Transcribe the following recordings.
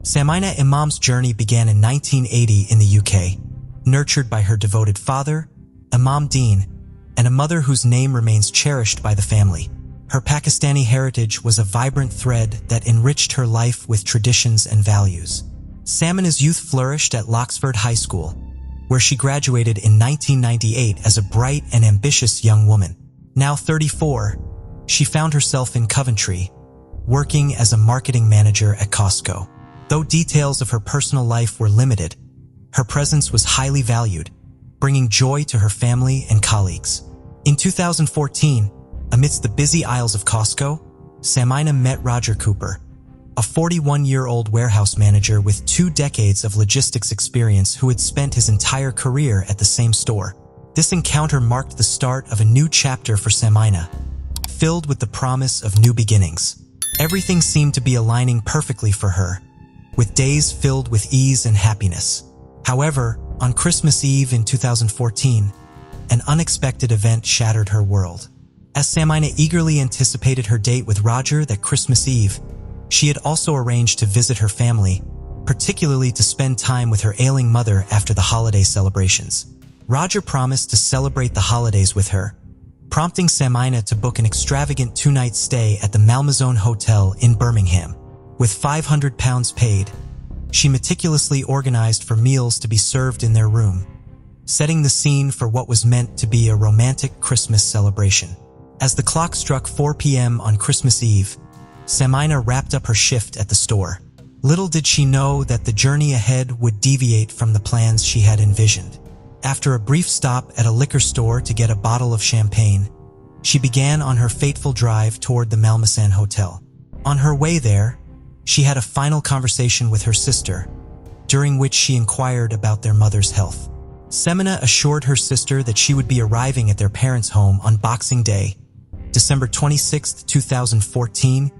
Samina Imam's journey began in 1980 in the UK, nurtured by her devoted father, Imam Dean, and a mother whose name remains cherished by the family. Her Pakistani heritage was a vibrant thread that enriched her life with traditions and values. Samina's youth flourished at Loxford High School, where she graduated in 1998 as a bright and ambitious young woman. Now 34, she found herself in Coventry, working as a marketing manager at Costco. Though details of her personal life were limited, her presence was highly valued, bringing joy to her family and colleagues. In 2014, amidst the busy aisles of Costco, Samina met Roger Cooper, a 41-year-old warehouse manager with 2 decades of logistics experience who had spent his entire career at the same store. This encounter marked the start of a new chapter for Samina, filled with the promise of new beginnings. Everything seemed to be aligning perfectly for her, with days filled with ease and happiness. However, on Christmas Eve in 2014, an unexpected event shattered her world. As Samina eagerly anticipated her date with Roger that Christmas Eve, she had also arranged to visit her family, particularly to spend time with her ailing mother after the holiday celebrations. Roger promised to celebrate the holidays with her, prompting Samina to book an extravagant 2-night stay at the Malmaison Hotel in Birmingham. With £500 paid, she meticulously organized for meals to be served in their room, setting the scene for what was meant to be a romantic Christmas celebration. As the clock struck 4 p.m. on Christmas Eve, Samina wrapped up her shift at the store. Little did she know that the journey ahead would deviate from the plans she had envisioned. After a brief stop at a liquor store to get a bottle of champagne, she began on her fateful drive toward the Malmaison Hotel. On her way there, she had a final conversation with her sister, during which she inquired about their mother's health. Samina assured her sister that she would be arriving at their parents' home on Boxing Day, December 26, 2014,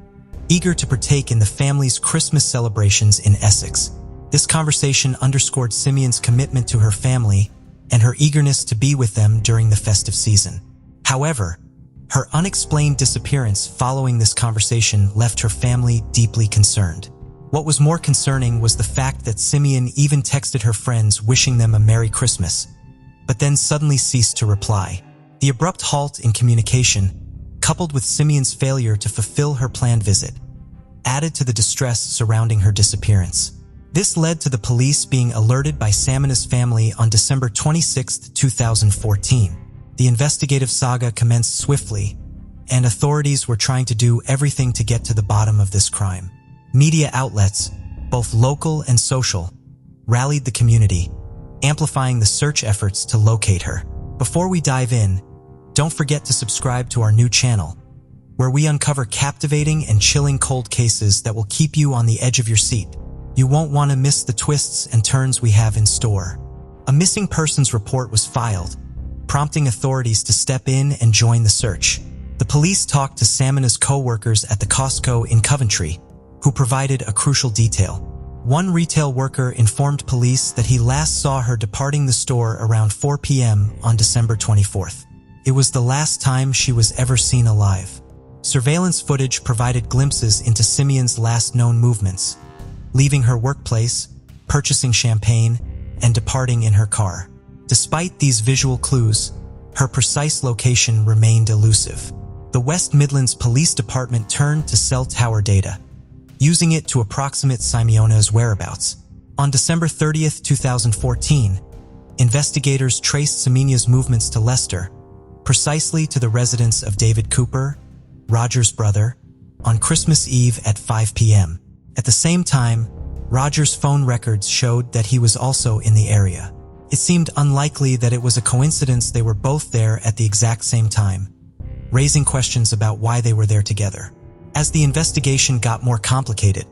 eager to partake in the family's Christmas celebrations in Essex. This conversation underscored Simeon's commitment to her family and her eagerness to be with them during the festive season. However, her unexplained disappearance following this conversation left her family deeply concerned. What was more concerning was the fact that Simeon even texted her friends wishing them a Merry Christmas, but then suddenly ceased to reply. The abrupt halt in communication, coupled with Simeon's failure to fulfill her planned visit, added to the distress surrounding her disappearance. This led to the police being alerted by Samina's family on December 26, 2014. The investigative saga commenced swiftly, and authorities were trying to do everything to get to the bottom of this crime. Media outlets, both local and social, rallied the community, amplifying the search efforts to locate her. Before we dive in, don't forget to subscribe to our new channel, where we uncover captivating and chilling cold cases that will keep you on the edge of your seat. You won't want to miss the twists and turns we have in store. A missing persons report was filed, prompting authorities to step in and join the search. The police talked to Samina's co-workers at the Costco in Coventry, who provided a crucial detail. One retail worker informed police that he last saw her departing the store around 4 p.m. on December 24th. It was the last time she was ever seen alive. Surveillance footage provided glimpses into Simeon's last known movements, leaving her workplace, purchasing champagne, and departing in her car. Despite these visual clues, her precise location remained elusive. The West Midlands Police Department turned to cell tower data, using it to approximate Simeona's whereabouts. On December 30, 2014, investigators traced Samina's movements to Leicester, precisely to the residence of David Cooper, Roger's brother, on Christmas Eve at 5 p.m. At the same time, Roger's phone records showed that he was also in the area. It seemed unlikely that it was a coincidence they were both there at the exact same time, raising questions about why they were there together. As the investigation got more complicated,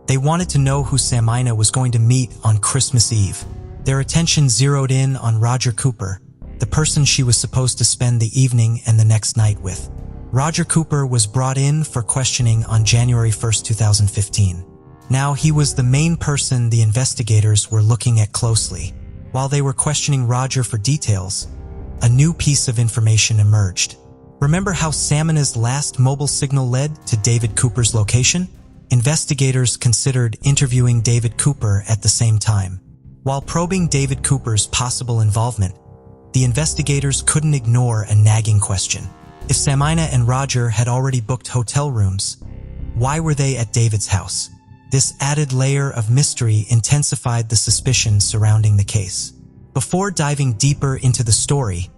they wanted to know who Samina was going to meet on Christmas Eve. Their attention zeroed in on Roger Cooper, the person she was supposed to spend the evening and the next night with. Roger Cooper was brought in for questioning on January 1, 2015. Now he was the main person the investigators were looking at closely. While they were questioning Roger for details, a new piece of information emerged. Remember how Samina's last mobile signal led to David Cooper's location? investigators considered interviewing David Cooper at the same time. While probing David Cooper's possible involvement, the investigators couldn't ignore a nagging question. If Samina and Roger had already booked hotel rooms, why were they at David's house? This added layer of mystery intensified the suspicion surrounding the case. Before diving deeper into the story,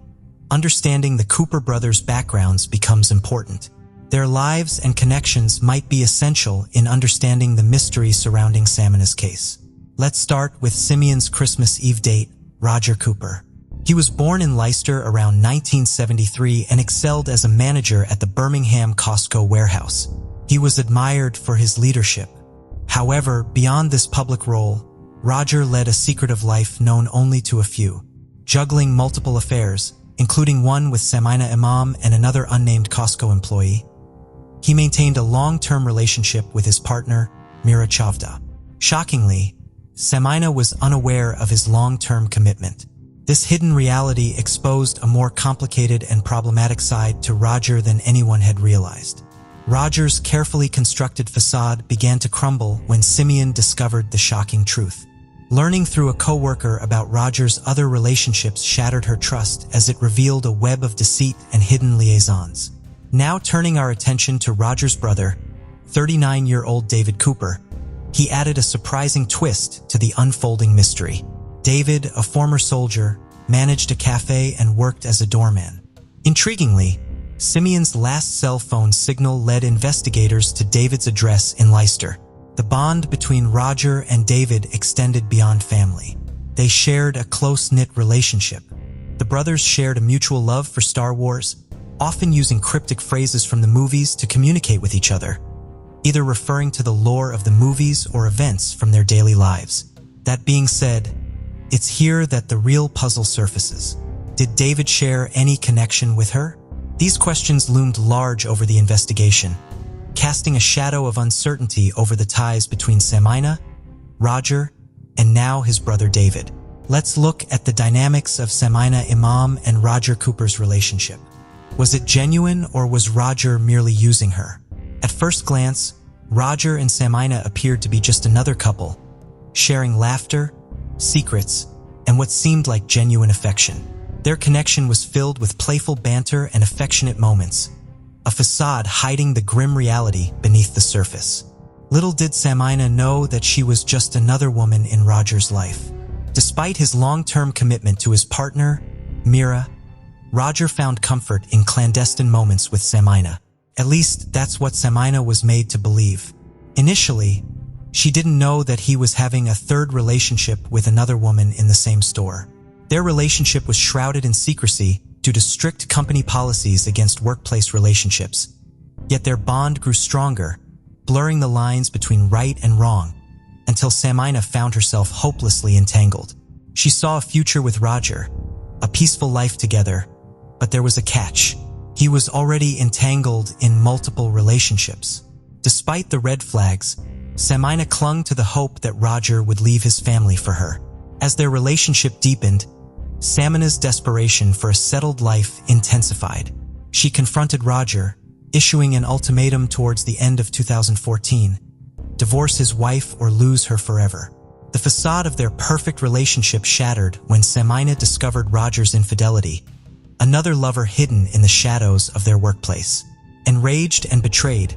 understanding the Cooper brothers' backgrounds becomes important. Their lives and connections might be essential in understanding the mystery surrounding Samina's case. Let's start with Simeon's Christmas Eve date, Roger Cooper. He was born in Leicester around 1973 and excelled as a manager at the Birmingham Costco warehouse. He was admired for his leadership. However, beyond this public role, Roger led a secretive life known only to a few, juggling multiple affairs, including one with Samina Imam and another unnamed Costco employee. He maintained a long-term relationship with his partner, Mira Chavda. Shockingly, Samina was unaware of his long-term commitment. This hidden reality exposed a more complicated and problematic side to Roger than anyone had realized. Roger's carefully constructed facade began to crumble when Simeon discovered the shocking truth. Learning through a coworker about Roger's other relationships shattered her trust as it revealed a web of deceit and hidden liaisons. Now turning our attention to Roger's brother, 39-year-old David Cooper, he added a surprising twist to the unfolding mystery. David, a former soldier, managed a cafe and worked as a doorman. Intriguingly, Simeon's last cell phone signal led investigators to David's address in Leicester. The bond between Roger and David extended beyond family. They shared a close-knit relationship. The brothers shared a mutual love for Star Wars, often using cryptic phrases from the movies to communicate with each other, either referring to the lore of the movies or events from their daily lives. That being said, it's here that the real puzzle surfaces. Did David share any connection with her? These questions loomed large over the investigation, casting a shadow of uncertainty over the ties between Samina, Roger, and now his brother David. Let's look at the dynamics of Samina Imam and Roger Cooper's relationship. Was it genuine, or was Roger merely using her? At first glance, Roger and Samina appeared to be just another couple, sharing laughter, secrets, and what seemed like genuine affection. Their connection was filled with playful banter and affectionate moments, a facade hiding the grim reality beneath the surface. Little did Samina know that she was just another woman in Roger's life. Despite his long-term commitment to his partner, Mira, Roger found comfort in clandestine moments with Samina. At least that's what Samina was made to believe. Initially, she didn't know that he was having a third relationship with another woman in the same store. Their relationship was shrouded in secrecy due to strict company policies against workplace relationships. Yet their bond grew stronger, blurring the lines between right and wrong, until Samina found herself hopelessly entangled. She saw a future with Roger, a peaceful life together, but there was a catch. He was already entangled in multiple relationships. Despite the red flags, Samina clung to the hope that Roger would leave his family for her. As their relationship deepened, Samina's desperation for a settled life intensified. She confronted Roger, issuing an ultimatum towards the end of 2014: divorce his wife or lose her forever. The facade of their perfect relationship shattered when Samina discovered Roger's infidelity, another lover hidden in the shadows of their workplace. Enraged and betrayed,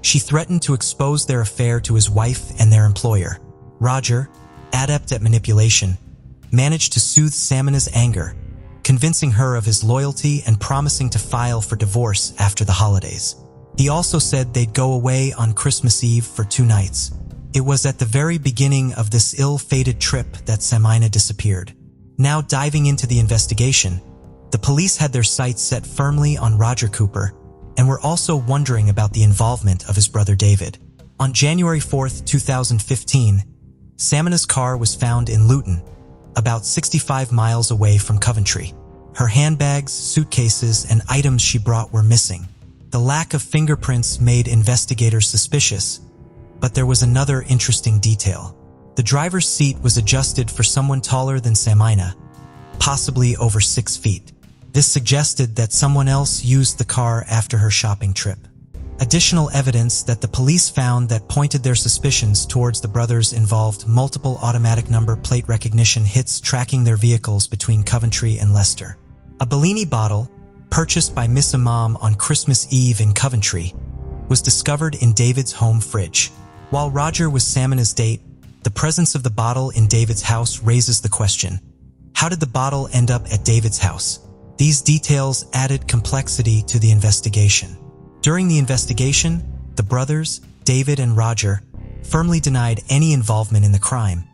she threatened to expose their affair to his wife and their employer. Roger, adept at manipulation, managed to soothe Samina's anger, convincing her of his loyalty and promising to file for divorce after the holidays. He also said they'd go away on Christmas Eve for 2 nights. It was at the very beginning of this ill-fated trip that Samina disappeared. Now diving into the investigation, the police had their sights set firmly on Roger Cooper and were also wondering about the involvement of his brother David. On January 4th, 2015, Samina's car was found in Luton, about 65 miles away from Coventry. Her handbags, suitcases, and items she brought were missing. The lack of fingerprints made investigators suspicious, but there was another interesting detail. The driver's seat was adjusted for someone taller than Samina, possibly over 6 feet. This suggested that someone else used the car after her shopping trip. Additional evidence that the police found that pointed their suspicions towards the brothers involved multiple automatic number plate recognition hits tracking their vehicles between Coventry and Leicester. A Bellini bottle, purchased by Miss Imam on Christmas Eve in Coventry, was discovered in David's home fridge. While Roger was Samina's date, the presence of the bottle in David's house raises the question: how did the bottle end up at David's house? These details added complexity to the investigation. During the investigation, the brothers, David and Roger, firmly denied any involvement in the crime,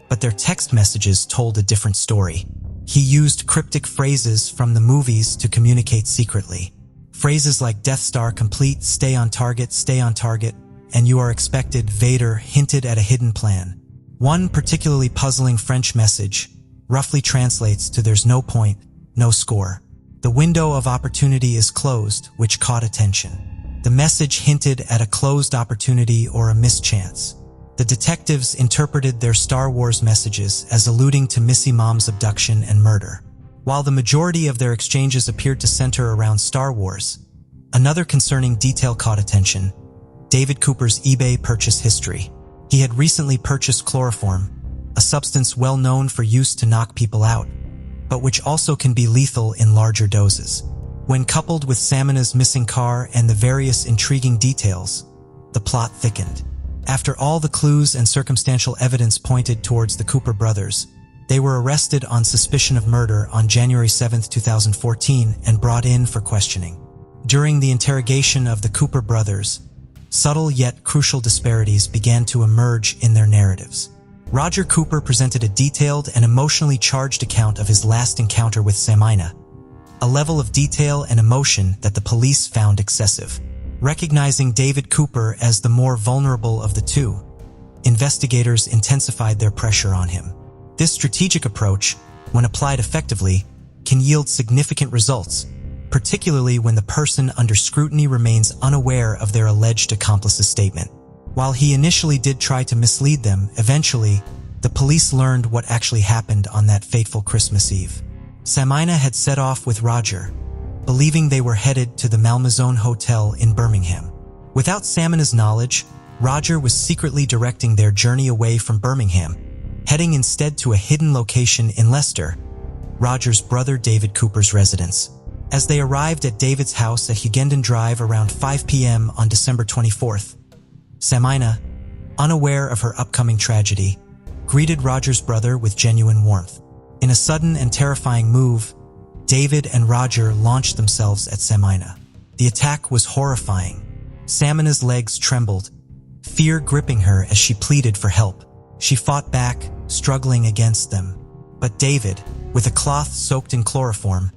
but their text messages told a different story. He used cryptic phrases from the movies to communicate secretly. Phrases like Death Star complete, stay on target, and you are expected, Vader hinted at a hidden plan. One particularly puzzling French message roughly translates to "there's no point, no score. The window of opportunity is closed," which caught attention. The message hinted at a closed opportunity or a mischance. The detectives interpreted their Star Wars messages as alluding to Miss Imam's abduction and murder. While the majority of their exchanges appeared to center around Star Wars, another concerning detail caught attention: David Cooper's eBay purchase history. He had recently purchased chloroform, a substance well known for use to knock people out, but which also can be lethal in larger doses. When coupled with Samina's missing car and the various intriguing details, the plot thickened. After all the clues and circumstantial evidence pointed towards the Cooper brothers, they were arrested on suspicion of murder on January 7, 2014 and brought in for questioning. During the interrogation of the Cooper brothers, subtle yet crucial disparities began to emerge in their narratives. Roger Cooper presented a detailed and emotionally charged account of his last encounter with Samina, a level of detail and emotion that the police found excessive. Recognizing David Cooper as the more vulnerable of the two, investigators intensified their pressure on him. This strategic approach, when applied effectively, can yield significant results, particularly when the person under scrutiny remains unaware of their alleged accomplice's statement. While he initially did try to mislead them, eventually, the police learned what actually happened on that fateful Christmas Eve. Samina had set off with Roger, believing they were headed to the Malmaison Hotel in Birmingham. Without Samina's knowledge, Roger was secretly directing their journey away from Birmingham, heading instead to a hidden location in Leicester, Roger's brother David Cooper's residence. As they arrived at David's house at Hughenden Drive around 5 p.m. on December 24th, Samina, unaware of her upcoming tragedy, greeted Roger's brother with genuine warmth. In a sudden and terrifying move, David and Roger launched themselves at Samina. The attack was horrifying. Samina's legs trembled, fear gripping her as she pleaded for help. She fought back, struggling against them. But David, with a cloth soaked in chloroform,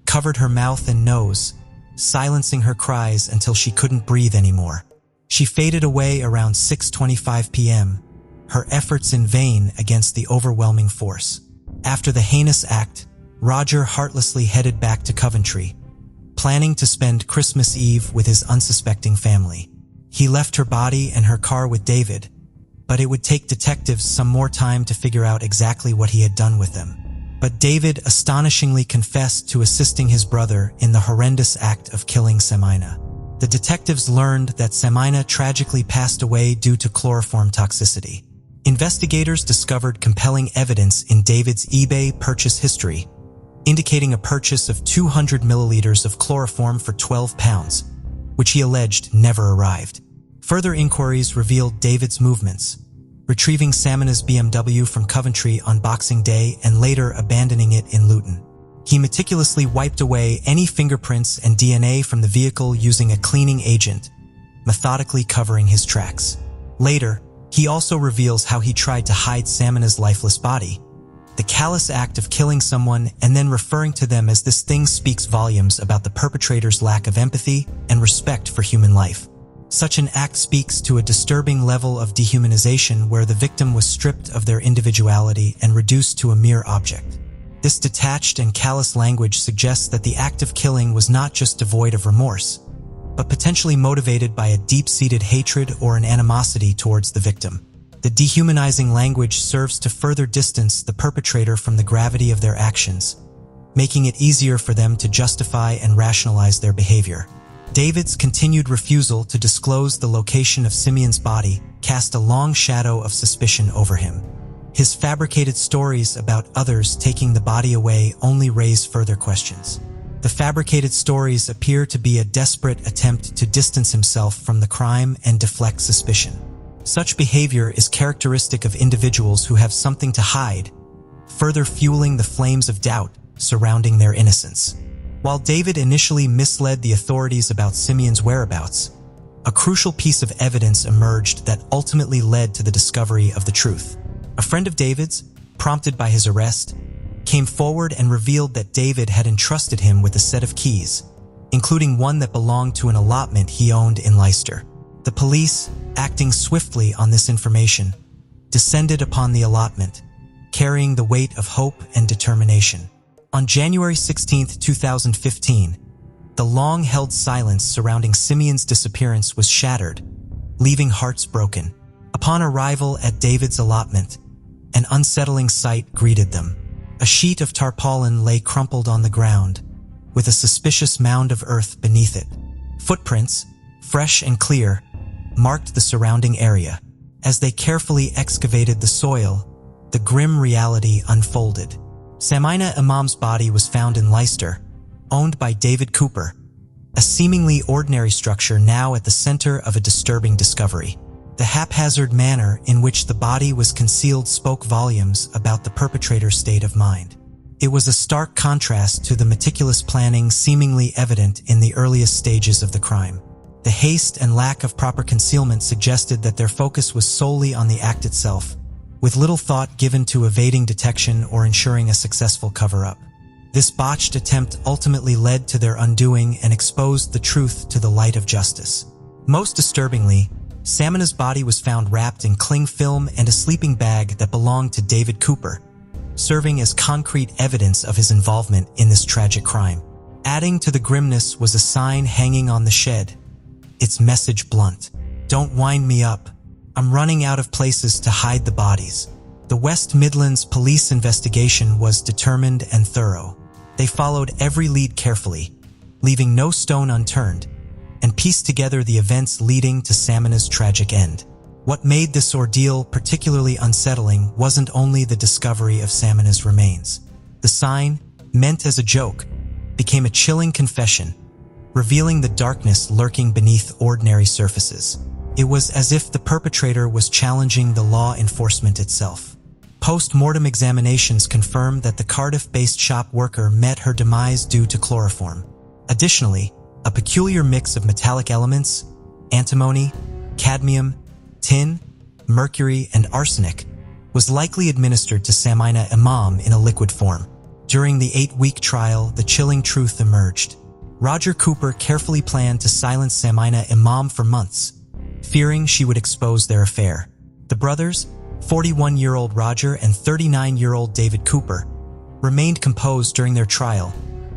covered her mouth and nose, silencing her cries until she couldn't breathe anymore. She faded away around 6:25 p.m., her efforts in vain against the overwhelming force. After the heinous act, Roger heartlessly headed back to Coventry, planning to spend Christmas Eve with his unsuspecting family. He left her body and her car with David, but it would take detectives some more time to figure out exactly what he had done with them. But David astonishingly confessed to assisting his brother in the horrendous act of killing Samina. The detectives learned that Samina tragically passed away due to chloroform toxicity. Investigators discovered compelling evidence in David's eBay purchase history, indicating a purchase of 200 milliliters of chloroform for £12, which he alleged never arrived. Further inquiries revealed David's movements, retrieving Samina's BMW from Coventry on Boxing Day and later abandoning it in Luton. He meticulously wiped away any fingerprints and DNA from the vehicle using a cleaning agent, methodically covering his tracks. Later, he also reveals how he tried to hide Samina's lifeless body, the callous act of killing someone and then referring to them as "this thing" speaks volumes about the perpetrator's lack of empathy and respect for human life. Such an act speaks to a disturbing level of dehumanization where the victim was stripped of their individuality and reduced to a mere object. This detached and callous language suggests that the act of killing was not just devoid of remorse, but potentially motivated by a deep-seated hatred or an animosity towards the victim. The dehumanizing language serves to further distance the perpetrator from the gravity of their actions, making it easier for them to justify and rationalize their behavior. David's continued refusal to disclose the location of Simeon's body cast a long shadow of suspicion over him. His fabricated stories about others taking the body away only raise further questions. The fabricated stories appear to be a desperate attempt to distance himself from the crime and deflect suspicion. Such behavior is characteristic of individuals who have something to hide, further fueling the flames of doubt surrounding their innocence. While David initially misled the authorities about Simeon's whereabouts, a crucial piece of evidence emerged that ultimately led to the discovery of the truth. A friend of David's, prompted by his arrest, came forward and revealed that David had entrusted him with a set of keys, including one that belonged to an allotment he owned in Leicester. The police, acting swiftly on this information, descended upon the allotment, carrying the weight of hope and determination. On January 16, 2015, the long-held silence surrounding Simeon's disappearance was shattered, leaving hearts broken. Upon arrival at David's allotment, an unsettling sight greeted them. A sheet of tarpaulin lay crumpled on the ground, with a suspicious mound of earth beneath it. Footprints, fresh and clear, marked the surrounding area. As they carefully excavated the soil, the grim reality unfolded. Samina Imam's body was found in Leicester, owned by David Cooper, a seemingly ordinary structure now at the center of a disturbing discovery. The haphazard manner in which the body was concealed spoke volumes about the perpetrator's state of mind. It was a stark contrast to the meticulous planning seemingly evident in the earliest stages of the crime. The haste and lack of proper concealment suggested that their focus was solely on the act itself, with little thought given to evading detection or ensuring a successful cover-up. This botched attempt ultimately led to their undoing and exposed the truth to the light of justice. Most disturbingly, Samina's body was found wrapped in cling film and a sleeping bag that belonged to David Cooper, serving as concrete evidence of his involvement in this tragic crime. Adding to the grimness was a sign hanging on the shed, its message blunt: "Don't wind me up. I'm running out of places to hide the bodies." The West Midlands police investigation was determined and thorough. They followed every lead carefully, leaving no stone unturned, and pieced together the events leading to Samina's tragic end. What made this ordeal particularly unsettling wasn't only the discovery of Samina's remains. The sign, meant as a joke, became a chilling confession, revealing the darkness lurking beneath ordinary surfaces. It was as if the perpetrator was challenging the law enforcement itself. Post-mortem examinations confirmed that the Cardiff-based shop worker met her demise due to chloroform. Additionally, a peculiar mix of metallic elements, antimony, cadmium, tin, mercury, and arsenic, was likely administered to Samina Imam in a liquid form. During the 8-week trial, the chilling truth emerged. Roger Cooper carefully planned to silence Samina Imam for months, fearing she would expose their affair. The brothers, 41-year-old Roger and 39-year-old David Cooper, remained composed during their trial,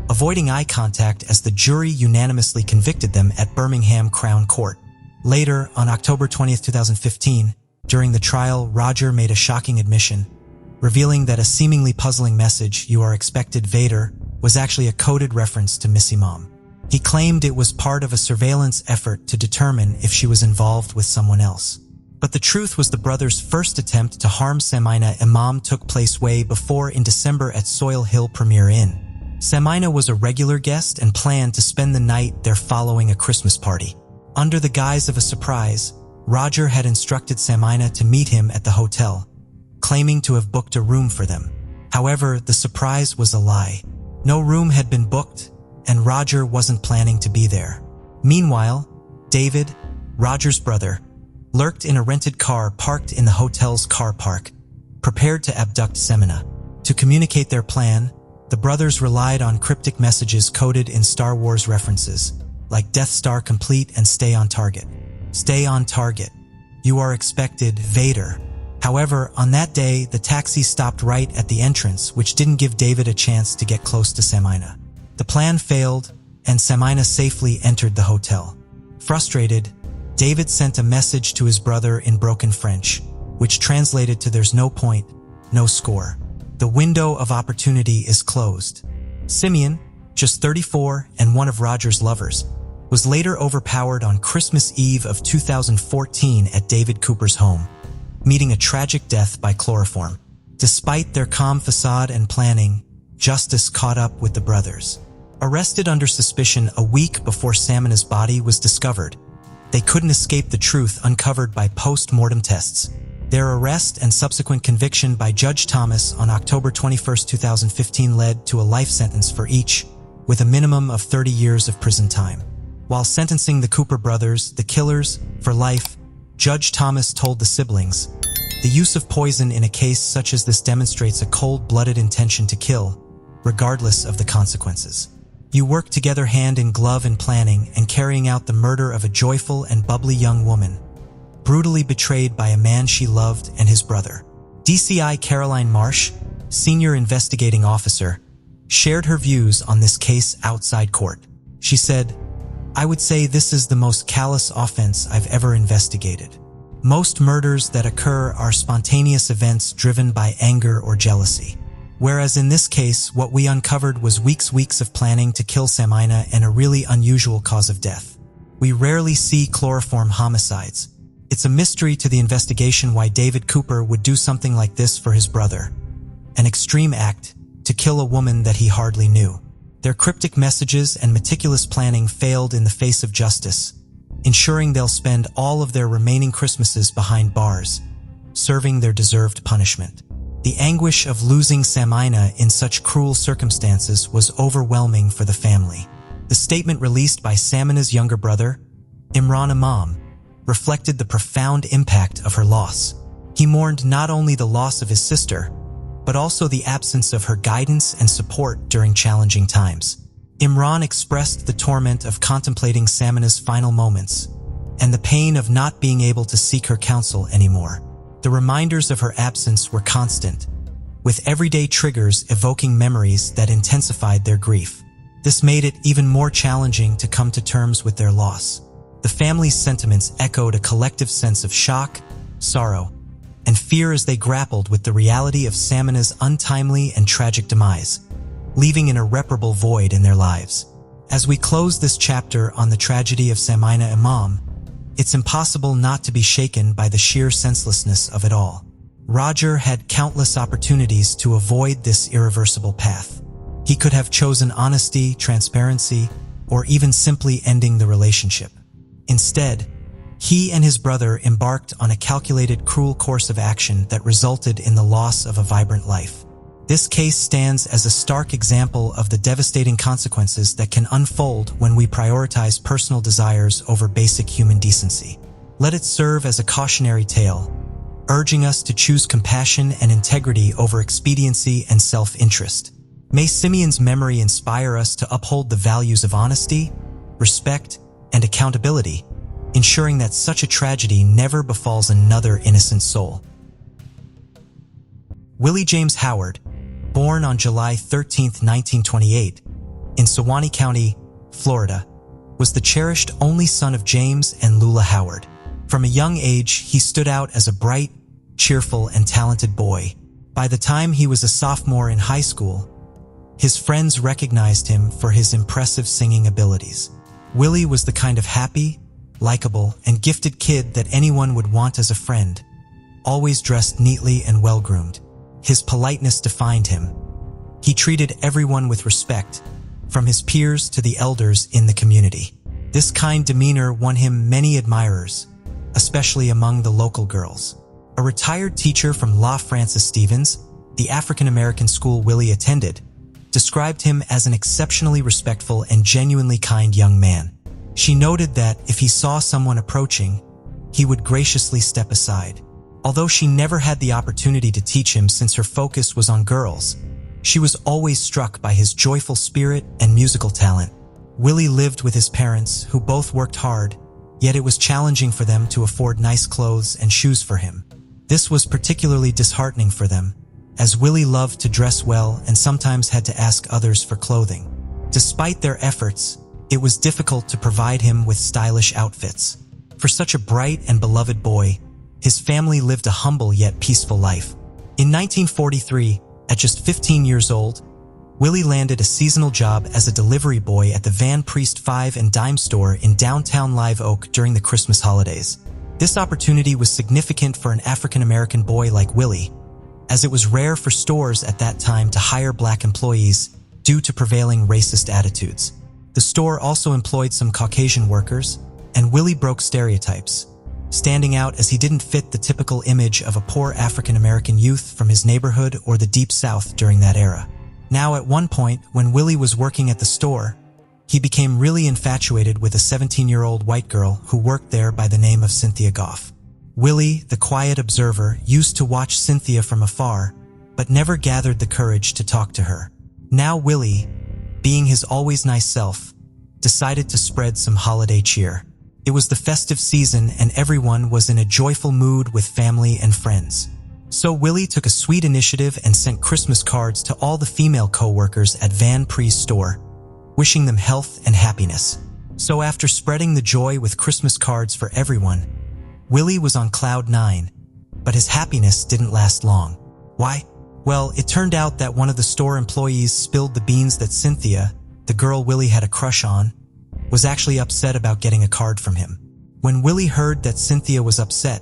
avoiding eye contact as the jury unanimously convicted them at Birmingham Crown Court. Later, on October 20, 2015, during the trial, Roger made a shocking admission, revealing that a seemingly puzzling message, "You are expected, Vader," was actually a coded reference to Miss Imam. He claimed it was part of a surveillance effort to determine if she was involved with someone else. But the truth was the brothers' first attempt to harm Samina Imam took place way before in December at Soil Hill Premier Inn. Samina was a regular guest and planned to spend the night there following a Christmas party. Under the guise of a surprise, Roger had instructed Samina to meet him at the hotel, claiming to have booked a room for them. However, the surprise was a lie. No room had been booked, and Roger wasn't planning to be there. Meanwhile, David, Roger's brother, lurked in a rented car parked in the hotel's car park, prepared to abduct Samina. To communicate their plan, the brothers relied on cryptic messages coded in Star Wars references, like Death Star complete and stay on target. Stay on target. You are expected, Vader. However, on that day, the taxi stopped right at the entrance, which didn't give David a chance to get close to Samina. The plan failed, and Samina safely entered the hotel. Frustrated, David sent a message to his brother in broken French, which translated to "There's no point, no score. The window of opportunity is closed." Simeon, just 34 and one of Roger's lovers, was later overpowered on Christmas Eve of 2014 at David Cooper's home, meeting a tragic death by chloroform. Despite their calm facade and planning, justice caught up with the brothers. Arrested under suspicion a week before Samina's body was discovered, they couldn't escape the truth uncovered by post-mortem tests. Their arrest and subsequent conviction by Judge Thomas on October 21, 2015 led to a life sentence for each, with a minimum of 30 years of prison time. While sentencing the Cooper brothers, the killers, for life, Judge Thomas told the siblings, "The use of poison in a case such as this demonstrates a cold-blooded intention to kill, regardless of the consequences. You work together hand in glove in planning and carrying out the murder of a joyful and bubbly young woman, brutally betrayed by a man she loved and his brother." DCI Caroline Marsh, senior investigating officer, shared her views on this case outside court. She said, "I would say this is the most callous offense I've ever investigated. Most murders that occur are spontaneous events driven by anger or jealousy. Whereas in this case, what we uncovered was weeks of planning to kill Samina and a really unusual cause of death. We rarely see chloroform homicides. It's a mystery to the investigation why David Cooper would do something like this for his brother. An extreme act to kill a woman that he hardly knew. Their cryptic messages and meticulous planning failed in the face of justice, ensuring they'll spend all of their remaining Christmases behind bars, serving their deserved punishment. The anguish of losing Samina in such cruel circumstances was overwhelming for the family." The statement released by Samina's younger brother, Imran Imam, reflected the profound impact of her loss. He mourned not only the loss of his sister, but also the absence of her guidance and support during challenging times. Imran expressed the torment of contemplating Samina's final moments and the pain of not being able to seek her counsel anymore. The reminders of her absence were constant, with everyday triggers evoking memories that intensified their grief. This made it even more challenging to come to terms with their loss. The family's sentiments echoed a collective sense of shock, sorrow, and fear as they grappled with the reality of Samina's untimely and tragic demise, leaving an irreparable void in their lives. As we close this chapter on the tragedy of Samina Imam, it's impossible not to be shaken by the sheer senselessness of it all. Roger had countless opportunities to avoid this irreversible path. He could have chosen honesty, transparency, or even simply ending the relationship. Instead, he and his brother embarked on a calculated, cruel course of action that resulted in the loss of a vibrant life. This case stands as a stark example of the devastating consequences that can unfold when we prioritize personal desires over basic human decency. Let it serve as a cautionary tale, urging us to choose compassion and integrity over expediency and self-interest. May Simeon's memory inspire us to uphold the values of honesty, respect, and accountability, ensuring that such a tragedy never befalls another innocent soul. Willie James Howard, born on July 13, 1928, in Suwannee County, Florida, was the cherished only son of James and Lula Howard. From a young age, he stood out as a bright, cheerful, and talented boy. By the time he was a sophomore in high school, his friends recognized him for his impressive singing abilities. Willie was the kind of happy, likable, and gifted kid that anyone would want as a friend, always dressed neatly and well-groomed. His politeness defined him. He treated everyone with respect, from his peers to the elders in the community. This kind demeanor won him many admirers, especially among the local girls. A retired teacher from La Francis Stevens, the African-American school Willie attended, described him as an exceptionally respectful and genuinely kind young man. She noted that if he saw someone approaching, he would graciously step aside. Although she never had the opportunity to teach him since her focus was on girls, she was always struck by his joyful spirit and musical talent. Willie lived with his parents, who both worked hard, yet it was challenging for them to afford nice clothes and shoes for him. This was particularly disheartening for them, as Willie loved to dress well and sometimes had to ask others for clothing. Despite their efforts, it was difficult to provide him with stylish outfits. For such a bright and beloved boy, his family lived a humble yet peaceful life. In 1943, at just 15 years old, Willie landed a seasonal job as a delivery boy at the Van Priest 5 and Dime store in downtown Live Oak during the Christmas holidays. This opportunity was significant for an African-American boy like Willie, as it was rare for stores at that time to hire black employees due to prevailing racist attitudes. The store also employed some Caucasian workers, and Willie broke stereotypes, standing out as he didn't fit the typical image of a poor African-American youth from his neighborhood or the Deep South during that era. Now, at one point, when Willie was working at the store, he became really infatuated with a 17-year-old white girl who worked there by the name of Cynthia Goff. Willie, the quiet observer, used to watch Cynthia from afar, but never gathered the courage to talk to her. Now Willie, being his always nice self, decided to spread some holiday cheer. It was the festive season and everyone was in a joyful mood with family and friends. So Willie took a sweet initiative and sent Christmas cards to all the female co-workers at Van Priest's store, wishing them health and happiness. So after spreading the joy with Christmas cards for everyone, Willie was on cloud 9, but his happiness didn't last long. Why? Well, it turned out that one of the store employees spilled the beans that Cynthia, the girl Willie had a crush on, was actually upset about getting a card from him. When Willie heard that Cynthia was upset,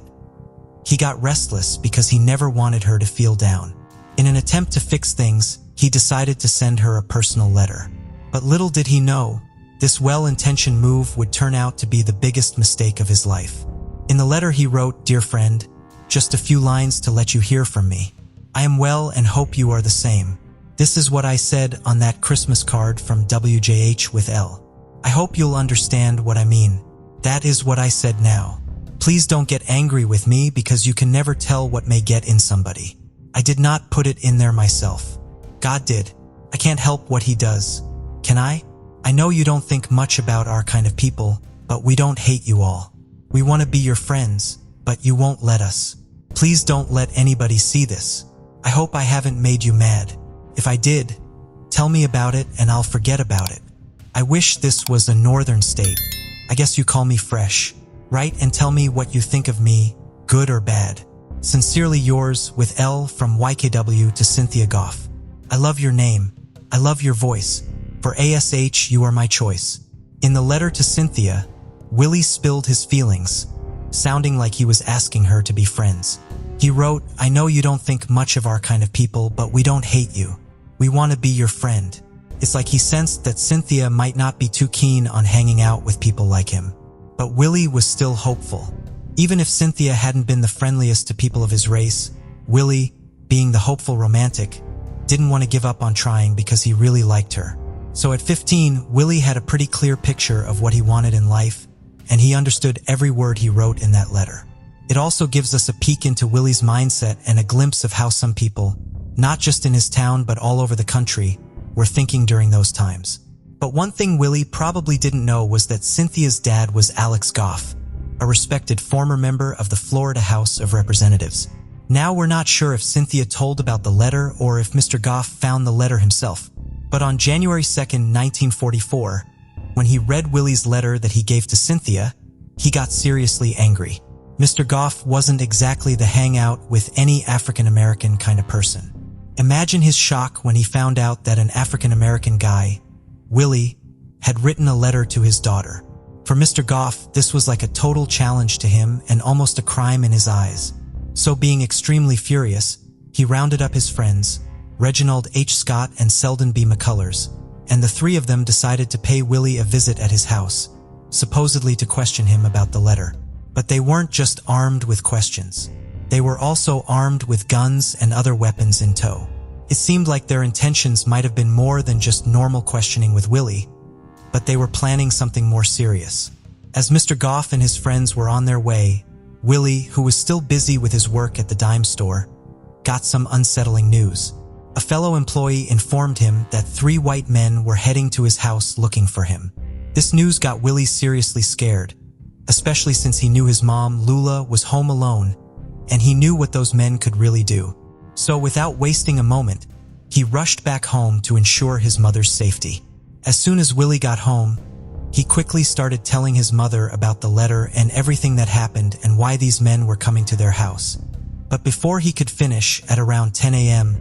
he got restless because he never wanted her to feel down. In an attempt to fix things, he decided to send her a personal letter. But little did he know, this well-intentioned move would turn out to be the biggest mistake of his life. In the letter he wrote, "Dear friend, just a few lines to let you hear from me. I am well and hope you are the same. This is what I said on that Christmas card from WJH with L. I hope you'll understand what I mean. That is what I said now. Please don't get angry with me because you can never tell what may get in somebody. I did not put it in there myself. God did. I can't help what he does. Can I? I know you don't think much about our kind of people, but we don't hate you all. We want to be your friends, but you won't let us. Please don't let anybody see this. I hope I haven't made you mad. If I did, tell me about it and I'll forget about it. I wish this was a northern state. I guess you call me fresh. Write and tell me what you think of me, good or bad. Sincerely yours, with L from YKW to Cynthia Goff. I love your name. I love your voice. For ASH, you are my choice." In the letter to Cynthia, Willie spilled his feelings, sounding like he was asking her to be friends. He wrote, "I know you don't think much of our kind of people, but we don't hate you. We want to be your friend." It's like he sensed that Cynthia might not be too keen on hanging out with people like him. But Willie was still hopeful. Even if Cynthia hadn't been the friendliest to people of his race, Willie, being the hopeful romantic, didn't want to give up on trying because he really liked her. So at 15, Willie had a pretty clear picture of what he wanted in life, and he understood every word he wrote in that letter. It also gives us a peek into Willie's mindset and a glimpse of how some people, not just in his town but all over the country, were thinking during those times. But one thing Willie probably didn't know was that Cynthia's dad was Alex Goff, a respected former member of the Florida House of Representatives. Now we're not sure if Cynthia told about the letter or if Mr. Goff found the letter himself. But on January 2nd, 1944, when he read Willie's letter that he gave to Cynthia, he got seriously angry. Mr. Goff wasn't exactly the hangout with any African-American kind of person. Imagine his shock when he found out that an African-American guy, Willie, had written a letter to his daughter. For Mr. Goff, this was like a total challenge to him and almost a crime in his eyes. So being extremely furious, he rounded up his friends, Reginald H. Scott and Selden B. McCullers, and the three of them decided to pay Willie a visit at his house, supposedly to question him about the letter. But they weren't just armed with questions. They were also armed with guns and other weapons in tow. It seemed like their intentions might have been more than just normal questioning with Willie, but they were planning something more serious. As Mr. Goff and his friends were on their way, Willie, who was still busy with his work at the dime store, got some unsettling news. A fellow employee informed him that 3 white men were heading to his house looking for him. This news got Willie seriously scared, especially since he knew his mom, Lula, was home alone, and he knew what those men could really do. So without wasting a moment, he rushed back home to ensure his mother's safety. As soon as Willie got home, he quickly started telling his mother about the letter and everything that happened and why these men were coming to their house. But before he could finish, at around 10 a.m.,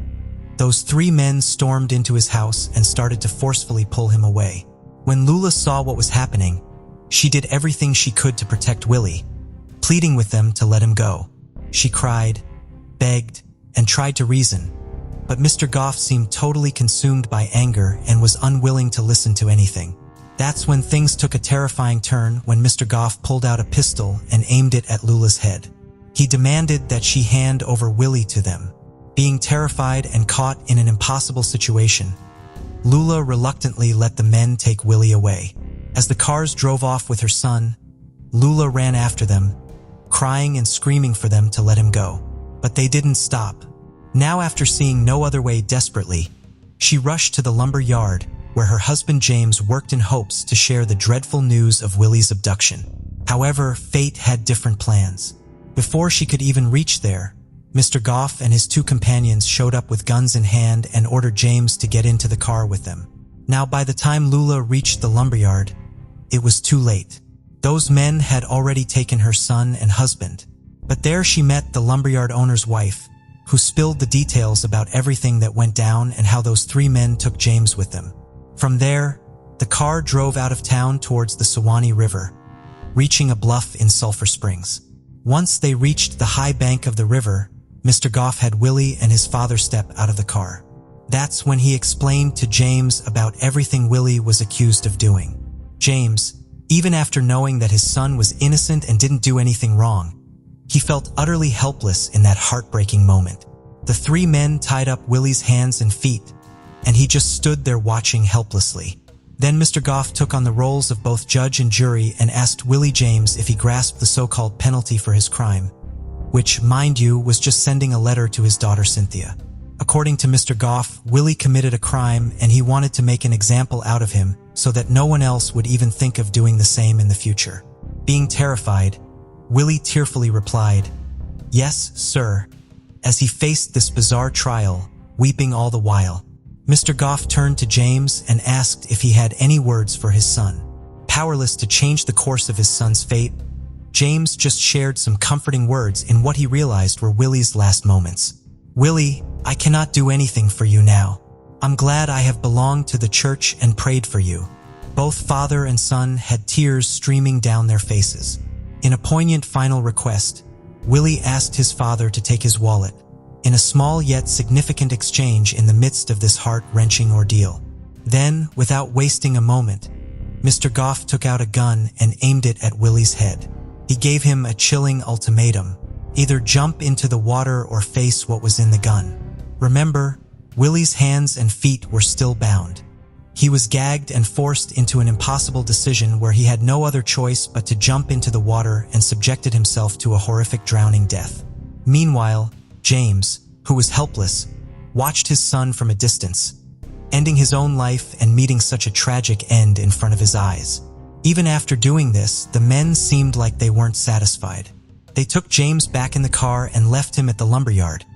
Those 3 men stormed into his house and started to forcefully pull him away. When Lula saw what was happening, she did everything she could to protect Willie, pleading with them to let him go. She cried, begged, and tried to reason, but Mr. Goff seemed totally consumed by anger and was unwilling to listen to anything. That's when things took a terrifying turn when Mr. Goff pulled out a pistol and aimed it at Lula's head. He demanded that she hand over Willie to them. Being terrified and caught in an impossible situation, Lula reluctantly let the men take Willie away. As the cars drove off with her son, Lula ran after them, crying and screaming for them to let him go. But they didn't stop. Now, after seeing no other way desperately, she rushed to the lumber yard where her husband James worked in hopes to share the dreadful news of Willie's abduction. However, fate had different plans. Before she could even reach there, Mr. Goff and his 2 companions showed up with guns in hand and ordered James to get into the car with them. Now, by the time Lula reached the lumberyard, it was too late. Those men had already taken her son and husband. But there she met the lumberyard owner's wife, who spilled the details about everything that went down and how those 3 men took James with them. From there, the car drove out of town towards the Suwannee River, reaching a bluff in Sulphur Springs. Once they reached the high bank of the river, Mr. Goff had Willie and his father step out of the car. That's when he explained to James about everything Willie was accused of doing. James, even after knowing that his son was innocent and didn't do anything wrong, he felt utterly helpless in that heartbreaking moment. The 3 men tied up Willie's hands and feet, and he just stood there watching helplessly. Then Mr. Goff took on the roles of both judge and jury and asked Willie James if he grasped the so-called penalty for his crime, which, mind you, was just sending a letter to his daughter Cynthia. According to Mr. Goff, Willie committed a crime and he wanted to make an example out of him so that no one else would even think of doing the same in the future. Being terrified, Willie tearfully replied, "Yes, sir," as he faced this bizarre trial, weeping all the while. Mr. Goff turned to James and asked if he had any words for his son. Powerless to change the course of his son's fate, James just shared some comforting words in what he realized were Willie's last moments. "Willie, I cannot do anything for you now. I'm glad I have belonged to the church and prayed for you." Both father and son had tears streaming down their faces. In a poignant final request, Willie asked his father to take his wallet, in a small yet significant exchange in the midst of this heart-wrenching ordeal. Then, without wasting a moment, Mr. Goff took out a gun and aimed it at Willie's head. He gave him a chilling ultimatum: either jump into the water or face what was in the gun. Remember, Willie's hands and feet were still bound. He was gagged and forced into an impossible decision where he had no other choice but to jump into the water and subjected himself to a horrific drowning death. Meanwhile, James, who was helpless, watched his son from a distance, ending his own life and meeting such a tragic end in front of his eyes. Even after doing this, the men seemed like they weren't satisfied. They took James back in the car and left him at the lumberyard,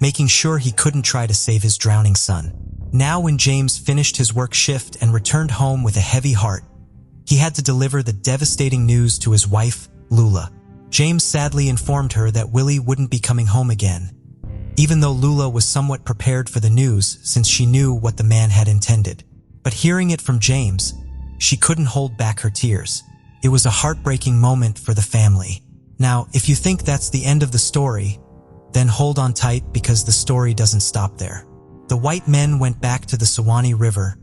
making sure he couldn't try to save his drowning son. Now, when James finished his work shift and returned home with a heavy heart, he had to deliver the devastating news to his wife, Lula. James sadly informed her that Willie wouldn't be coming home again, even though Lula was somewhat prepared for the news since she knew what the man had intended. But hearing it from James, she couldn't hold back her tears. It was a heartbreaking moment for the family. Now, if you think that's the end of the story, then hold on tight because the story doesn't stop there. The white men went back to the Suwannee River,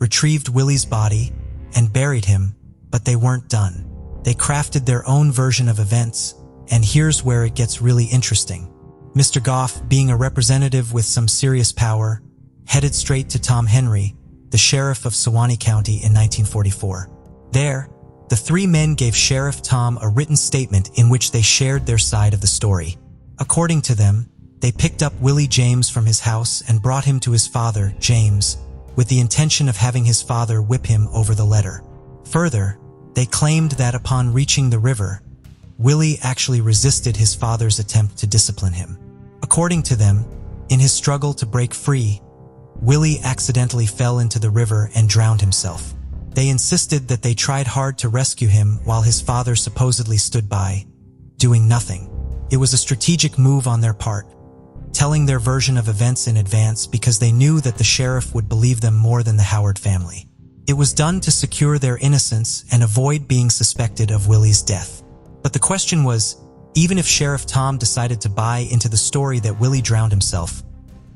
retrieved Willie's body, and buried him, but they weren't done. They crafted their own version of events, and here's where it gets really interesting. Mr. Goff, being a representative with some serious power, headed straight to Tom Henry, the sheriff of Suwannee County in 1944. There, the 3 men gave Sheriff Tom a written statement in which they shared their side of the story. According to them, they picked up Willie James from his house and brought him to his father, James, with the intention of having his father whip him over the letter. Further, they claimed that upon reaching the river, Willie actually resisted his father's attempt to discipline him. According to them, in his struggle to break free, Willie accidentally fell into the river and drowned himself. They insisted that they tried hard to rescue him while his father supposedly stood by, doing nothing. It was a strategic move on their part, telling their version of events in advance because they knew that the sheriff would believe them more than the Howard family. It was done to secure their innocence and avoid being suspected of Willie's death. But the question was, even if Sheriff Tom decided to buy into the story that Willie drowned himself,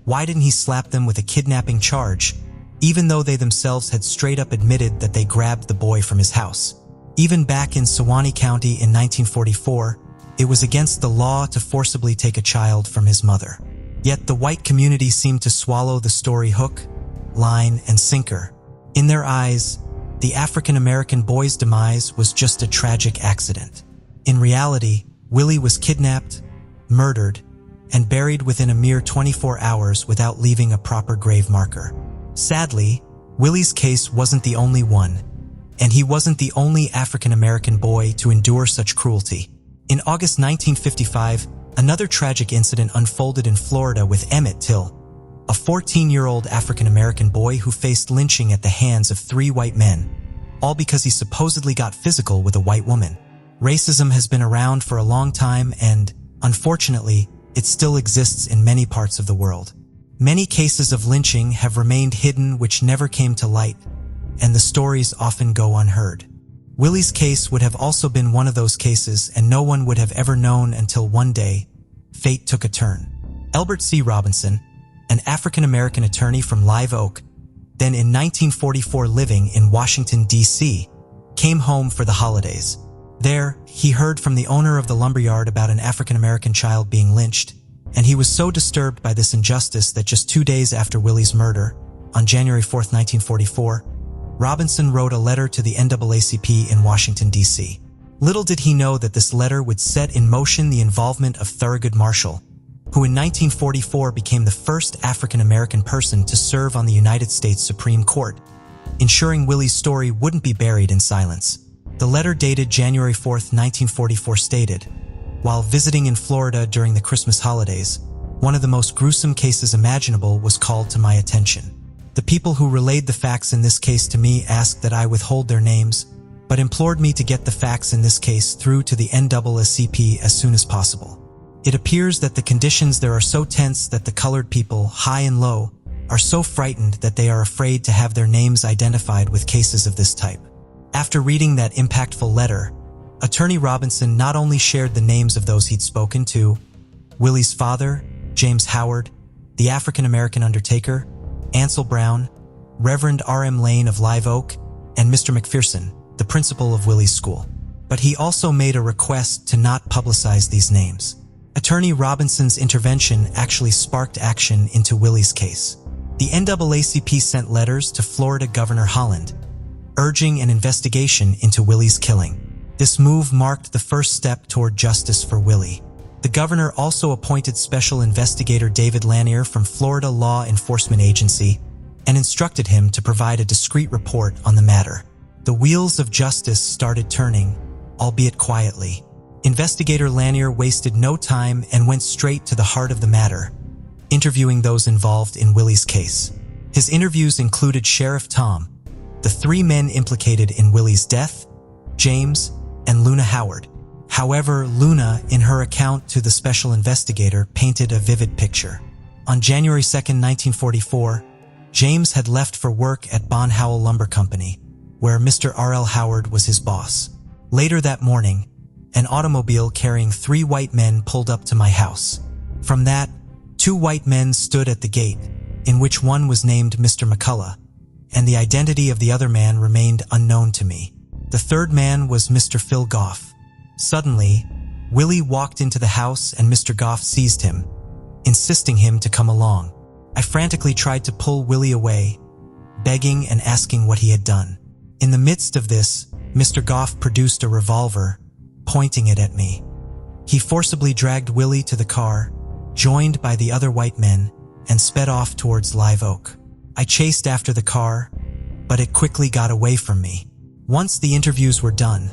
why didn't he slap them with a kidnapping charge, even though they themselves had straight up admitted that they grabbed the boy from his house? Even back in Suwannee County in 1944, it was against the law to forcibly take a child from his mother. Yet the white community seemed to swallow the story hook, line, and sinker. In their eyes, the African-American boy's demise was just a tragic accident. In reality, Willie was kidnapped, murdered, and buried within a mere 24 hours without leaving a proper grave marker. Sadly, Willie's case wasn't the only one, and he wasn't the only African-American boy to endure such cruelty. In August 1955, another tragic incident unfolded in Florida with Emmett Till, a 14-year-old African-American boy who faced lynching at the hands of 3 white men, all because he supposedly got physical with a white woman. Racism has been around for a long time and, unfortunately, it still exists in many parts of the world. Many cases of lynching have remained hidden which never came to light, and the stories often go unheard. Willie's case would have also been one of those cases, and no one would have ever known until one day, fate took a turn. Elbert C. Robinson, an African-American attorney from Live Oak, then in 1944 living in Washington, D.C., came home for the holidays. There, he heard from the owner of the lumberyard about an African-American child being lynched, and he was so disturbed by this injustice that just 2 days after Willie's murder, on January 4, 1944, Robinson wrote a letter to the NAACP in Washington, D.C. Little did he know that this letter would set in motion the involvement of Thurgood Marshall, who in 1944 became the first African-American person to serve on the United States Supreme Court, ensuring Willie's story wouldn't be buried in silence. The letter dated January 4, 1944 stated, "While visiting in Florida during the Christmas holidays, one of the most gruesome cases imaginable was called to my attention. The people who relayed the facts in this case to me asked that I withhold their names, but implored me to get the facts in this case through to the NAACP as soon as possible. It appears that the conditions there are so tense that the colored people, high and low, are so frightened that they are afraid to have their names identified with cases of this type." After reading that impactful letter, Attorney Robinson not only shared the names of those he'd spoken to, Willie's father, James Howard, the African-American undertaker, Ansel Brown, Reverend R.M. Lane of Live Oak, and Mr. McPherson, the principal of Willie's school, but he also made a request to not publicize these names. Attorney Robinson's intervention actually sparked action into Willie's case. The NAACP sent letters to Florida Governor Holland, urging an investigation into Willie's killing. This move marked the first step toward justice for Willie. The governor also appointed Special Investigator David Lanier from Florida Law Enforcement Agency and instructed him to provide a discreet report on the matter. The wheels of justice started turning, albeit quietly. Investigator Lanier wasted no time and went straight to the heart of the matter, interviewing those involved in Willie's case. His interviews included Sheriff Tom, the 3 men implicated in Willie's death, James, and Luna Howard. However, Luna, in her account to the special investigator, painted a vivid picture. On January 2, 1944, James had left for work at Bon Howell Lumber Company, where Mr. R.L. Howard was his boss. Later that morning, an automobile carrying 3 white men pulled up to my house. From that, 2 white men stood at the gate, in which one was named Mr. McCullough, and the identity of the other man remained unknown to me. The third man was Mr. Phil Goff. Suddenly, Willie walked into the house and Mr. Goff seized him, insisting him to come along. I frantically tried to pull Willie away, begging and asking what he had done. In the midst of this, Mr. Goff produced a revolver, pointing it at me. He forcibly dragged Willie to the car, joined by the other white men, and sped off towards Live Oak. I chased after the car, but it quickly got away from me. Once the interviews were done,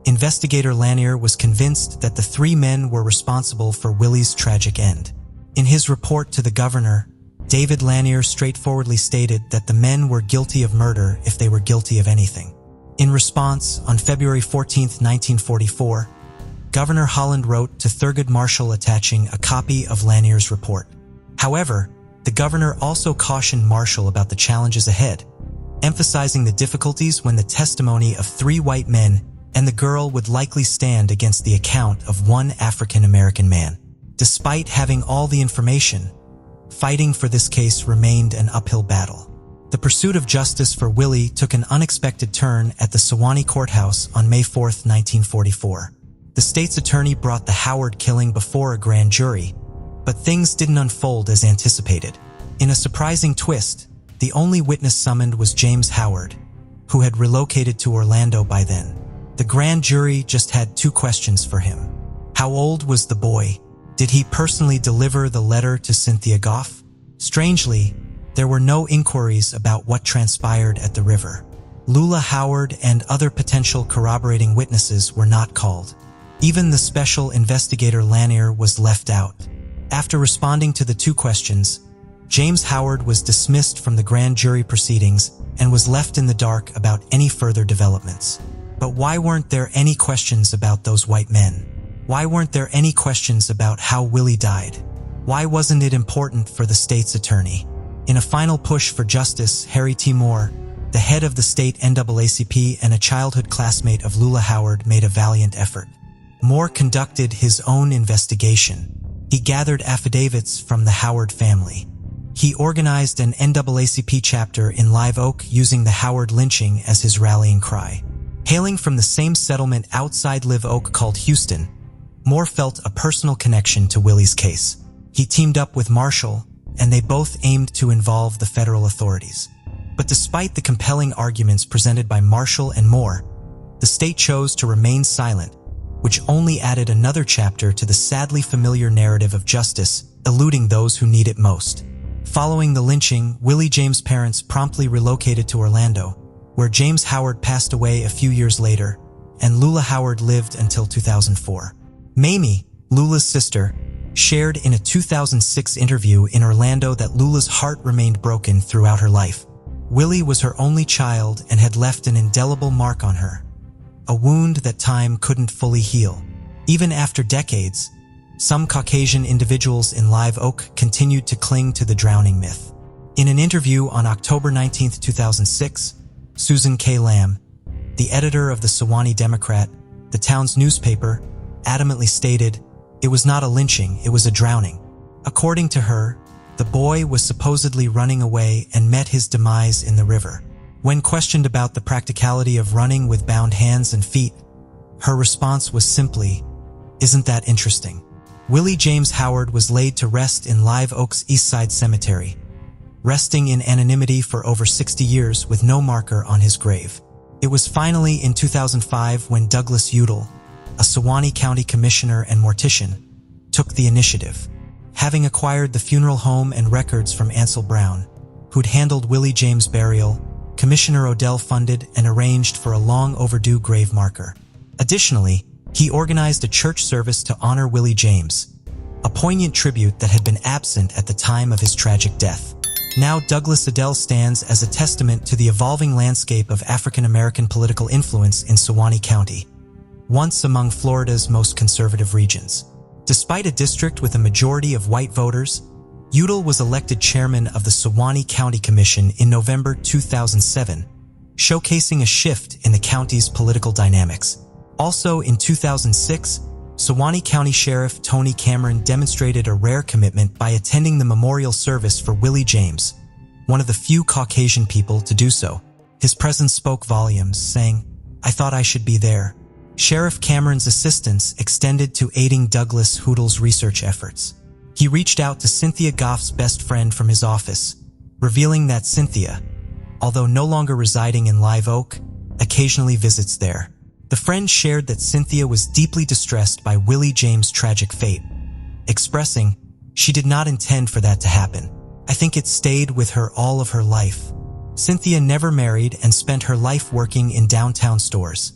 Investigator Lanier was convinced that the 3 men were responsible for Willie's tragic end. In his report to the governor, David Lanier straightforwardly stated that the men were guilty of murder if they were guilty of anything. In response, on February 14, 1944, Governor Holland wrote to Thurgood Marshall attaching a copy of Lanier's report. However, the governor also cautioned Marshall about the challenges ahead, emphasizing the difficulties when the testimony of 3 white men and the girl would likely stand against the account of one African-American man. Despite having all the information, fighting for this case remained an uphill battle. The pursuit of justice for Willie took an unexpected turn at the Sewanee Courthouse on May 4, 1944. The state's attorney brought the Howard killing before a grand jury, but things didn't unfold as anticipated. In a surprising twist, the only witness summoned was James Howard, who had relocated to Orlando by then. The grand jury just had 2 questions for him. How old was the boy? Did he personally deliver the letter to Cynthia Goff? Strangely, there were no inquiries about what transpired at the river. Lula Howard and other potential corroborating witnesses were not called. Even the special investigator Lanier was left out. After responding to the 2 questions, James Howard was dismissed from the grand jury proceedings and was left in the dark about any further developments. But why weren't there any questions about those white men? Why weren't there any questions about how Willie died? Why wasn't it important for the state's attorney? In a final push for justice, Harry T. Moore, the head of the state NAACP and a childhood classmate of Lula Howard, made a valiant effort. Moore conducted his own investigation. He gathered affidavits from the Howard family. He organized an NAACP chapter in Live Oak using the Howard lynching as his rallying cry. Hailing from the same settlement outside Live Oak called Houston, Moore felt a personal connection to Willie's case. He teamed up with Marshall, and they both aimed to involve the federal authorities. But despite the compelling arguments presented by Marshall and Moore, the state chose to remain silent, which only added another chapter to the sadly familiar narrative of justice eluding those who need it most. Following the lynching, Willie James' parents promptly relocated to Orlando, where James Howard passed away a few years later, and Lula Howard lived until 2004. Mamie, Lula's sister, shared in a 2006 interview in Orlando that Lula's heart remained broken throughout her life. Willie was her only child and had left an indelible mark on her, a wound that time couldn't fully heal. Even after decades, some Caucasian individuals in Live Oak continued to cling to the drowning myth. In an interview on October 19, 2006, Susan K. Lamb, the editor of the Sewanee Democrat, the town's newspaper, adamantly stated, "It was not a lynching, it was a drowning." According to her, the boy was supposedly running away and met his demise in the river. When questioned about the practicality of running with bound hands and feet, her response was simply, "Isn't that interesting?" Willie James Howard was laid to rest in Live Oak's Eastside Cemetery, resting in anonymity for over 60 years with no marker on his grave. It was finally in 2005 when Douglas Udall, a Sewanee County commissioner and mortician, took the initiative. Having acquired the funeral home and records from Ansel Brown, who'd handled Willie James' burial, Commissioner Odell funded and arranged for a long overdue grave marker. Additionally, he organized a church service to honor Willie James, a poignant tribute that had been absent at the time of his tragic death. Now Douglas Odell stands as a testament to the evolving landscape of African-American political influence in Sewanee County, once among Florida's most conservative regions. Despite a district with a majority of white voters, Udall was elected chairman of the Sewanee County Commission in November 2007, showcasing a shift in the county's political dynamics. Also in 2006, Sewanee County Sheriff Tony Cameron demonstrated a rare commitment by attending the memorial service for Willie James, one of the few Caucasian people to do so. His presence spoke volumes, saying, "I thought I should be there." Sheriff Cameron's assistance extended to aiding Douglas Udall's research efforts. He reached out to Cynthia Goff's best friend from his office, revealing that Cynthia, although no longer residing in Live Oak, occasionally visits there. The friend shared that Cynthia was deeply distressed by Willie James' tragic fate, expressing, "She did not intend for that to happen. I think it stayed with her all of her life." Cynthia never married and spent her life working in downtown stores,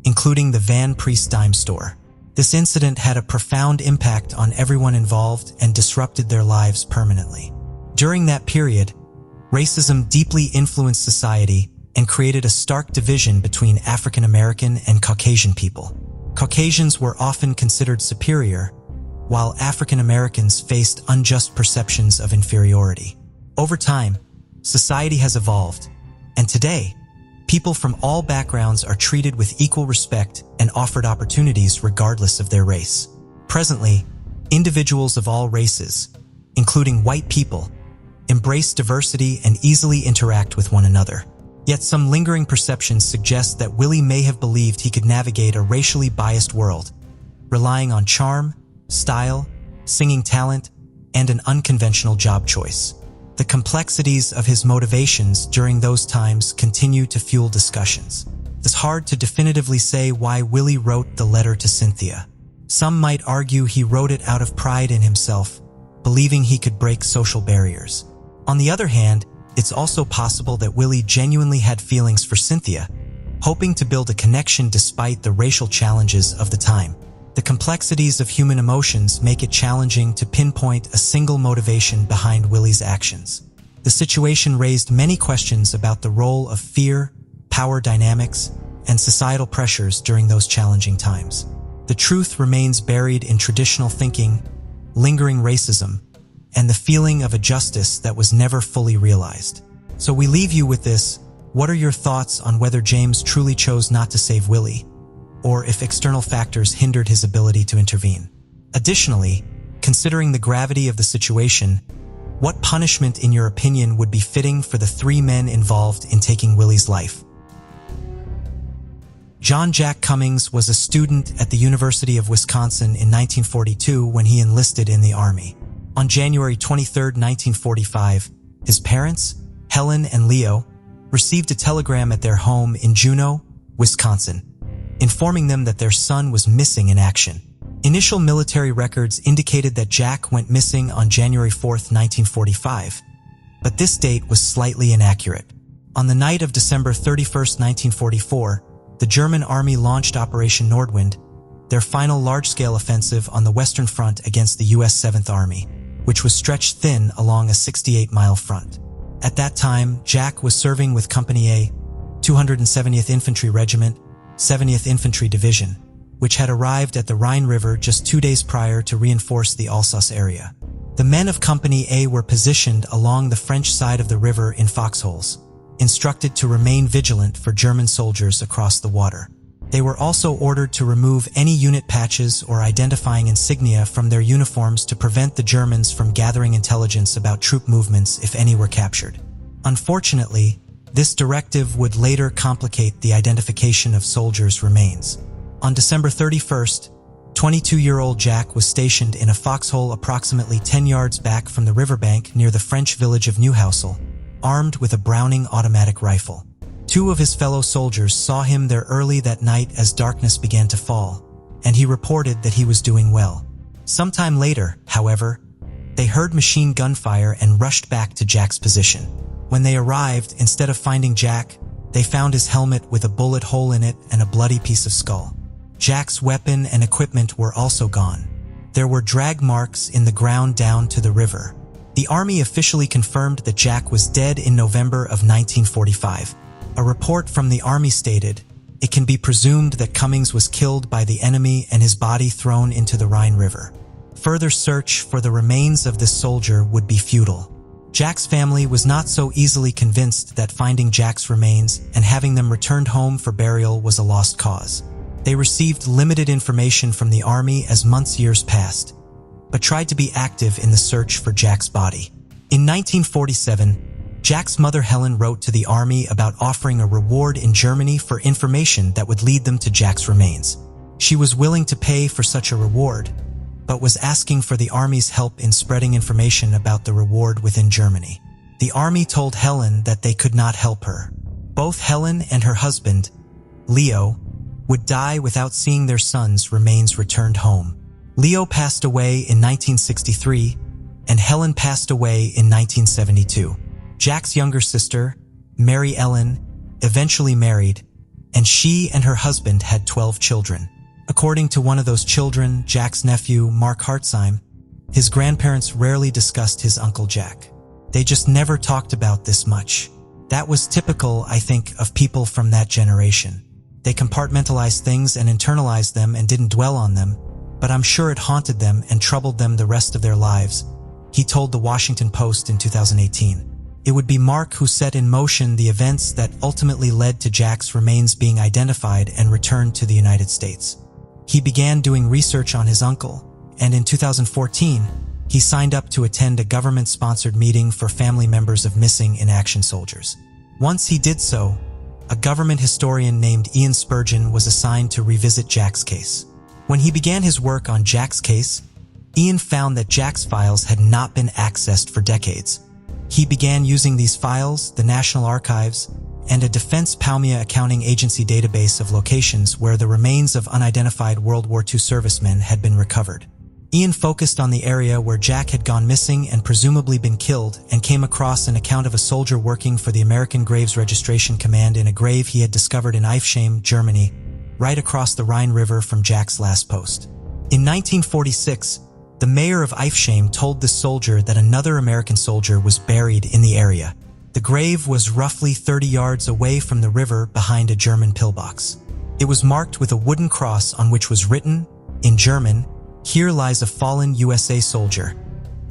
including the Van Priest dime store. This incident had a profound impact on everyone involved and disrupted their lives permanently. During that period, racism deeply influenced society and created a stark division between African American and Caucasian people. Caucasians were often considered superior, while African Americans faced unjust perceptions of inferiority. Over time, society has evolved, and today, people from all backgrounds are treated with equal respect and offered opportunities regardless of their race. Presently, individuals of all races, including white people, embrace diversity and easily interact with one another. Yet some lingering perceptions suggest that Willie may have believed he could navigate a racially biased world, relying on charm, style, singing talent, and an unconventional job choice. The complexities of his motivations during those times continue to fuel discussions. It's hard to definitively say why Willie wrote the letter to Cynthia. Some might argue he wrote it out of pride in himself, believing he could break social barriers. On the other hand, it's also possible that Willie genuinely had feelings for Cynthia, hoping to build a connection despite the racial challenges of the time. The complexities of human emotions make it challenging to pinpoint a single motivation behind Willie's actions. The situation raised many questions about the role of fear, power dynamics, and societal pressures during those challenging times. The truth remains buried in traditional thinking, lingering racism, and the feeling of a justice that was never fully realized. So we leave you with this: what are your thoughts on whether James truly chose not to save Willie, or if external factors hindered his ability to intervene? Additionally, considering the gravity of the situation, what punishment, in your opinion, would be fitting for the three men involved in taking Willie's life? John Jack Cummings was a student at the University of Wisconsin in 1942 when he enlisted in the Army. On January 23, 1945, his parents, Helen and Leo, received a telegram at their home in Juneau, Wisconsin, informing them that their son was missing in action. Initial military records indicated that Jack went missing on January 4, 1945, but this date was slightly inaccurate. On the night of December 31, 1944, the German Army launched Operation Nordwind, their final large-scale offensive on the Western Front against the U.S. 7th Army, which was stretched thin along a 68-mile front. At that time, Jack was serving with Company A, 270th Infantry Regiment, 70th Infantry Division, which had arrived at the Rhine River just 2 days prior to reinforce the Alsace area. The men of Company A were positioned along the French side of the river in foxholes, instructed to remain vigilant for German soldiers across the water. They were also ordered to remove any unit patches or identifying insignia from their uniforms to prevent the Germans from gathering intelligence about troop movements if any were captured. Unfortunately, this directive would later complicate the identification of soldiers' remains. On December 31st, 22-year-old Jack was stationed in a foxhole approximately 10 yards back from the riverbank near the French village of Newhousel, armed with a Browning automatic rifle. Two of his fellow soldiers saw him there early that night as darkness began to fall, and he reported that he was doing well. Sometime later, however, they heard machine gun fire and rushed back to Jack's position. When they arrived, instead of finding Jack, they found his helmet with a bullet hole in it and a bloody piece of skull. Jack's weapon and equipment were also gone. There were drag marks in the ground down to the river. The Army officially confirmed that Jack was dead in November of 1945. A report from the Army stated, "It can be presumed that Cummings was killed by the enemy and his body thrown into the Rhine River. Further search for the remains of this soldier would be futile." Jack's family was not so easily convinced that finding Jack's remains and having them returned home for burial was a lost cause. They received limited information from the Army as years passed, but tried to be active in the search for Jack's body. In 1947, Jack's mother Helen wrote to the Army about offering a reward in Germany for information that would lead them to Jack's remains. She was willing to pay for such a reward, but was asking for the Army's help in spreading information about the reward within Germany. The Army told Helen that they could not help her. Both Helen and her husband, Leo, would die without seeing their son's remains returned home. Leo passed away in 1963, and Helen passed away in 1972. Jack's younger sister, Mary Ellen, eventually married, and she and her husband had 12 children. According to one of those children, Jack's nephew, Mark Hartzheim, his grandparents rarely discussed his Uncle Jack. They just never talked about this much. That was typical, I think, of people from that generation. They compartmentalized things and internalized them and didn't dwell on them, but I'm sure it haunted them and troubled them the rest of their lives, he told the Washington Post in 2018. It would be Mark who set in motion the events that ultimately led to Jack's remains being identified and returned to the United States. He began doing research on his uncle, and in 2014, he signed up to attend a government-sponsored meeting for family members of missing in action soldiers. Once he did so, a government historian named Ian Spurgeon was assigned to revisit Jack's case. When he began his work on Jack's case, Ian found that Jack's files had not been accessed for decades. He began using these files, the National Archives, and a Defense Palmia Accounting Agency database of locations where the remains of unidentified World War II servicemen had been recovered. Ian focused on the area where Jack had gone missing and presumably been killed, and came across an account of a soldier working for the American Graves Registration Command in a grave he had discovered in Ifsheim, Germany, right across the Rhine River from Jack's last post. In 1946, the mayor of Ifsheim told this soldier that another American soldier was buried in the area. The grave was roughly 30 yards away from the river behind a German pillbox. It was marked with a wooden cross on which was written, in German, "Here lies a fallen USA soldier,"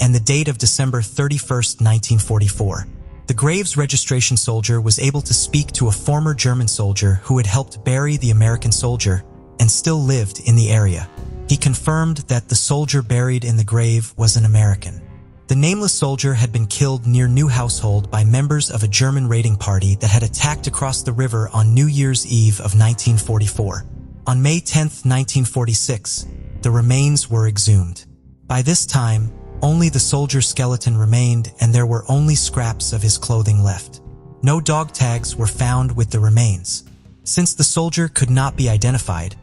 and the date of December 31st, 1944. The Graves registration soldier was able to speak to a former German soldier who had helped bury the American soldier and still lived in the area. He confirmed that the soldier buried in the grave was an American. The nameless soldier had been killed near New Household by members of a German raiding party that had attacked across the river on New Year's Eve of 1944. On May 10, 1946, the remains were exhumed. By this time, only the soldier's skeleton remained, and there were only scraps of his clothing left. No dog tags were found with the remains. Since the soldier could not be identified,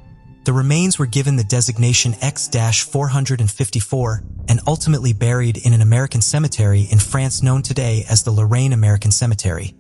the remains were given the designation X-454 and ultimately buried in an American cemetery in France known today as the Lorraine American Cemetery,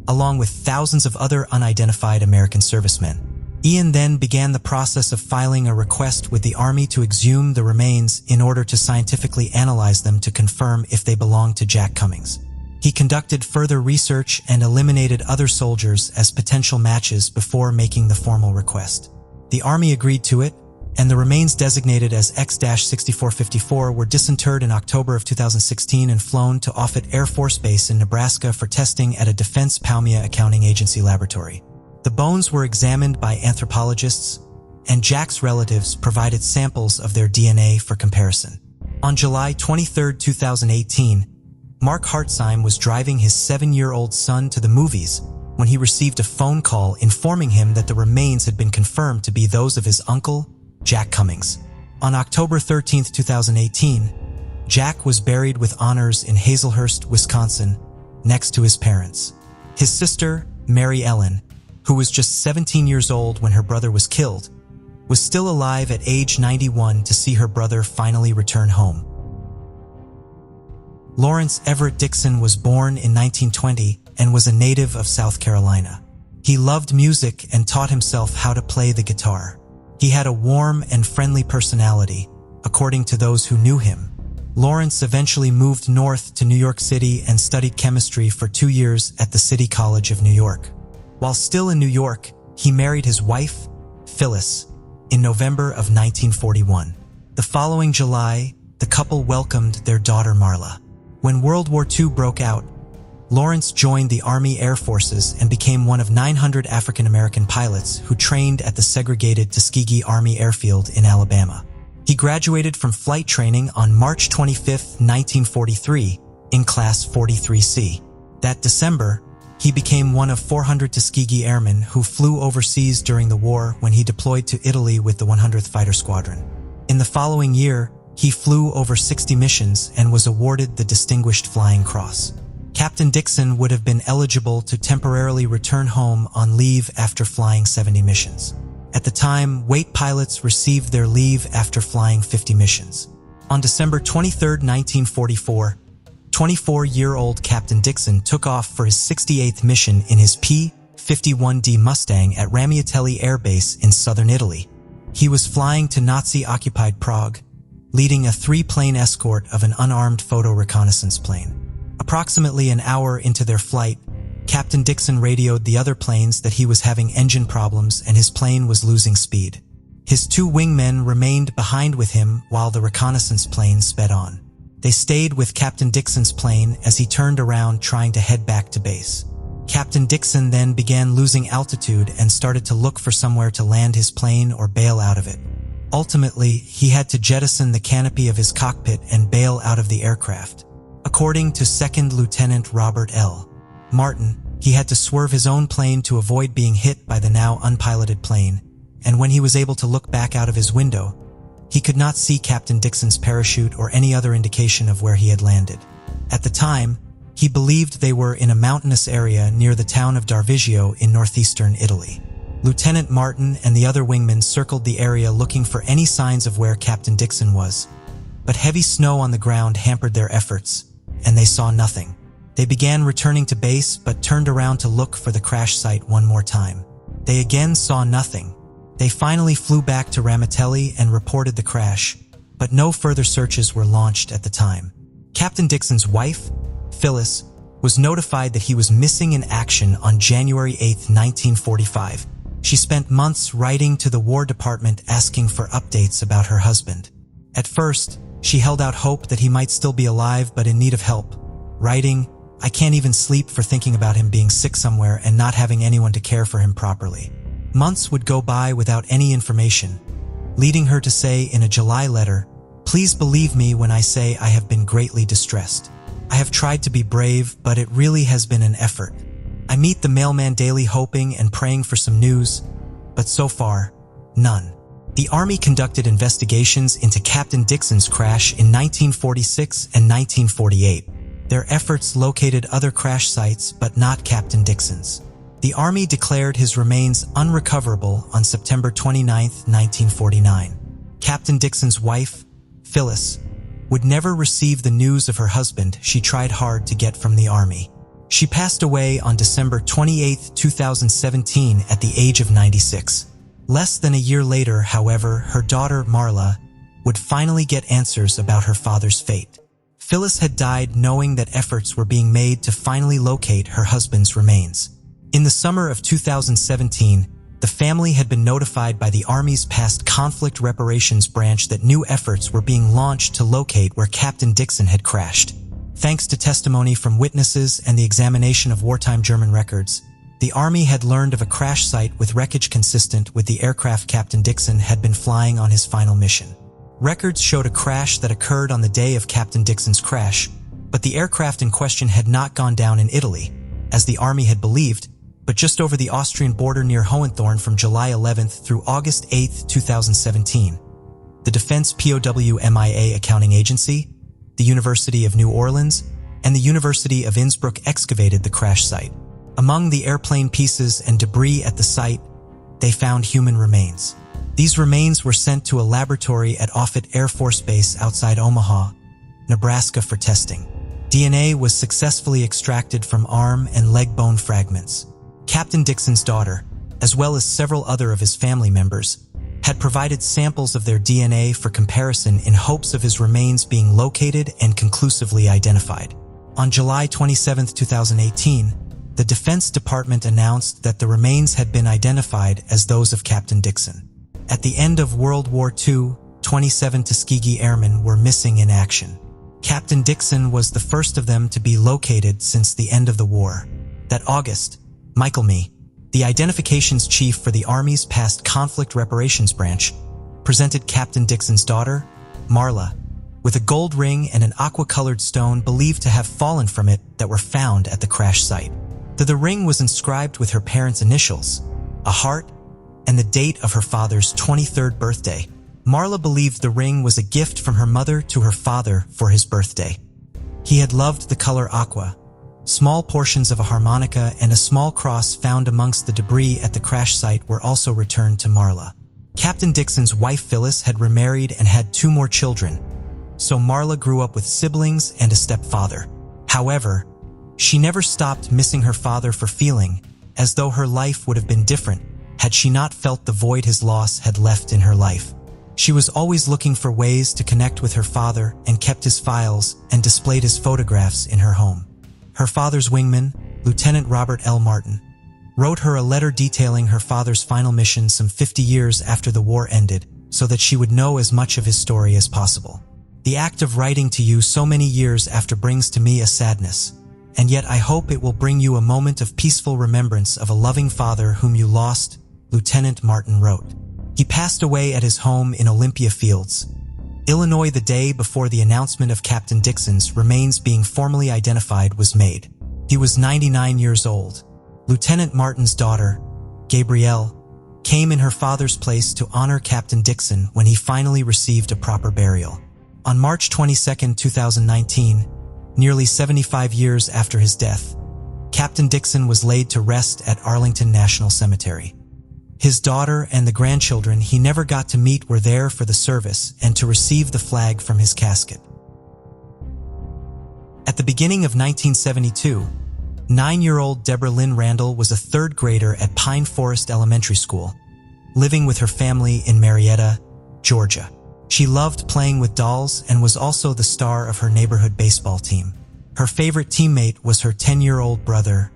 along with thousands of other unidentified American servicemen. Ian then began the process of filing a request with the Army to exhume the remains in order to scientifically analyze them to confirm if they belonged to Jack Cummings. He conducted further research and eliminated other soldiers as potential matches before making the formal request. The Army agreed to it, and the remains designated as X-6454 were disinterred in October of 2016 and flown to Offutt Air Force Base in Nebraska for testing at a Defense Palmia Accounting Agency laboratory. The bones were examined by anthropologists, and Jack's relatives provided samples of their DNA for comparison. On July 23, 2018, Mark Hartzheim was driving his 7-year-old son to the movies when he received a phone call informing him that the remains had been confirmed to be those of his uncle, Jack Cummings. On October 13, 2018, Jack was buried with honors in Hazelhurst, Wisconsin, next to his parents. His sister, Mary Ellen, who was just 17 years old when her brother was killed, was still alive at age 91 to see her brother finally return home. Lawrence Everett Dixon was born in 1920 and was a native of South Carolina. He loved music and taught himself how to play the guitar. He had a warm and friendly personality, according to those who knew him. Lawrence eventually moved north to New York City and studied chemistry for 2 years at the City College of New York. While still in New York, he married his wife, Phyllis, in November of 1941. The following July, the couple welcomed their daughter Marla. When World War II broke out, Lawrence joined the Army Air Forces and became one of 900 African-American pilots who trained at the segregated Tuskegee Army Airfield in Alabama. He graduated from flight training on March 25, 1943, in Class 43C. That December, he became one of 400 Tuskegee airmen who flew overseas during the war when he deployed to Italy with the 100th Fighter Squadron. In the following year, he flew over 60 missions and was awarded the Distinguished Flying Cross. Captain Dixon would have been eligible to temporarily return home on leave after flying 70 missions. At the time, weight pilots received their leave after flying 50 missions. On December 23, 1944, 24-year-old Captain Dixon took off for his 68th mission in his P-51D Mustang at Ramiatelli Air Base in southern Italy. He was flying to Nazi-occupied Prague, leading a 3-plane escort of an unarmed photo reconnaissance plane. Approximately an hour into their flight, Captain Dixon radioed the other planes that he was having engine problems and his plane was losing speed. His two wingmen remained behind with him while the reconnaissance plane sped on. They stayed with Captain Dixon's plane as he turned around trying to head back to base. Captain Dixon then began losing altitude and started to look for somewhere to land his plane or bail out of it. Ultimately, he had to jettison the canopy of his cockpit and bail out of the aircraft. According to Second Lieutenant Robert L. Martin, he had to swerve his own plane to avoid being hit by the now unpiloted plane, and when he was able to look back out of his window, he could not see Captain Dixon's parachute or any other indication of where he had landed. At the time, he believed they were in a mountainous area near the town of Darvigio in northeastern Italy. Lieutenant Martin and the other wingmen circled the area looking for any signs of where Captain Dixon was, but heavy snow on the ground hampered their efforts, and they saw nothing. They began returning to base but turned around to look for the crash site one more time. They again saw nothing. They finally flew back to Ramitelli and reported the crash, but no further searches were launched at the time. Captain Dixon's wife, Phyllis, was notified that he was missing in action on January 8, 1945. She spent months writing to the War Department asking for updates about her husband. At first, she held out hope that he might still be alive but in need of help, writing, "I can't even sleep for thinking about him being sick somewhere and not having anyone to care for him properly." Months would go by without any information, leading her to say in a July letter, "Please believe me when I say I have been greatly distressed. I have tried to be brave, but it really has been an effort. I meet the mailman daily hoping and praying for some news, but so far, none." The Army conducted investigations into Captain Dixon's crash in 1946 and 1948. Their efforts located other crash sites, but not Captain Dixon's. The Army declared his remains unrecoverable on September 29, 1949. Captain Dixon's wife, Phyllis, would never receive the news of her husband she tried hard to get from the Army. She passed away on December 28, 2017 at the age of 96. Less than a year later, however, her daughter Marla would finally get answers about her father's fate. Phyllis had died knowing that efforts were being made to finally locate her husband's remains. In the summer of 2017, the family had been notified by the Army's past conflict reparations branch that new efforts were being launched to locate where Captain Dixon had crashed. Thanks to testimony from witnesses and the examination of wartime German records, the Army had learned of a crash site with wreckage consistent with the aircraft Captain Dixon had been flying on his final mission. Records showed a crash that occurred on the day of Captain Dixon's crash, but the aircraft in question had not gone down in Italy, as the Army had believed, but just over the Austrian border near Hohenthorn from July 11 through August 8, 2017. The Defense POW MIA Accounting Agency, the University of New Orleans, and the University of Innsbruck excavated the crash site. Among the airplane pieces and debris at the site, they found human remains. These remains were sent to a laboratory at Offutt Air Force Base outside Omaha, Nebraska for testing. DNA was successfully extracted from arm and leg bone fragments. Captain Dixon's daughter, as well as several other of his family members, had provided samples of their DNA for comparison in hopes of his remains being located and conclusively identified. On July 27, 2018, the Defense Department announced that the remains had been identified as those of Captain Dixon. At the end of World War II, 27 Tuskegee Airmen were missing in action. Captain Dixon was the first of them to be located since the end of the war. That August, Michael Mee, the identifications chief for the Army's past conflict reparations branch, presented Captain Dixon's daughter, Marla, with a gold ring and an aqua-colored stone believed to have fallen from it that were found at the crash site. The ring was inscribed with her parents' initials, a heart, and the date of her father's 23rd birthday. Marla believed the ring was a gift from her mother to her father for his birthday. He had loved the color aqua. Small portions of a harmonica and a small cross found amongst the debris at the crash site were also returned to Marla. Captain Dixon's wife Phyllis had remarried and had 2 more children, so Marla grew up with siblings and a stepfather. However, she never stopped missing her father for feeling as though her life would have been different had she not felt the void his loss had left in her life. She was always looking for ways to connect with her father and kept his files and displayed his photographs in her home. Her father's wingman, Lieutenant Robert L. Martin, wrote her a letter detailing her father's final mission some 50 years after the war ended so that she would know as much of his story as possible. The act of writing to you so many years after brings to me a sadness, and yet I hope it will bring you a moment of peaceful remembrance of a loving father whom you lost, Lieutenant Martin wrote. He passed away at his home in Olympia Fields, Illinois the day before the announcement of Captain Dixon's remains being formally identified was made. He was 99 years old. Lieutenant Martin's daughter, Gabrielle, came in her father's place to honor Captain Dixon when he finally received a proper burial. On March 22, 2019, nearly 75 years after his death, Captain Dixon was laid to rest at Arlington National Cemetery. His daughter and the grandchildren he never got to meet were there for the service and to receive the flag from his casket. At the beginning of 1972, 9-year-old Deborah Lynn Randall was a third grader at Pine Forest Elementary School, living with her family in Marietta, Georgia. She loved playing with dolls and was also the star of her neighborhood baseball team. Her favorite teammate was her 10-year-old brother,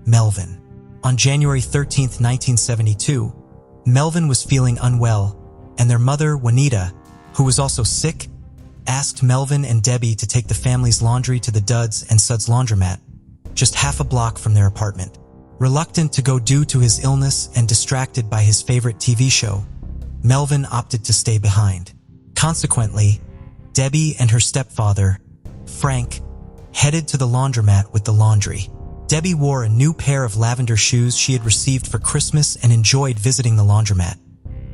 Melvin. On January 13, 1972, Melvin was feeling unwell, and their mother, Juanita, who was also sick, asked Melvin and Debbie to take the family's laundry to the Duds and Suds laundromat, just half a block from their apartment. Reluctant to go due to his illness and distracted by his favorite TV show, Melvin opted to stay behind. Consequently, Debbie and her stepfather, Frank, headed to the laundromat with the laundry. Debbie wore a new pair of lavender shoes she had received for Christmas and enjoyed visiting the laundromat,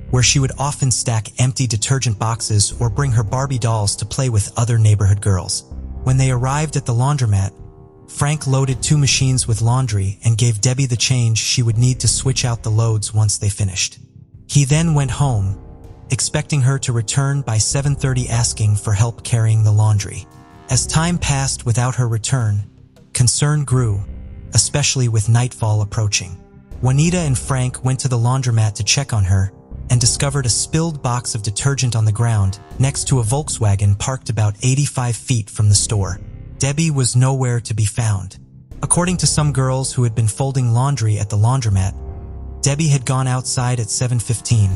where she would often stack empty detergent boxes or bring her Barbie dolls to play with other neighborhood girls. When they arrived at the laundromat, Frank loaded 2 machines with laundry and gave Debbie the change she would need to switch out the loads once they finished. He then went home, expecting her to return by 7:30 asking for help carrying the laundry. As time passed without her return, concern grew, especially with nightfall approaching. Juanita and Frank went to the laundromat to check on her and discovered a spilled box of detergent on the ground next to a Volkswagen parked about 85 feet from the store. Debbie was nowhere to be found. According to some girls who had been folding laundry at the laundromat, Debbie had gone outside at 7:15,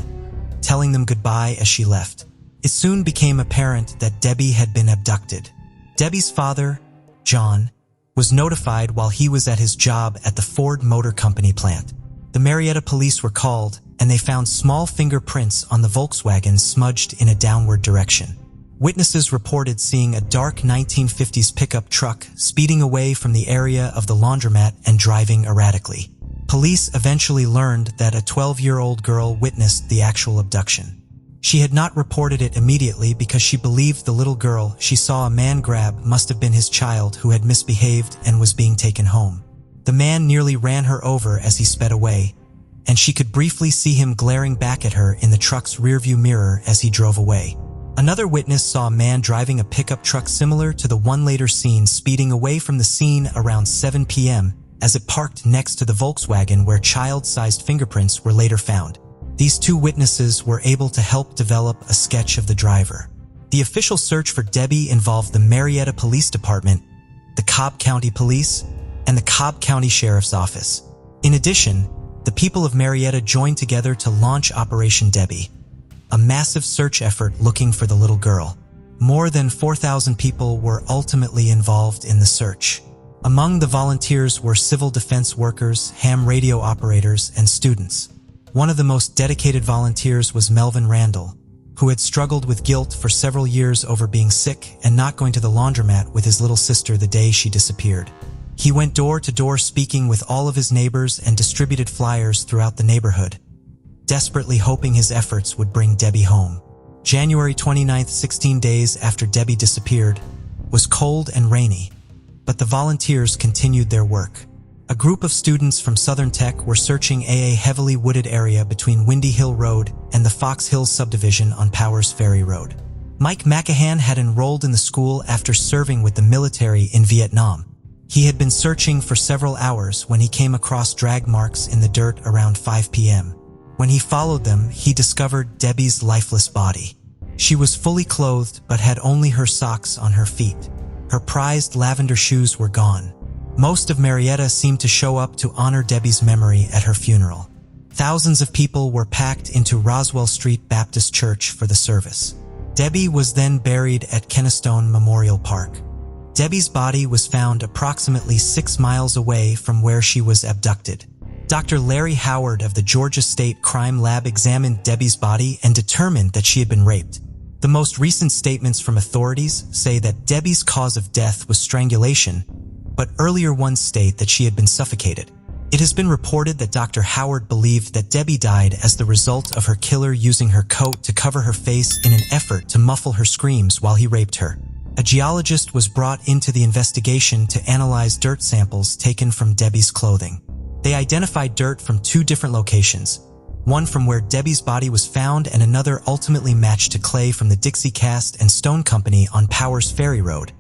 telling them goodbye as she left. It soon became apparent that Debbie had been abducted. Debbie's father, John, was notified while he was at his job at the Ford Motor Company plant. The Marietta police were called, and they found small fingerprints on the Volkswagen smudged in a downward direction. Witnesses reported seeing a dark 1950s pickup truck speeding away from the area of the laundromat and driving erratically. Police eventually learned that a 12-year-old girl witnessed the actual abduction. She had not reported it immediately because she believed the little girl she saw a man grab must have been his child who had misbehaved and was being taken home. The man nearly ran her over as he sped away, and she could briefly see him glaring back at her in the truck's rearview mirror as he drove away. Another witness saw a man driving a pickup truck similar to the one later seen speeding away from the scene around 7 p.m. as it parked next to the Volkswagen where child-sized fingerprints were later found. These 2 witnesses were able to help develop a sketch of the driver. The official search for Debbie involved the Marietta Police Department, the Cobb County Police, and the Cobb County Sheriff's Office. In addition, the people of Marietta joined together to launch Operation Debbie, a massive search effort looking for the little girl. More than 4,000 people were ultimately involved in the search. Among the volunteers were civil defense workers, ham radio operators, and students. One of the most dedicated volunteers was Melvin Randall, who had struggled with guilt for several years over being sick and not going to the laundromat with his little sister the day she disappeared. He went door to door speaking with all of his neighbors and distributed flyers throughout the neighborhood, desperately hoping his efforts would bring Debbie home. January 29, 16 days after Debbie disappeared, was cold and rainy, but the volunteers continued their work. A group of students from Southern Tech were searching a heavily wooded area between Windy Hill Road and the Fox Hills subdivision on Powers Ferry Road. Mike McCahan had enrolled in the school after serving with the military in Vietnam. He had been searching for several hours when he came across drag marks in the dirt around 5 p.m. When he followed them, he discovered Debbie's lifeless body. She was fully clothed but had only her socks on her feet. Her prized lavender shoes were gone. Most of Marietta seemed to show up to honor Debbie's memory at her funeral. Thousands of people were packed into Roswell Street Baptist Church for the service. Debbie was then buried at Kennestone Memorial Park. Debbie's body was found approximately 6 miles away from where she was abducted. Dr. Larry Howard of the Georgia State Crime Lab examined Debbie's body and determined that she had been raped. The most recent statements from authorities say that Debbie's cause of death was strangulation, but earlier ones state that she had been suffocated. It has been reported that Dr. Howard believed that Debbie died as the result of her killer using her coat to cover her face in an effort to muffle her screams while he raped her. A geologist was brought into the investigation to analyze dirt samples taken from Debbie's clothing. They identified dirt from 2 different locations, one from where Debbie's body was found and another ultimately matched to clay from the Dixie Cast and Stone Company on Powers Ferry Road,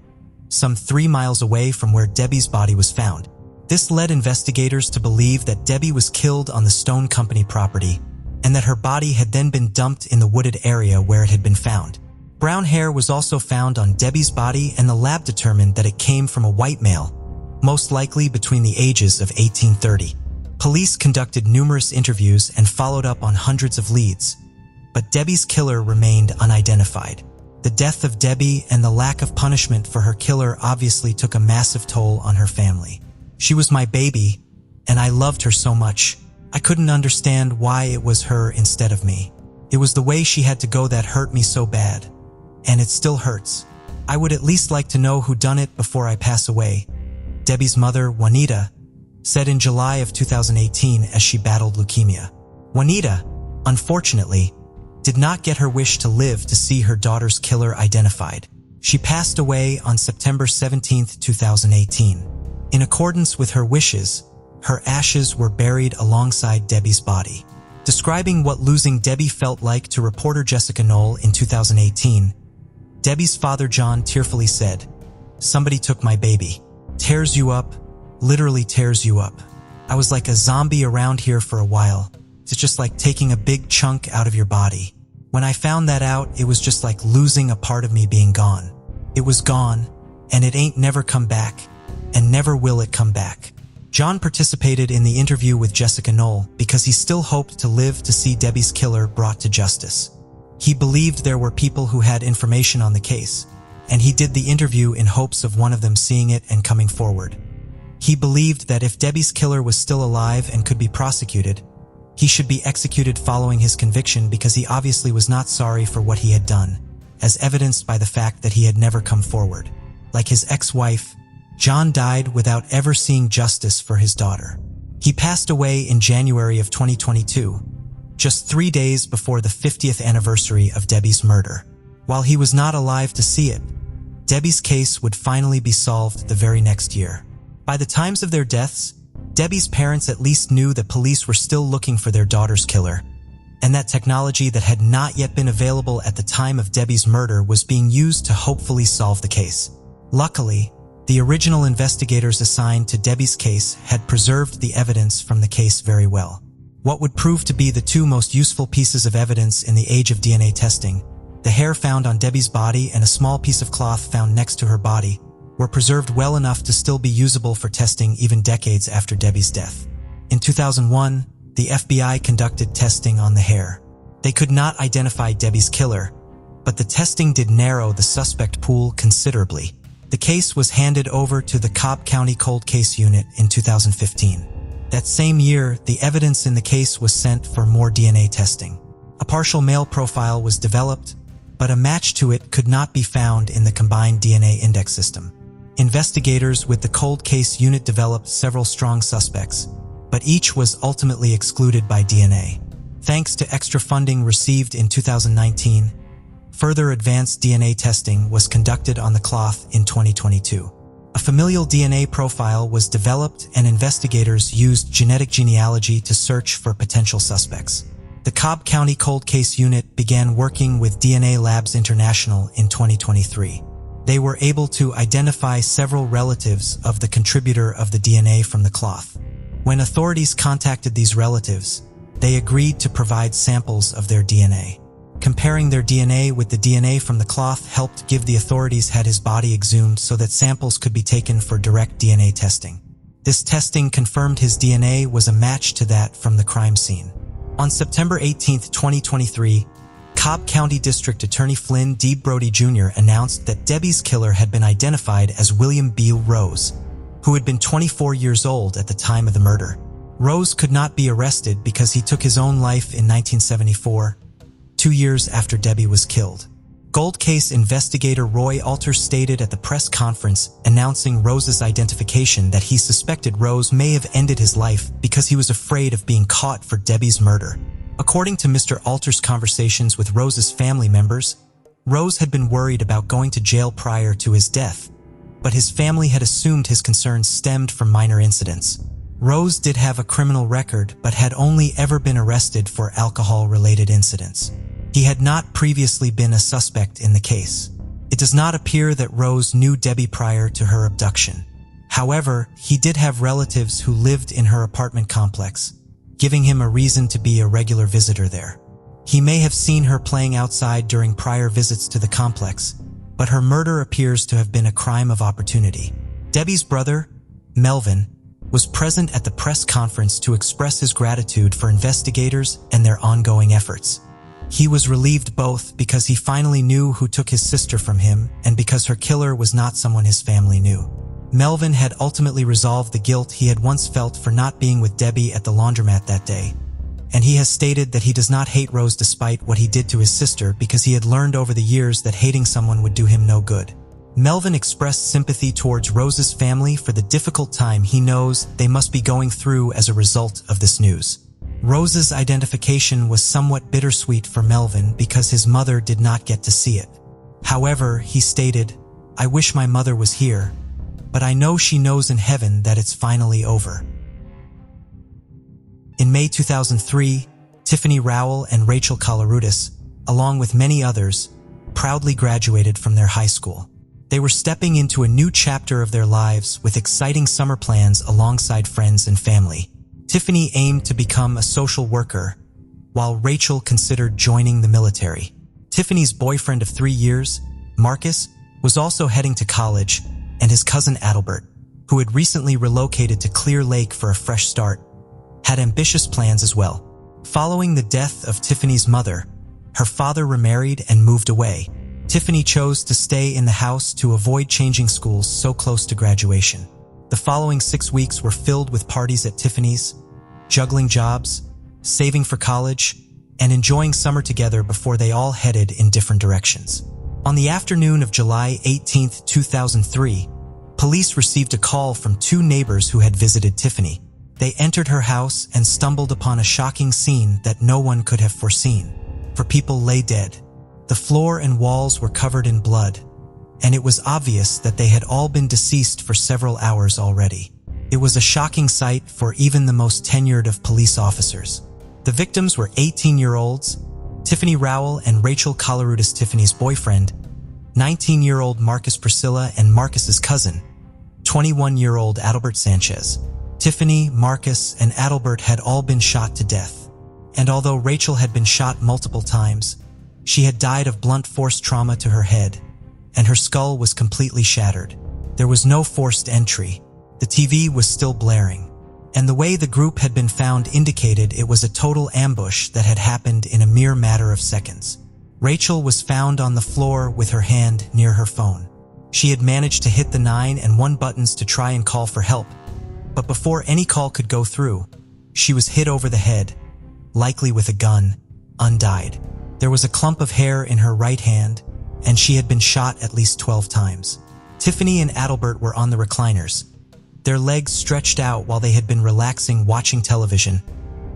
some 3 miles away from where Debbie's body was found. This led investigators to believe that Debbie was killed on the Stone Company property and that her body had then been dumped in the wooded area where it had been found. Brown hair was also found on Debbie's body, and the lab determined that it came from a white male, most likely between the ages of 18–30. Police conducted numerous interviews and followed up on hundreds of leads, but Debbie's killer remained unidentified. The death of Debbie and the lack of punishment for her killer obviously took a massive toll on her family. She was my baby, and I loved her so much. I couldn't understand why it was her instead of me. It was the way she had to go that hurt me so bad. And it still hurts. I would at least like to know who done it before I pass away, Debbie's mother, Juanita, said in July of 2018 as she battled leukemia. Juanita, unfortunately, did not get her wish to live to see her daughter's killer identified. She passed away on September 17, 2018. In accordance with her wishes, her ashes were buried alongside Debbie's body. Describing what losing Debbie felt like to reporter Jessica Knoll in 2018, Debbie's father John tearfully said, "Somebody took my baby. Tears you up, literally tears you up. I was like a zombie around here for a while. It's just like taking a big chunk out of your body. When I found that out, it was just like losing a part of me being gone. It was gone, and it ain't never come back, and never will it come back." John participated in the interview with Jessica Knoll because he still hoped to live to see Debbie's killer brought to justice. He believed there were people who had information on the case, and he did the interview in hopes of one of them seeing it and coming forward. He believed that if Debbie's killer was still alive and could be prosecuted, he should be executed following his conviction because he obviously was not sorry for what he had done, as evidenced by the fact that he had never come forward. Like his ex-wife, John died without ever seeing justice for his daughter. He passed away in January of 2022, just 3 days before the 50th anniversary of Debbie's murder. While he was not alive to see it, Debbie's case would finally be solved the very next year. By the times of their deaths, Debbie's parents at least knew that police were still looking for their daughter's killer, and that technology that had not yet been available at the time of Debbie's murder was being used to hopefully solve the case. Luckily, the original investigators assigned to Debbie's case had preserved the evidence from the case very well. What would prove to be the 2 most useful pieces of evidence in the age of DNA testing, the hair found on Debbie's body and a small piece of cloth found next to her body, were preserved well enough to still be usable for testing even decades after Debbie's death. In 2001, the FBI conducted testing on the hair. They could not identify Debbie's killer, but the testing did narrow the suspect pool considerably. The case was handed over to the Cobb County Cold Case Unit in 2015. That same year, the evidence in the case was sent for more DNA testing. A partial male profile was developed, but a match to it could not be found in the combined DNA index system. Investigators with the Cold Case Unit developed several strong suspects, but each was ultimately excluded by DNA. Thanks to extra funding received in 2019, further advanced DNA testing was conducted on the cloth in 2022. A familial DNA profile was developed and investigators used genetic genealogy to search for potential suspects. The Cobb County Cold Case Unit began working with DNA Labs International in 2023. They were able to identify several relatives of the contributor of the DNA from the cloth. When authorities contacted these relatives, they agreed to provide samples of their DNA. Comparing their DNA with the DNA from the cloth helped give the authorities had his body exhumed so that samples could be taken for direct DNA testing. This testing confirmed his DNA was a match to that from the crime scene. On September 18, 2023, Cobb County District Attorney Flynn D. Brody Jr. announced that Debbie's killer had been identified as William Beale Rose, who had been 24 years old at the time of the murder. Rose could not be arrested because he took his own life in 1974, 2 years after Debbie was killed. Gold case investigator Roy Alter stated at the press conference announcing Rose's identification that he suspected Rose may have ended his life because he was afraid of being caught for Debbie's murder. According to Mr. Alter's conversations with Rose's family members, Rose had been worried about going to jail prior to his death, but his family had assumed his concerns stemmed from minor incidents. Rose did have a criminal record but had only ever been arrested for alcohol-related incidents. He had not previously been a suspect in the case. It does not appear that Rose knew Debbie prior to her abduction. However, he did have relatives who lived in her apartment complex, giving him a reason to be a regular visitor there. He may have seen her playing outside during prior visits to the complex, but her murder appears to have been a crime of opportunity. Debbie's brother, Melvin, was present at the press conference to express his gratitude for investigators and their ongoing efforts. He was relieved both because he finally knew who took his sister from him and because her killer was not someone his family knew. Melvin had ultimately resolved the guilt he had once felt for not being with Debbie at the laundromat that day, and he has stated that he does not hate Rose despite what he did to his sister because he had learned over the years that hating someone would do him no good. Melvin expressed sympathy towards Rose's family for the difficult time he knows they must be going through as a result of this news. Rose's identification was somewhat bittersweet for Melvin because his mother did not get to see it. However, he stated, "I wish my mother was here, but I know she knows in heaven that it's finally over." In May 2003, Tiffany Rowell and Rachel Colorutis, along with many others, proudly graduated from their high school. They were stepping into a new chapter of their lives with exciting summer plans alongside friends and family. Tiffany aimed to become a social worker, while Rachel considered joining the military. Tiffany's boyfriend of 3 years, Marcus, was also heading to college, and his cousin Adelbert, who had recently relocated to Clear Lake for a fresh start, had ambitious plans as well. Following the death of Tiffany's mother, her father remarried and moved away. Tiffany chose to stay in the house to avoid changing schools so close to graduation. The following 6 weeks were filled with parties at Tiffany's, juggling jobs, saving for college, and enjoying summer together before they all headed in different directions. On the afternoon of July 18, 2003, police received a call from 2 neighbors who had visited Tiffany. They entered her house and stumbled upon a shocking scene that no one could have foreseen, for people lay dead. The floor and walls were covered in blood, and it was obvious that they had all been deceased for several hours already. It was a shocking sight for even the most tenured of police officers. The victims were 18-year-olds, Tiffany Rowell and Rachel Colorutis, Tiffany's boyfriend, 19-year-old Marcus Priscilla and Marcus's cousin, 21-year-old Adelbert Sanchez. Tiffany, Marcus, and Adelbert had all been shot to death. And although Rachel had been shot multiple times, she had died of blunt force trauma to her head, and her skull was completely shattered. There was no forced entry. The TV was still blaring, and the way the group had been found indicated it was a total ambush that had happened in a mere matter of seconds. Rachel was found on the floor with her hand near her phone. She had managed to hit the 911 buttons to try and call for help, but before any call could go through, she was hit over the head, likely with a gun, undied. There was a clump of hair in her right hand, and she had been shot at least 12 times. Tiffany and Adelbert were on the recliners, their legs stretched out while they had been relaxing watching television,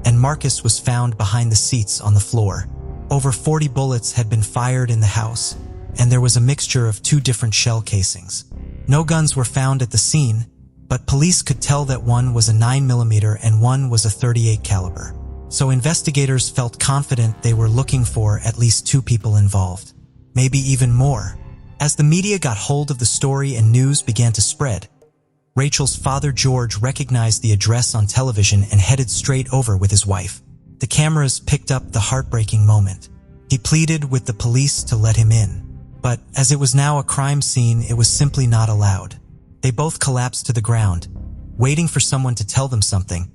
and Marcus was found behind the seats on the floor. Over 40 bullets had been fired in the house, and there was a mixture of 2 different shell casings. No guns were found at the scene, but police could tell that one was a 9mm and one was a .38 caliber. So investigators felt confident they were looking for at least 2 people involved, maybe even more. As the media got hold of the story and news began to spread, Rachel's father George recognized the address on television and headed straight over with his wife. The cameras picked up the heartbreaking moment. He pleaded with the police to let him in. But as it was now a crime scene, it was simply not allowed. They both collapsed to the ground, waiting for someone to tell them something,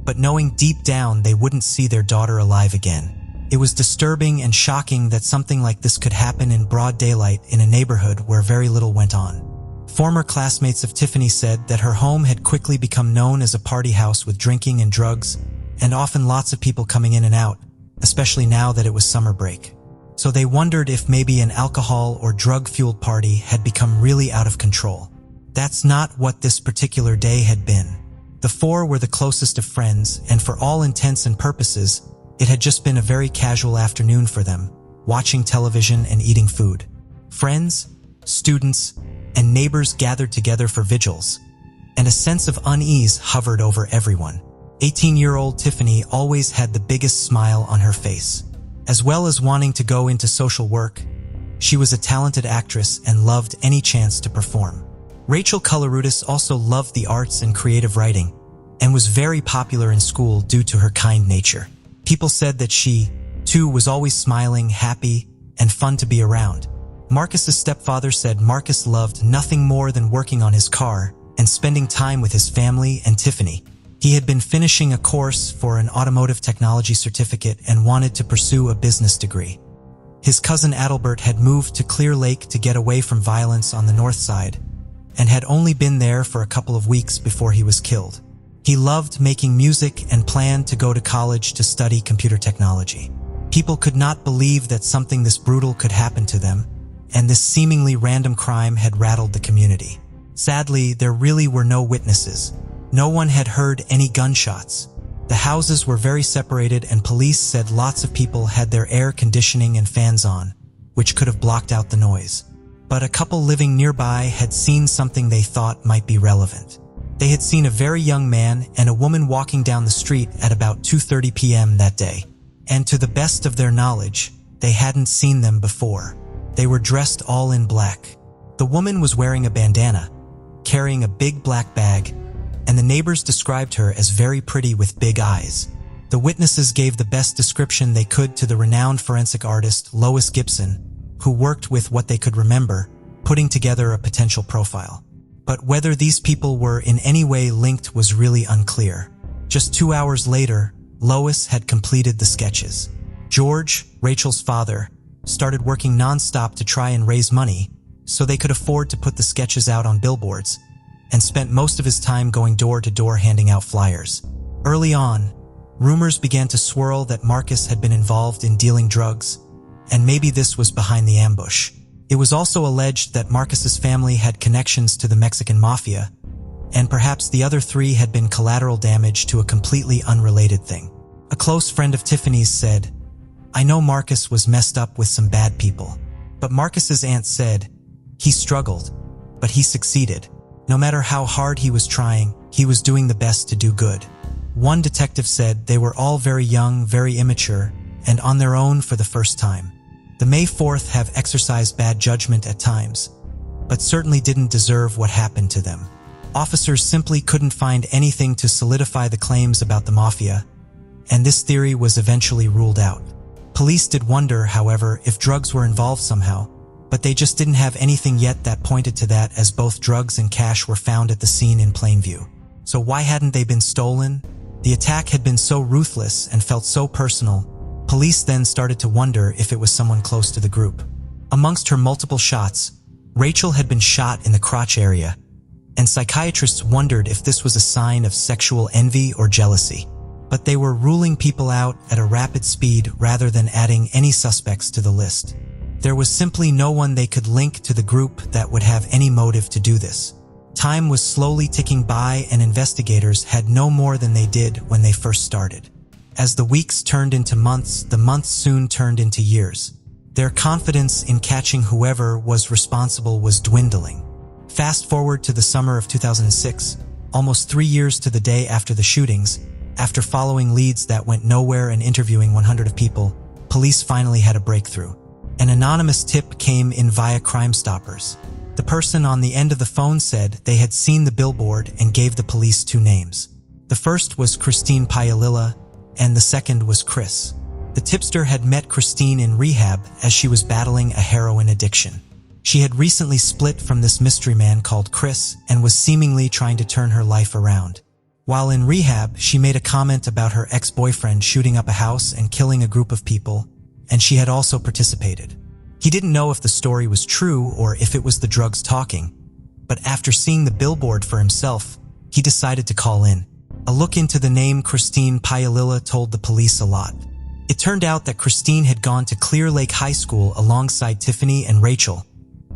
but knowing deep down they wouldn't see their daughter alive again. It was disturbing and shocking that something like this could happen in broad daylight in a neighborhood where very little went on. Former classmates of Tiffany said that her home had quickly become known as a party house with drinking and drugs, and often lots of people coming in and out, especially now that it was summer break. So they wondered if maybe an alcohol or drug-fueled party had become really out of control. That's not what this particular day had been. The four were the closest of friends, and for all intents and purposes, it had just been a very casual afternoon for them, watching television and eating food. Friends, students, and neighbors gathered together for vigils, and a sense of unease hovered over everyone. 18-year-old Tiffany always had the biggest smile on her face. As well as wanting to go into social work, she was a talented actress and loved any chance to perform. Rachel Colorutis also loved the arts and creative writing, and was very popular in school due to her kind nature. People said that she, too, was always smiling, happy, and fun to be around. Marcus's stepfather said Marcus loved nothing more than working on his car and spending time with his family and Tiffany. He had been finishing a course for an automotive technology certificate and wanted to pursue a business degree. His cousin Adalbert had moved to Clear Lake to get away from violence on the north side, and had only been there for a couple of weeks before he was killed. He loved making music and planned to go to college to study computer technology. People could not believe that something this brutal could happen to them, and this seemingly random crime had rattled the community. Sadly, there really were no witnesses. No one had heard any gunshots. The houses were very separated, and police said lots of people had their air conditioning and fans on, which could have blocked out the noise. But a couple living nearby had seen something they thought might be relevant. They had seen a very young man and a woman walking down the street at about 2:30 p.m. that day. And to the best of their knowledge, they hadn't seen them before. They were dressed all in black. The woman was wearing a bandana, carrying a big black bag, and the neighbors described her as very pretty with big eyes. The witnesses gave the best description they could to the renowned forensic artist Lois Gibson, who worked with what they could remember, putting together a potential profile. But whether these people were in any way linked was really unclear. Just 2 hours later, Lois had completed the sketches. George, Rachel's father, started working non-stop to try and raise money so they could afford to put the sketches out on billboards, and spent most of his time going door to door handing out flyers. Early on, rumors began to swirl that Marcus had been involved in dealing drugs, and maybe this was behind the ambush. It was also alleged that Marcus's family had connections to the Mexican mafia, and perhaps the other three had been collateral damage to a completely unrelated thing. A close friend of Tiffany's said, "I know Marcus was messed up with some bad people." But Marcus's aunt said, "He struggled, but he succeeded. No matter how hard he was trying, he was doing the best to do good." One detective said they were all very young, very immature, and on their own for the first time. The May 4th have exercised bad judgment at times, but certainly didn't deserve what happened to them. Officers simply couldn't find anything to solidify the claims about the mafia, and this theory was eventually ruled out. Police did wonder, however, if drugs were involved somehow, but they just didn't have anything yet that pointed to that, as both drugs and cash were found at the scene in plain view. So why hadn't they been stolen? The attack had been so ruthless and felt so personal. Police then started to wonder if it was someone close to the group. Amongst her multiple shots, Rachel had been shot in the crotch area, and psychiatrists wondered if this was a sign of sexual envy or jealousy. But they were ruling people out at a rapid speed rather than adding any suspects to the list. There was simply no one they could link to the group that would have any motive to do this. Time was slowly ticking by, and investigators had no more than they did when they first started. As the weeks turned into months, the months soon turned into years. Their confidence in catching whoever was responsible was dwindling. Fast forward to the summer of 2006, almost 3 years to the day after the shootings. After following leads that went nowhere and interviewing 100 of people, police finally had a breakthrough. An anonymous tip came in via Crime Stoppers. The person on the end of the phone said they had seen the billboard and gave the police 2 names. The first was Christine Payalila, and the second was Chris. The tipster had met Christine in rehab as she was battling a heroin addiction. She had recently split from this mystery man called Chris and was seemingly trying to turn her life around. While in rehab, she made a comment about her ex-boyfriend shooting up a house and killing a group of people, and she had also participated. He didn't know if the story was true or if it was the drugs talking, but after seeing the billboard for himself, he decided to call in. A look into the name Christine Paolilla told the police a lot. It turned out that Christine had gone to Clear Lake High School alongside Tiffany and Rachel,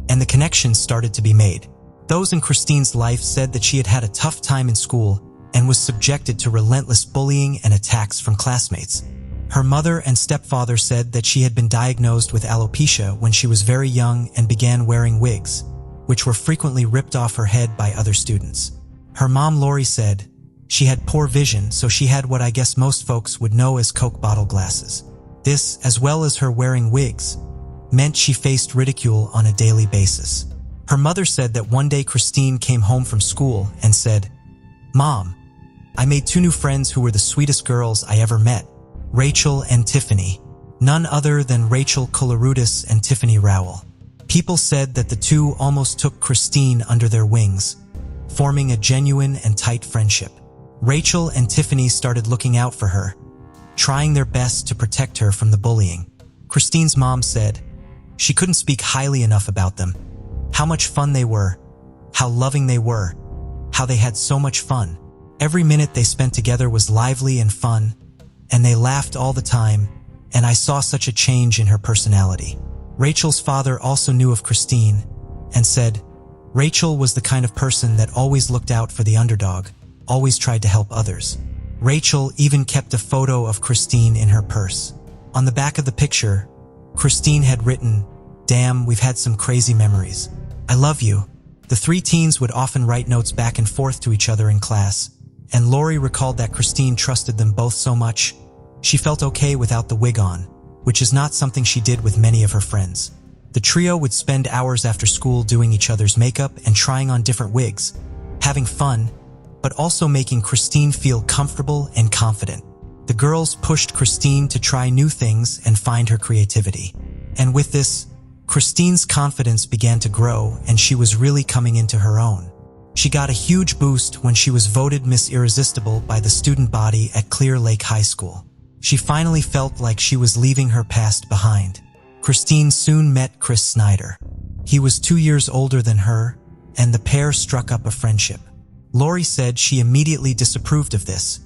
and the connections started to be made. Those in Christine's life said that she had had a tough time in school and was subjected to relentless bullying and attacks from classmates. Her mother and stepfather said that she had been diagnosed with alopecia when she was very young and began wearing wigs, which were frequently ripped off her head by other students. Her mom, Lori, said she had poor vision, so she had what I guess most folks would know as Coke bottle glasses. This, as well as her wearing wigs, meant she faced ridicule on a daily basis. Her mother said that one day Christine came home from school and said, "Mom, I made 2 new friends who were the sweetest girls I ever met, Rachel and Tiffany." None other than Rachel Kolarudis and Tiffany Rowell. People said that the two almost took Christine under their wings, forming a genuine and tight friendship. Rachel and Tiffany started looking out for her, trying their best to protect her from the bullying. Christine's mom said she couldn't speak highly enough about them. How much fun they were, how loving they were, how they had so much fun. Every minute they spent together was lively and fun, and they laughed all the time, and I saw such a change in her personality. Rachel's father also knew of Christine and said Rachel was the kind of person that always looked out for the underdog, always tried to help others. Rachel even kept a photo of Christine in her purse. On the back of the picture, Christine had written, "Damn, we've had some crazy memories. I love you." The 3 teens would often write notes back and forth to each other in class, and Lori recalled that Christine trusted them both so much, she felt okay without the wig on, which is not something she did with many of her friends. The trio would spend hours after school doing each other's makeup and trying on different wigs, having fun, but also making Christine feel comfortable and confident. The girls pushed Christine to try new things and find her creativity. And with this, Christine's confidence began to grow and she was really coming into her own. She got a huge boost when she was voted Miss Irresistible by the student body at Clear Lake High School. She finally felt like she was leaving her past behind. Christine soon met Chris Snyder. He was 2 years older than her, and the pair struck up a friendship. Lori said she immediately disapproved of this,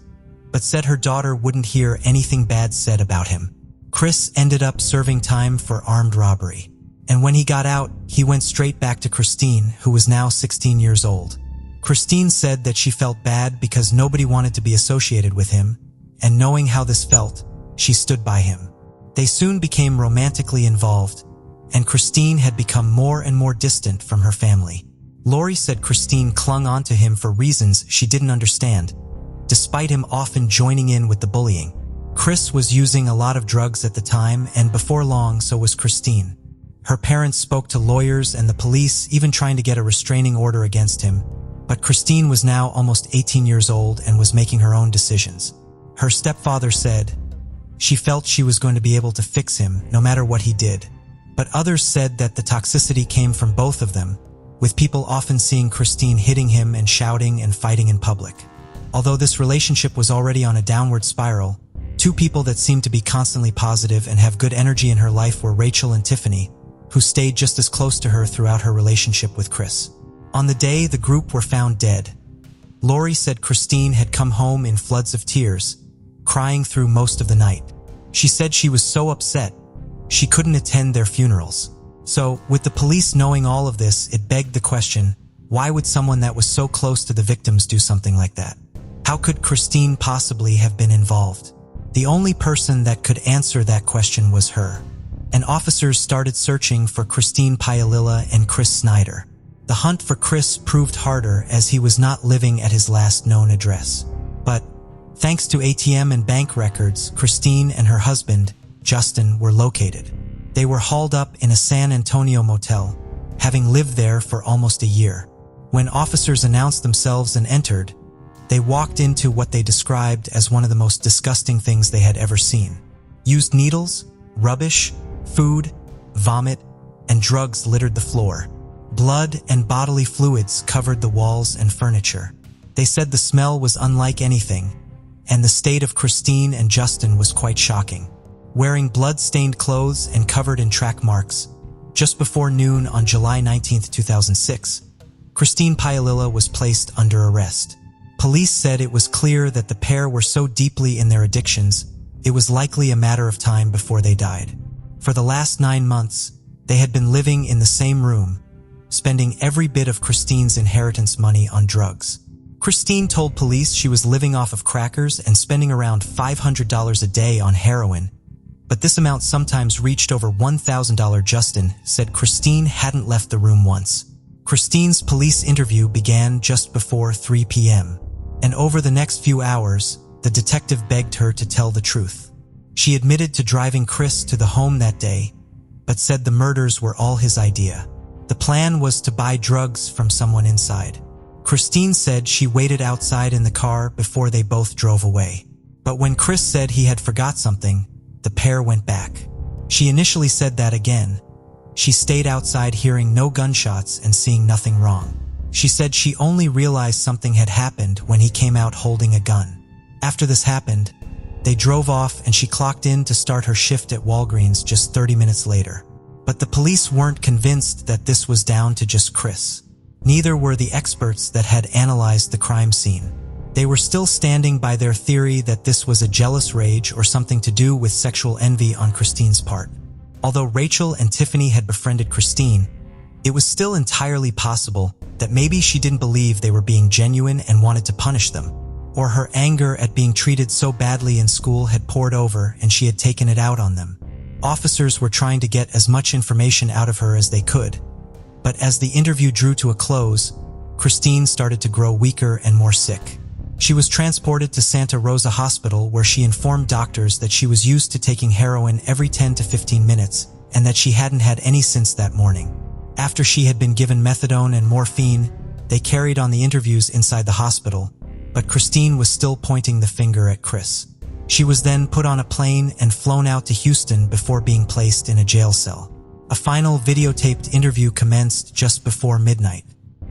but said her daughter wouldn't hear anything bad said about him. Chris ended up serving time for armed robbery, and when he got out, he went straight back to Christine, who was now 16 years old. Christine said that she felt bad because nobody wanted to be associated with him, and knowing how this felt, she stood by him. They soon became romantically involved, and Christine had become more and more distant from her family. Lori said Christine clung on to him for reasons she didn't understand, despite him often joining in with the bullying. Chris was using a lot of drugs at the time, and before long, so was Christine. Her parents spoke to lawyers and the police, even trying to get a restraining order against him, but Christine was now almost 18 years old and was making her own decisions. Her stepfather said she felt she was going to be able to fix him no matter what he did, but others said that the toxicity came from both of them, with people often seeing Christine hitting him and shouting and fighting in public. Although this relationship was already on a downward spiral, 2 people that seemed to be constantly positive and have good energy in her life were Rachel and Tiffany, who stayed just as close to her throughout her relationship with Chris. On the day the group were found dead, Lori said Christine had come home in floods of tears, crying through most of the night. She said she was so upset, she couldn't attend their funerals. So, with the police knowing all of this, it begged the question, why would someone that was so close to the victims do something like that? How could Christine possibly have been involved? The only person that could answer that question was her. And officers started searching for Christine Paolilla and Chris Snyder. The hunt for Chris proved harder as he was not living at his last known address. But, thanks to ATM and bank records, Christine and her husband, Justin, were located. They were hauled up in a San Antonio motel, having lived there for almost a year. When officers announced themselves and entered, they walked into what they described as one of the most disgusting things they had ever seen. Used needles, rubbish, food, vomit, and drugs littered the floor. Blood and bodily fluids covered the walls and furniture. They said the smell was unlike anything, and the state of Christine and Justin was quite shocking. Wearing blood-stained clothes and covered in track marks, just before noon on July 19, 2006, Christine Paolilla was placed under arrest. Police said it was clear that the pair were so deeply in their addictions, it was likely a matter of time before they died. For the last 9 months, they had been living in the same room, spending every bit of Christine's inheritance money on drugs. Christine told police she was living off of crackers and spending around $500 a day on heroin, but this amount sometimes reached over $1,000. Justin said Christine hadn't left the room once. Christine's police interview began just before 3 p.m., and over the next few hours, the detective begged her to tell the truth. She admitted to driving Chris to the home that day, but said the murders were all his idea. The plan was to buy drugs from someone inside. Christine said she waited outside in the car before they both drove away. But when Chris said he had forgot something, the pair went back. She initially said that again. She stayed outside hearing no gunshots and seeing nothing wrong. She said she only realized something had happened when he came out holding a gun. After this happened, they drove off and she clocked in to start her shift at Walgreens just 30 minutes later. But the police weren't convinced that this was down to just Chris. Neither were the experts that had analyzed the crime scene. They were still standing by their theory that this was a jealous rage or something to do with sexual envy on Christine's part. Although Rachel and Tiffany had befriended Christine, it was still entirely possible that maybe she didn't believe they were being genuine and wanted to punish them, or her anger at being treated so badly in school had poured over and she had taken it out on them. Officers were trying to get as much information out of her as they could, but as the interview drew to a close, Christine started to grow weaker and more sick. She was transported to Santa Rosa Hospital where she informed doctors that she was used to taking heroin every 10 to 15 minutes and that she hadn't had any since that morning. After she had been given methadone and morphine, they carried on the interviews inside the hospital, but Christine was still pointing the finger at Chris. She was then put on a plane and flown out to Houston before being placed in a jail cell. A final videotaped interview commenced just before midnight.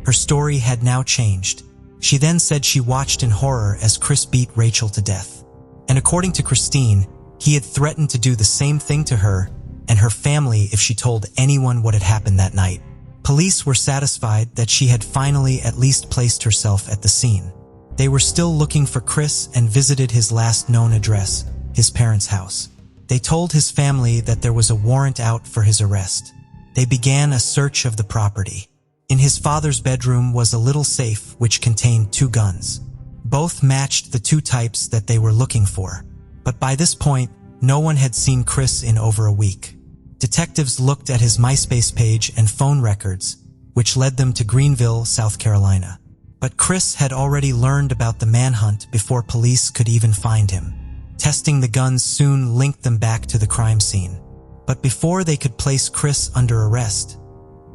Her story had now changed. She then said she watched in horror as Chris beat Rachel to death. And according to Christine, he had threatened to do the same thing to her and her family if she told anyone what had happened that night. Police were satisfied that she had finally at least placed herself at the scene. They were still looking for Chris and visited his last known address, his parents' house. They told his family that there was a warrant out for his arrest. They began a search of the property. In his father's bedroom was a little safe which contained 2 guns. Both matched the 2 types that they were looking for. But by this point, no one had seen Chris in over a week. Detectives looked at his MySpace page and phone records, which led them to Greenville, South Carolina. But Chris had already learned about the manhunt before police could even find him. Testing the guns soon linked them back to the crime scene. But before they could place Chris under arrest,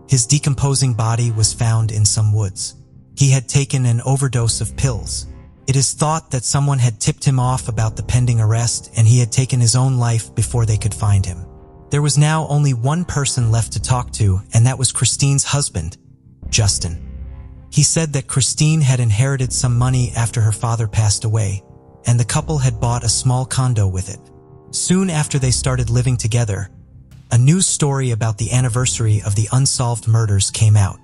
his decomposing body was found in some woods. He had taken an overdose of pills. It is thought that someone had tipped him off about the pending arrest and he had taken his own life before they could find him. There was now only one person left to talk to, and that was Christine's husband, Justin. He said that Christine had inherited some money after her father passed away, and the couple had bought a small condo with it. Soon after they started living together, a news story about the anniversary of the unsolved murders came out.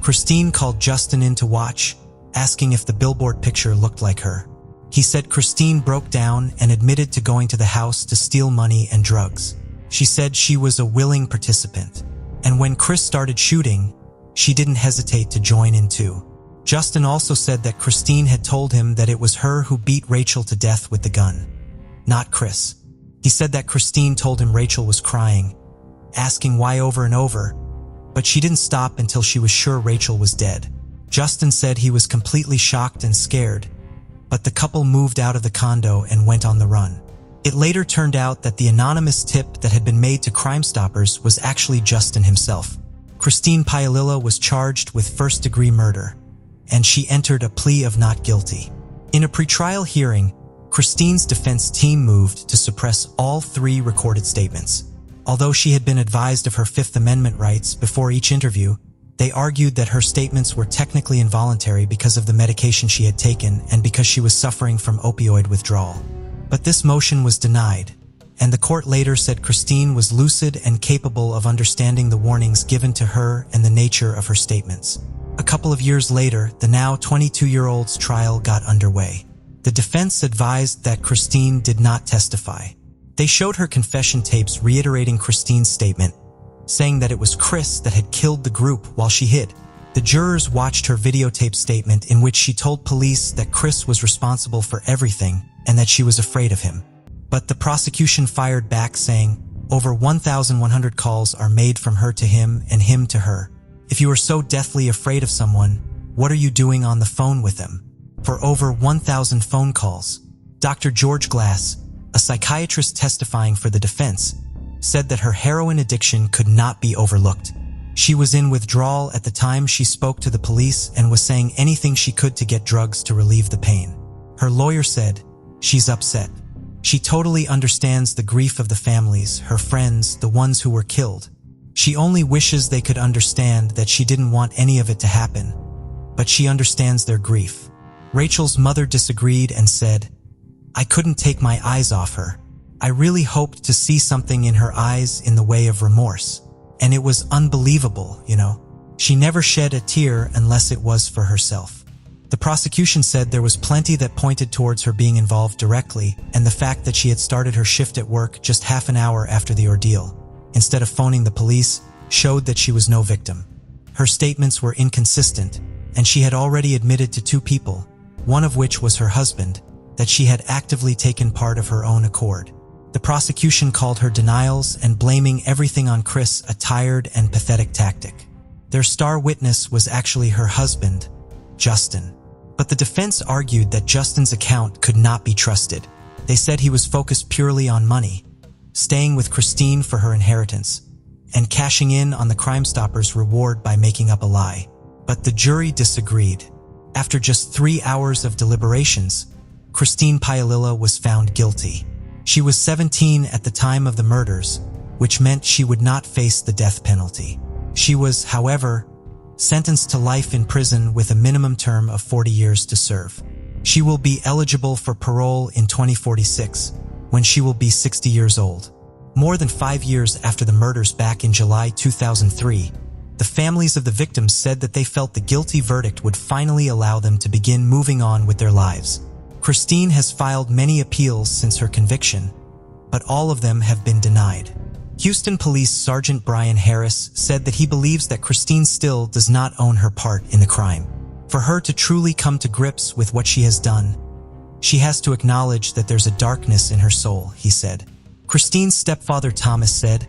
Christine called Justin in to watch, asking if the billboard picture looked like her. He said Christine broke down and admitted to going to the house to steal money and drugs. She said she was a willing participant, and when Chris started shooting, she didn't hesitate to join in too. Justin also said that Christine had told him that it was her who beat Rachel to death with the gun, not Chris. He said that Christine told him Rachel was crying, asking why over and over, but she didn't stop until she was sure Rachel was dead. Justin said he was completely shocked and scared, but the couple moved out of the condo and went on the run. It later turned out that the anonymous tip that had been made to Crime Stoppers was actually Justin himself. Christine Paolilla was charged with first-degree murder, and she entered a plea of not guilty. In a pretrial hearing, Christine's defense team moved to suppress all 3 recorded statements. Although she had been advised of her Fifth Amendment rights before each interview, they argued that her statements were technically involuntary because of the medication she had taken and because she was suffering from opioid withdrawal. But this motion was denied, and the court later said Christine was lucid and capable of understanding the warnings given to her and the nature of her statements. A couple of years later, the now 22-year-old's trial got underway. The defense advised that Christine did not testify. They showed her confession tapes reiterating Christine's statement, saying that it was Chris that had killed the group while she hid. The jurors watched her videotape statement in which she told police that Chris was responsible for everything and that she was afraid of him. But the prosecution fired back saying, over 1,100 calls are made from her to him and him to her. If you are so deathly afraid of someone, what are you doing on the phone with them? For over 1,000 phone calls. Dr. George Glass, a psychiatrist testifying for the defense, said that her heroin addiction could not be overlooked. She was in withdrawal at the time she spoke to the police and was saying anything she could to get drugs to relieve the pain. Her lawyer said, "She's upset. She totally understands the grief of the families, her friends, the ones who were killed. She only wishes they could understand that she didn't want any of it to happen, but she understands their grief." Rachel's mother disagreed and said, "I couldn't take my eyes off her. I really hoped to see something in her eyes in the way of remorse. And it was unbelievable, you know. She never shed a tear unless it was for herself." The prosecution said there was plenty that pointed towards her being involved directly, and the fact that she had started her shift at work just half an hour after the ordeal, instead of phoning the police, showed that she was no victim. Her statements were inconsistent, and she had already admitted to 2 people, one of which was her husband, that she had actively taken part of her own accord. The prosecution called her denials and blaming everything on Chris a tired and pathetic tactic. Their star witness was actually her husband, Justin. But the defense argued that Justin's account could not be trusted. They said he was focused purely on money, staying with Christine for her inheritance, and cashing in on the Crime Stoppers' reward by making up a lie. But the jury disagreed. After just 3 hours of deliberations, Christine Paolilla was found guilty. She was 17 at the time of the murders, which meant she would not face the death penalty. She was, however, sentenced to life in prison with a minimum term of 40 years to serve. She will be eligible for parole in 2046, when she will be 60 years old. More than 5 years after the murders back in July 2003, the families of the victims said that they felt the guilty verdict would finally allow them to begin moving on with their lives. Christine has filed many appeals since her conviction, but all of them have been denied. Houston Police Sergeant Brian Harris said that he believes that Christine still does not own her part in the crime. For her to truly come to grips with what she has done, she has to acknowledge that there's a darkness in her soul, he said. Christine's stepfather Thomas said,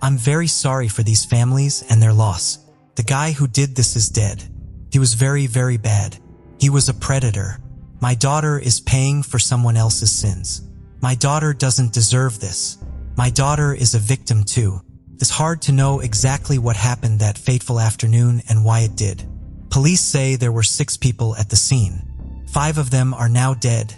"I'm very sorry for these families and their loss. The guy who did this is dead. He was very, very bad. He was a predator. My daughter is paying for someone else's sins. My daughter doesn't deserve this. My daughter is a victim too. It's hard to know exactly what happened that fateful afternoon and why it did. Police say there were 6 people at the scene. 5 of them are now dead,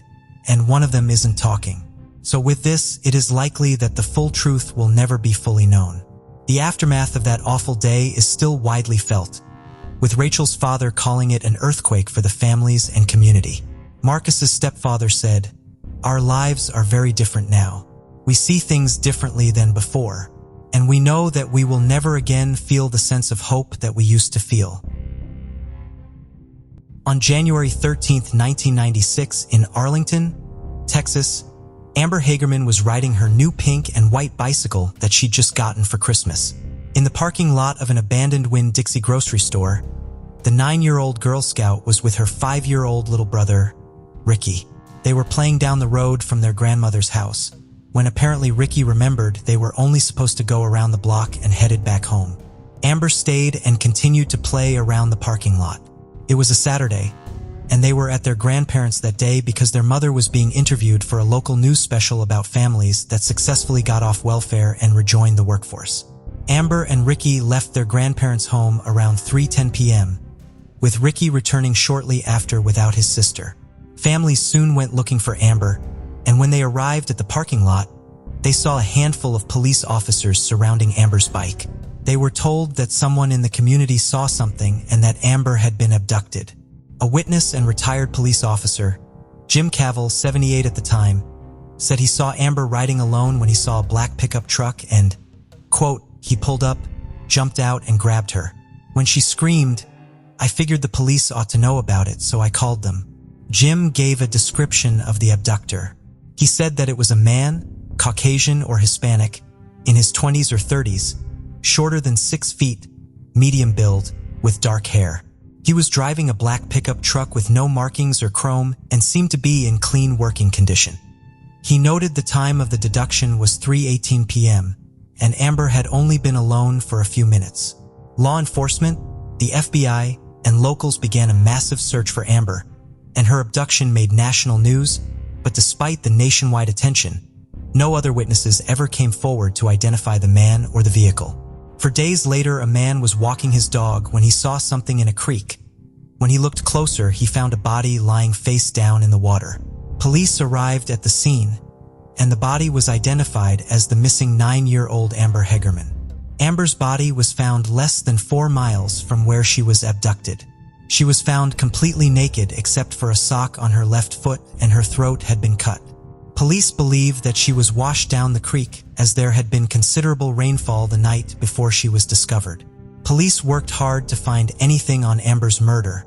and 1 of them isn't talking. So with this, it is likely that the full truth will never be fully known." The aftermath of that awful day is still widely felt, with Rachel's father calling it an earthquake for the families and community. Marcus's stepfather said, "Our lives are very different now. We see things differently than before, and we know that we will never again feel the sense of hope that we used to feel." On January 13, 1996, in Arlington, Texas, Amber Hagerman was riding her new pink and white bicycle that she'd just gotten for Christmas. In the parking lot of an abandoned Winn-Dixie grocery store, the 9-year-old Girl Scout was with her 5-year-old little brother, Ricky. They were playing down the road from their grandmother's house, when apparently Ricky remembered they were only supposed to go around the block and headed back home. Amber stayed and continued to play around the parking lot. It was a Saturday, and they were at their grandparents' that day because their mother was being interviewed for a local news special about families that successfully got off welfare and rejoined the workforce. Amber and Ricky left their grandparents' home around 3:10 p.m., with Ricky returning shortly after without his sister. Families soon went looking for Amber, and when they arrived at the parking lot, they saw a handful of police officers surrounding Amber's bike. They were told that someone in the community saw something and that Amber had been abducted. A witness and retired police officer, Jim Cavell, 78 at the time, said he saw Amber riding alone when he saw a black pickup truck and, quote, he pulled up, jumped out and grabbed her. When she screamed, I figured the police ought to know about it, so I called them. Jim gave a description of the abductor. He said that it was a man, Caucasian or Hispanic, in his 20s or 30s, shorter than 6 feet, medium build, with dark hair. He was driving a black pickup truck with no markings or chrome and seemed to be in clean working condition. He noted the time of the abduction was 3:18 p.m., and Amber had only been alone for a few minutes. Law enforcement, the FBI, and locals began a massive search for Amber, and her abduction made national news, but despite the nationwide attention, no other witnesses ever came forward to identify the man or the vehicle. For days later, a man was walking his dog when he saw something in a creek. When he looked closer, he found a body lying face down in the water. Police arrived at the scene, and the body was identified as the missing 9-year-old Amber Hagerman. Amber's body was found less than 4 miles from where she was abducted. She was found completely naked except for a sock on her left foot, and her throat had been cut. Police believe that she was washed down the creek as there had been considerable rainfall the night before she was discovered. Police worked hard to find anything on Amber's murder,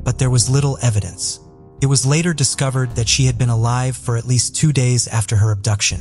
but there was little evidence. It was later discovered that she had been alive for at least 2 days after her abduction,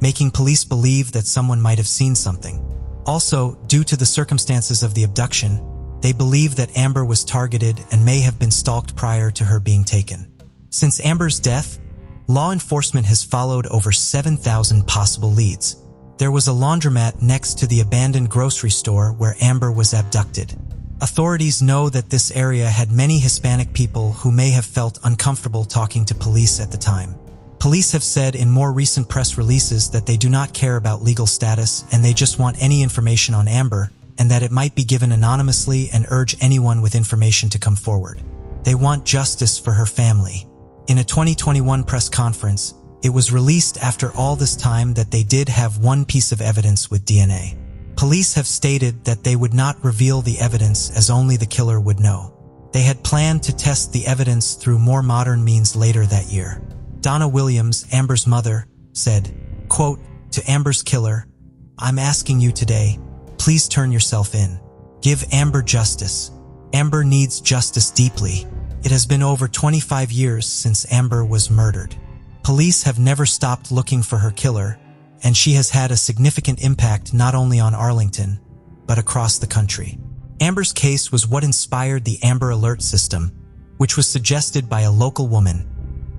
making police believe that someone might have seen something. Also, due to the circumstances of the abduction, they believe that Amber was targeted and may have been stalked prior to her being taken. Since Amber's death, law enforcement has followed over 7,000 possible leads. There was a laundromat next to the abandoned grocery store where Amber was abducted. Authorities know that this area had many Hispanic people who may have felt uncomfortable talking to police at the time. Police have said in more recent press releases that they do not care about legal status and they just want any information on Amber, and that it might be given anonymously, and urge anyone with information to come forward. They want justice for her family. In a 2021 press conference, it was released after all this time that they did have one piece of evidence with DNA. Police have stated that they would not reveal the evidence as only the killer would know. They had planned to test the evidence through more modern means later that year. Donna Williams, Amber's mother, said, quote, to Amber's killer, I'm asking you today, please turn yourself in. Give Amber justice. Amber needs justice deeply. It has been over 25 years since Amber was murdered. Police have never stopped looking for her killer, and she has had a significant impact not only on Arlington, but across the country. Amber's case was what inspired the Amber Alert system, which was suggested by a local woman,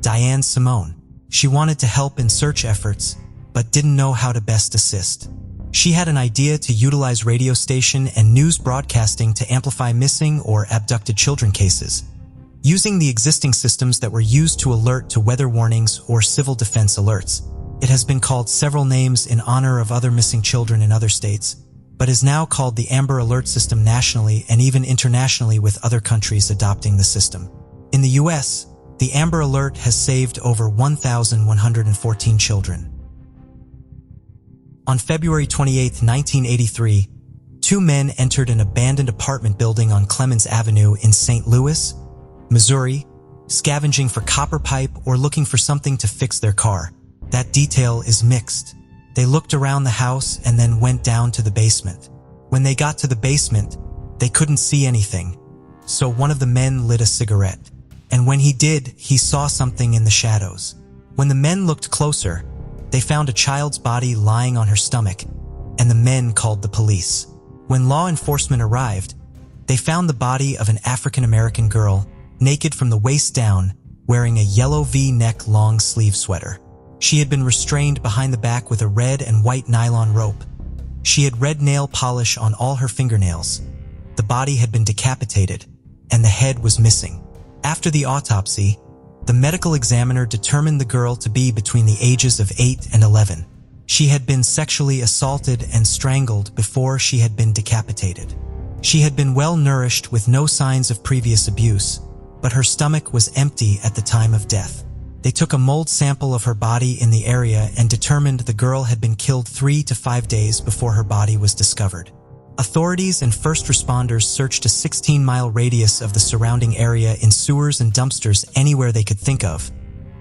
Diane Simone. She wanted to help in search efforts, but didn't know how to best assist. She had an idea to utilize radio station and news broadcasting to amplify missing or abducted children cases, using the existing systems that were used to alert to weather warnings or civil defense alerts. It has been called several names in honor of other missing children in other states, but is now called the Amber Alert System nationally and even internationally, with other countries adopting the system. In the US, the Amber Alert has saved over 1,114 children. On February 28, 1983, 2 men entered an abandoned apartment building on Clemens Avenue in St. Louis, Missouri, scavenging for copper pipe or looking for something to fix their car. That detail is mixed. They looked around the house and then went down to the basement. When they got to the basement, they couldn't see anything, so one of the men lit a cigarette. And when he did, he saw something in the shadows. When the men looked closer, they found a child's body lying on her stomach, and the men called the police. When law enforcement arrived, they found the body of an African-American girl, naked from the waist down, wearing a yellow V-neck long-sleeve sweater. She had been restrained behind the back with a red and white nylon rope. She had red nail polish on all her fingernails. The body had been decapitated, and the head was missing. After the autopsy, the medical examiner determined the girl to be between the ages of 8 and 11. She had been sexually assaulted and strangled before she had been decapitated. She had been well nourished with no signs of previous abuse, but her stomach was empty at the time of death. They took a mold sample of her body in the area and determined the girl had been killed 3 to 5 days before her body was discovered. Authorities and first responders searched a 16-mile radius of the surrounding area in sewers and dumpsters anywhere they could think of,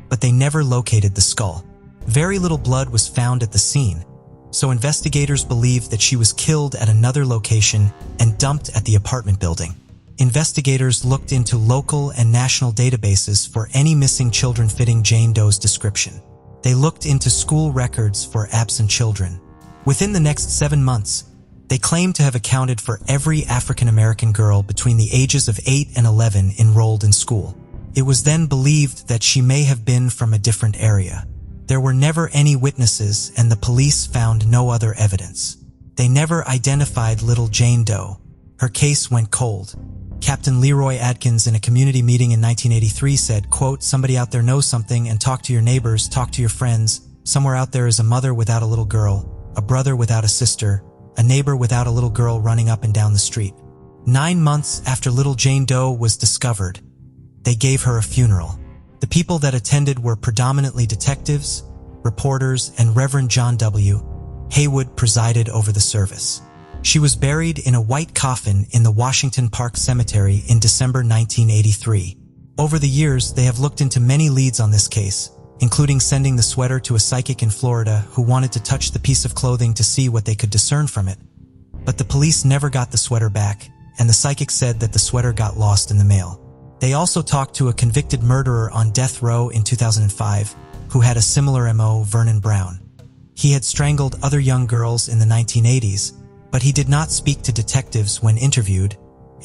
but they never located the skull. Very little blood was found at the scene, so investigators believed that she was killed at another location and dumped at the apartment building. Investigators looked into local and national databases for any missing children fitting Jane Doe's description. They looked into school records for absent children. Within the next 7 months, they claimed to have accounted for every African-American girl between the ages of 8 and 11 enrolled in school. It was then believed that she may have been from a different area. There were never any witnesses, and the police found no other evidence. They never identified little Jane Doe. Her case went cold. Captain Leroy Adkins in a community meeting in 1983 said, quote, "Somebody out there knows something, and talk to your neighbors, talk to your friends. Somewhere out there is a mother without a little girl, a brother without a sister, a neighbor without a little girl running up and down the street." 9 months after little Jane Doe was discovered, they gave her a funeral. The people that attended were predominantly detectives, reporters, and Reverend John W. Haywood presided over the service. She was buried in a white coffin in the Washington Park Cemetery in December 1983. Over the years, they have looked into many leads on this case, including sending the sweater to a psychic in Florida who wanted to touch the piece of clothing to see what they could discern from it. But the police never got the sweater back, and the psychic said that the sweater got lost in the mail. They also talked to a convicted murderer on death row in 2005 who had a similar MO, Vernon Brown. He had strangled other young girls in the 1980s, but he did not speak to detectives when interviewed,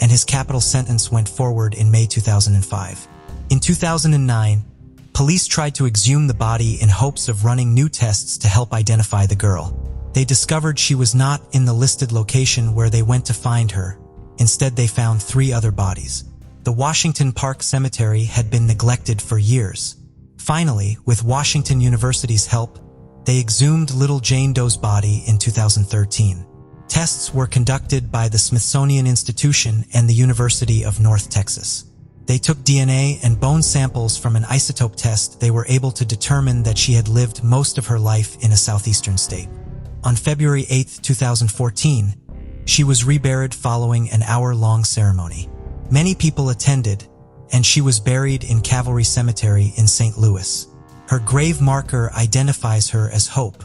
and his capital sentence went forward in May 2005. In 2009, police tried to exhume the body in hopes of running new tests to help identify the girl. They discovered she was not in the listed location where they went to find her. Instead, they found 3 other bodies. The Washington Park Cemetery had been neglected for years. Finally, with Washington University's help, they exhumed little Jane Doe's body in 2013. Tests were conducted by the Smithsonian Institution and the University of North Texas. They took DNA and bone samples from an isotope test. They were able to determine that she had lived most of her life in a southeastern state. On February 8, 2014, she was reburied following an hour-long ceremony. Many people attended, and she was buried in Cavalry Cemetery in St. Louis. Her grave marker identifies her as Hope.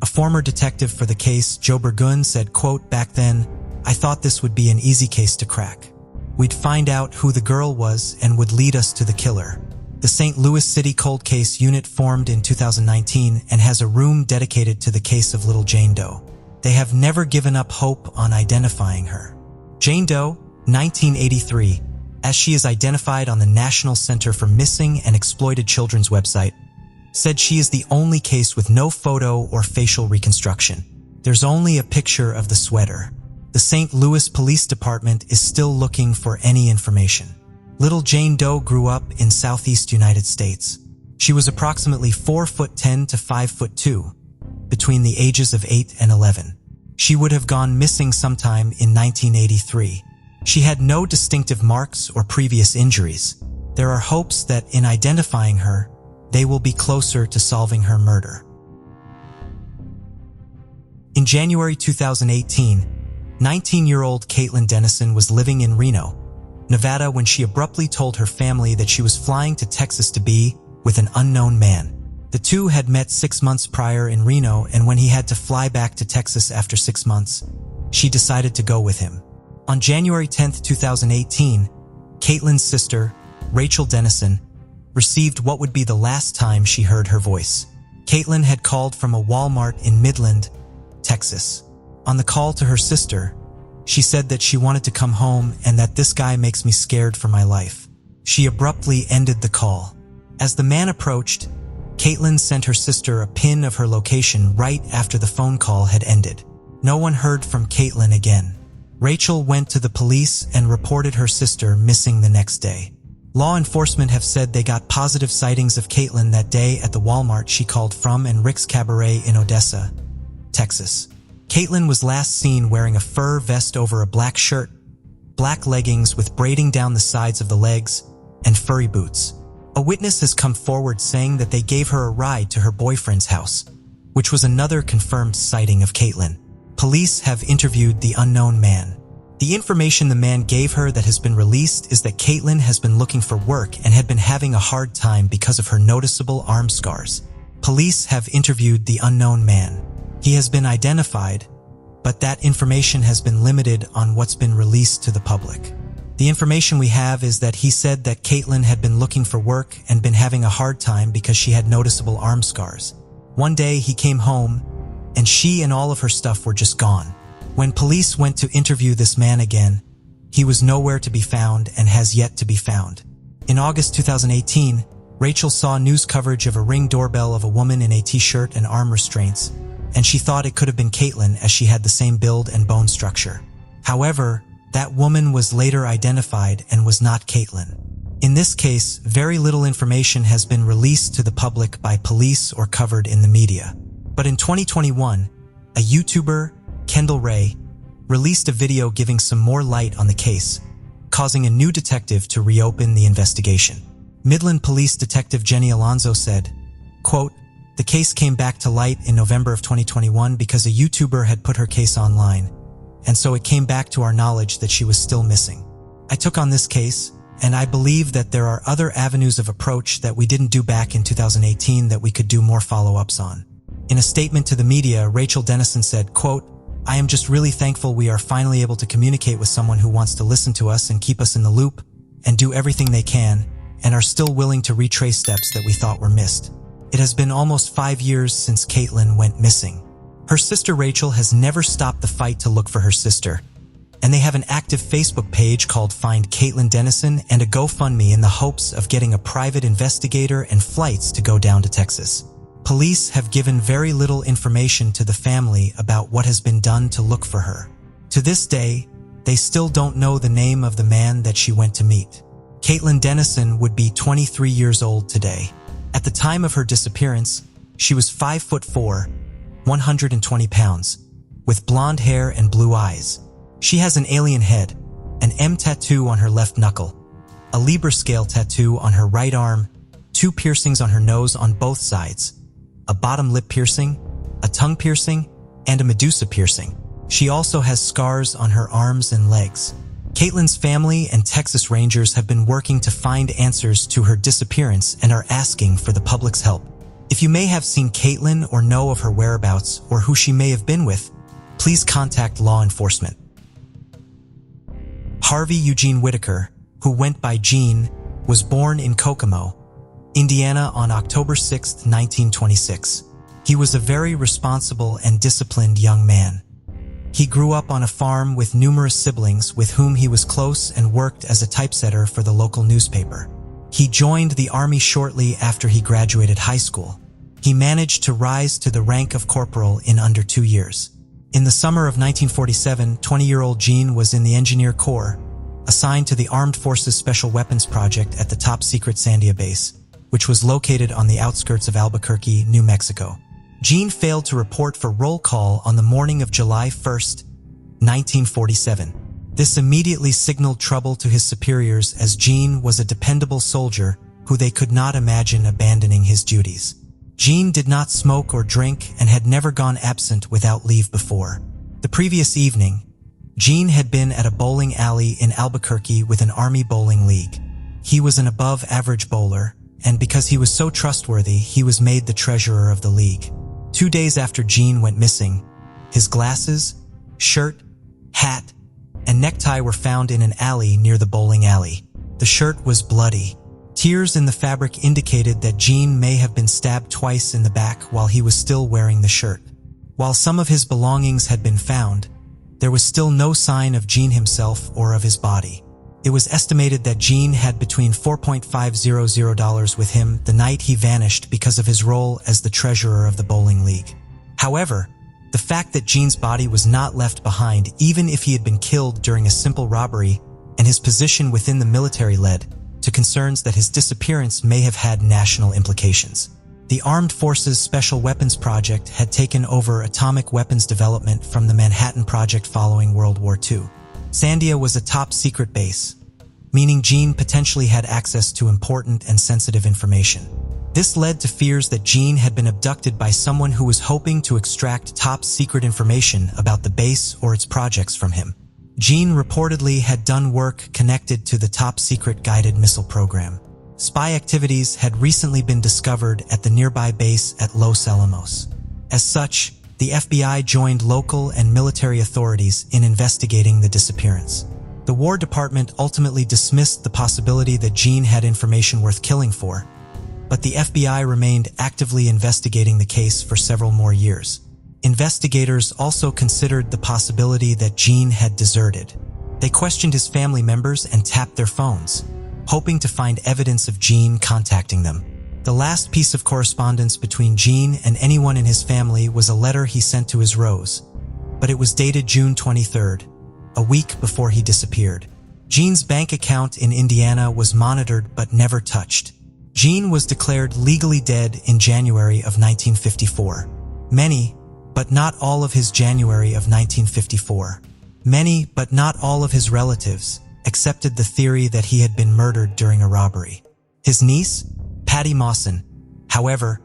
A former detective for the case, Joe Burgun, said, quote, "Back then, I thought this would be an easy case to crack. We'd find out who the girl was and would lead us to the killer." The St. Louis City Cold Case Unit formed in 2019 and has a room dedicated to the case of little Jane Doe. They have never given up hope on identifying her. Jane Doe, 1983, as she is identified on the National Center for Missing and Exploited Children's website, said she is the only case with no photo or facial reconstruction. There's only a picture of the sweater. The St. Louis Police Department is still looking for any information. Little Jane Doe grew up in Southeast United States. She was approximately 4'10" to 5'2", between the ages of 8 and 11. She would have gone missing sometime in 1983. She had no distinctive marks or previous injuries. There are hopes that in identifying her, they will be closer to solving her murder. In January 2018, 19-year-old Caitlyn Dennison was living in Reno, Nevada when she abruptly told her family that she was flying to Texas to be with an unknown man. The two had met 6 months prior in Reno, and when he had to fly back to Texas after 6 months, she decided to go with him. On January 10, 2018, Caitlyn's sister, Rachel Dennison, received what would be the last time she heard her voice. Caitlyn had called from a Walmart in Midland, Texas. On the call to her sister, she said that she wanted to come home and that "this guy makes me scared for my life." She abruptly ended the call. As the man approached, Caitlyn sent her sister a pin of her location right after the phone call had ended. No one heard from Caitlyn again. Rachel went to the police and reported her sister missing the next day. Law enforcement have said they got positive sightings of Caitlyn that day at the Walmart she called from and Rick's Cabaret in Odessa, Texas. Caitlyn was last seen wearing a fur vest over a black shirt, black leggings with braiding down the sides of the legs, and furry boots. A witness has come forward saying that they gave her a ride to her boyfriend's house, which was another confirmed sighting of Caitlyn. Police have interviewed the unknown man. The information the man gave her that has been released is that Caitlyn has been looking for work and had been having a hard time because of her noticeable arm scars. Police have interviewed the unknown man. He has been identified, but that information has been limited on what's been released to the public. The information we have is that he said that Caitlyn had been looking for work and been having a hard time because she had noticeable arm scars. One day he came home, and she and all of her stuff were just gone. When police went to interview this man again, he was nowhere to be found and has yet to be found. In August 2018, Rachel saw news coverage of a Ring doorbell of a woman in a t-shirt and arm restraints, and she thought it could have been Caitlyn as she had the same build and bone structure. However, that woman was later identified and was not Caitlyn. In this case, very little information has been released to the public by police or covered in the media. But in 2021, a YouTuber, Kendall Ray, released a video giving some more light on the case, causing a new detective to reopen the investigation. Midland Police Detective Jenny Alonzo said, quote, "The case came back to light in November of 2021 because a YouTuber had put her case online, and so it came back to our knowledge that she was still missing. I took on this case, and I believe that there are other avenues of approach that we didn't do back in 2018 that we could do more follow-ups on." In a statement to the media, Rachel Dennison said, quote, "I am just really thankful we are finally able to communicate with someone who wants to listen to us and keep us in the loop and do everything they can and are still willing to retrace steps that we thought were missed. It has been almost 5 years since Caitlyn went missing. Her sister Rachel has never stopped the fight to look for her sister, and they have an active Facebook page called Find Caitlyn Dennison and a GoFundMe in the hopes of getting a private investigator and flights to go down to Texas. Police have given very little information to the family about what has been done to look for her. To this day, they still don't know the name of the man that she went to meet. Caitlyn Dennison would be 23 years old today. At the time of her disappearance, she was 5'4", 120 pounds, with blonde hair and blue eyes. She has an alien head, an M tattoo on her left knuckle, a Libra scale tattoo on her right arm, 2 piercings on her nose on both sides, a bottom lip piercing, a tongue piercing, and a Medusa piercing. She also has scars on her arms and legs. Caitlyn's family and Texas Rangers have been working to find answers to her disappearance and are asking for the public's help. If you may have seen Caitlyn or know of her whereabouts or who she may have been with, please contact law enforcement. Harvey Eugene Whitaker, who went by Gene, was born in Kokomo, Indiana on October 6, 1926. He was a very responsible and disciplined young man. He grew up on a farm with numerous siblings with whom he was close and worked as a typesetter for the local newspaper. He joined the Army shortly after he graduated high school. He managed to rise to the rank of corporal in under 2 years. In the summer of 1947, 20-year-old Gene was in the Engineer Corps, assigned to the Armed Forces Special Weapons Project at the top-secret Sandia base, which was located on the outskirts of Albuquerque, New Mexico. Gene failed to report for roll call on the morning of July 1, 1947. This immediately signaled trouble to his superiors as Gene was a dependable soldier who they could not imagine abandoning his duties. Gene did not smoke or drink and had never gone absent without leave before. The previous evening, Gene had been at a bowling alley in Albuquerque with an Army bowling league. He was an above-average bowler, and because he was so trustworthy, he was made the treasurer of the league. 2 days after Gene went missing, his glasses, shirt, hat, and necktie were found in an alley near the bowling alley. The shirt was bloody. Tears in the fabric indicated that Gene may have been stabbed twice in the back while he was still wearing the shirt. While some of his belongings had been found, there was still no sign of Gene himself or of his body. It was estimated that Gene had between $4,500 with him the night he vanished because of his role as the treasurer of the bowling league. However, the fact that Gene's body was not left behind even if he had been killed during a simple robbery and his position within the military led to concerns that his disappearance may have had national implications. The Armed Forces Special Weapons Project had taken over atomic weapons development from the Manhattan Project following World War II. Sandia was a top-secret base, meaning Jean potentially had access to important and sensitive information. This led to fears that Jean had been abducted by someone who was hoping to extract top-secret information about the base or its projects from him. Jean reportedly had done work connected to the top-secret guided missile program. Spy activities had recently been discovered at the nearby base at Los Alamos. As such, the FBI joined local and military authorities in investigating the disappearance. The War Department ultimately dismissed the possibility that Jean had information worth killing for, but the FBI remained actively investigating the case for several more years. Investigators also considered the possibility that Jean had deserted. They questioned his family members and tapped their phones, hoping to find evidence of Jean contacting them. The last piece of correspondence between Jean and anyone in his family was a letter he sent to his Rose, but it was dated June 23rd, a week before he disappeared. Jean's bank account in Indiana was monitored but never touched. Jean was declared legally dead in January of 1954. Many, but not all of his January of 1954. Many, but not all of his relatives, accepted the theory that he had been murdered during a robbery. His niece, Patty Mawson, however,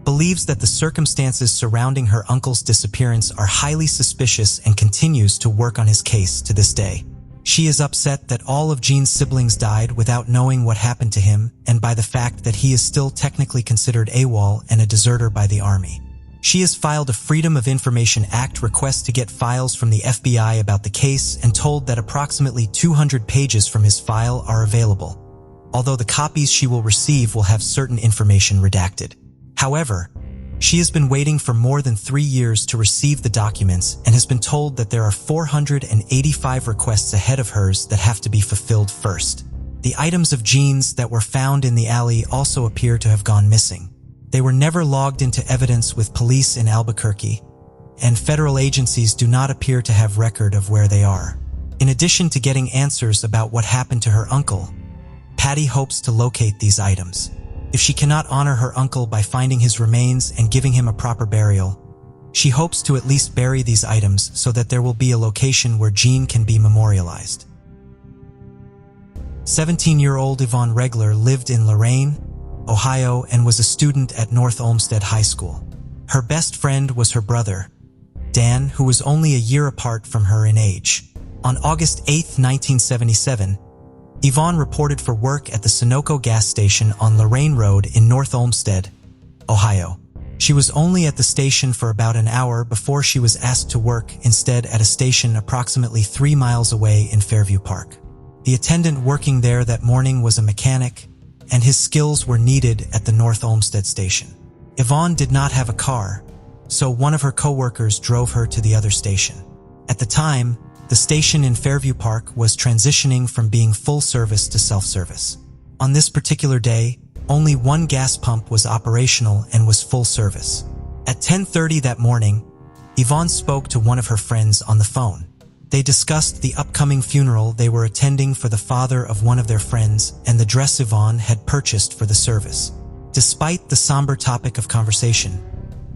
believes that the circumstances surrounding her uncle's disappearance are highly suspicious and continues to work on his case to this day. She is upset that all of Jean's siblings died without knowing what happened to him and by the fact that he is still technically considered AWOL and a deserter by the Army. She has filed a Freedom of Information Act request to get files from the FBI about the case and told that approximately 200 pages from his file are available, although the copies she will receive will have certain information redacted. However, she has been waiting for more than 3 years to receive the documents and has been told that there are 485 requests ahead of hers that have to be fulfilled first. The items of Jean's that were found in the alley also appear to have gone missing. They were never logged into evidence with police in Albuquerque, and federal agencies do not appear to have record of where they are. In addition to getting answers about what happened to her uncle, Patty hopes to locate these items. If she cannot honor her uncle by finding his remains and giving him a proper burial, she hopes to at least bury these items so that there will be a location where Jean can be memorialized. 17-year-old Yvonne Regler lived in Lorain, Ohio, and was a student at North Olmsted High School. Her best friend was her brother, Dan, who was only a year apart from her in age. On August 8, 1977, Yvonne reported for work at the Sunoco gas station on Lorain Road in North Olmsted, Ohio. She was only at the station for about an hour before she was asked to work instead at a station approximately 3 miles away in Fairview Park. The attendant working there that morning was a mechanic, and his skills were needed at the North Olmsted station. Yvonne did not have a car, so one of her co-workers drove her to the other station. At the time, the station in Fairview Park was transitioning from being full service to self-service. On this particular day, only one gas pump was operational and was full service. At 10:30 that morning, Yvonne spoke to one of her friends on the phone. They discussed the upcoming funeral they were attending for the father of one of their friends and the dress Yvonne had purchased for the service. Despite the somber topic of conversation,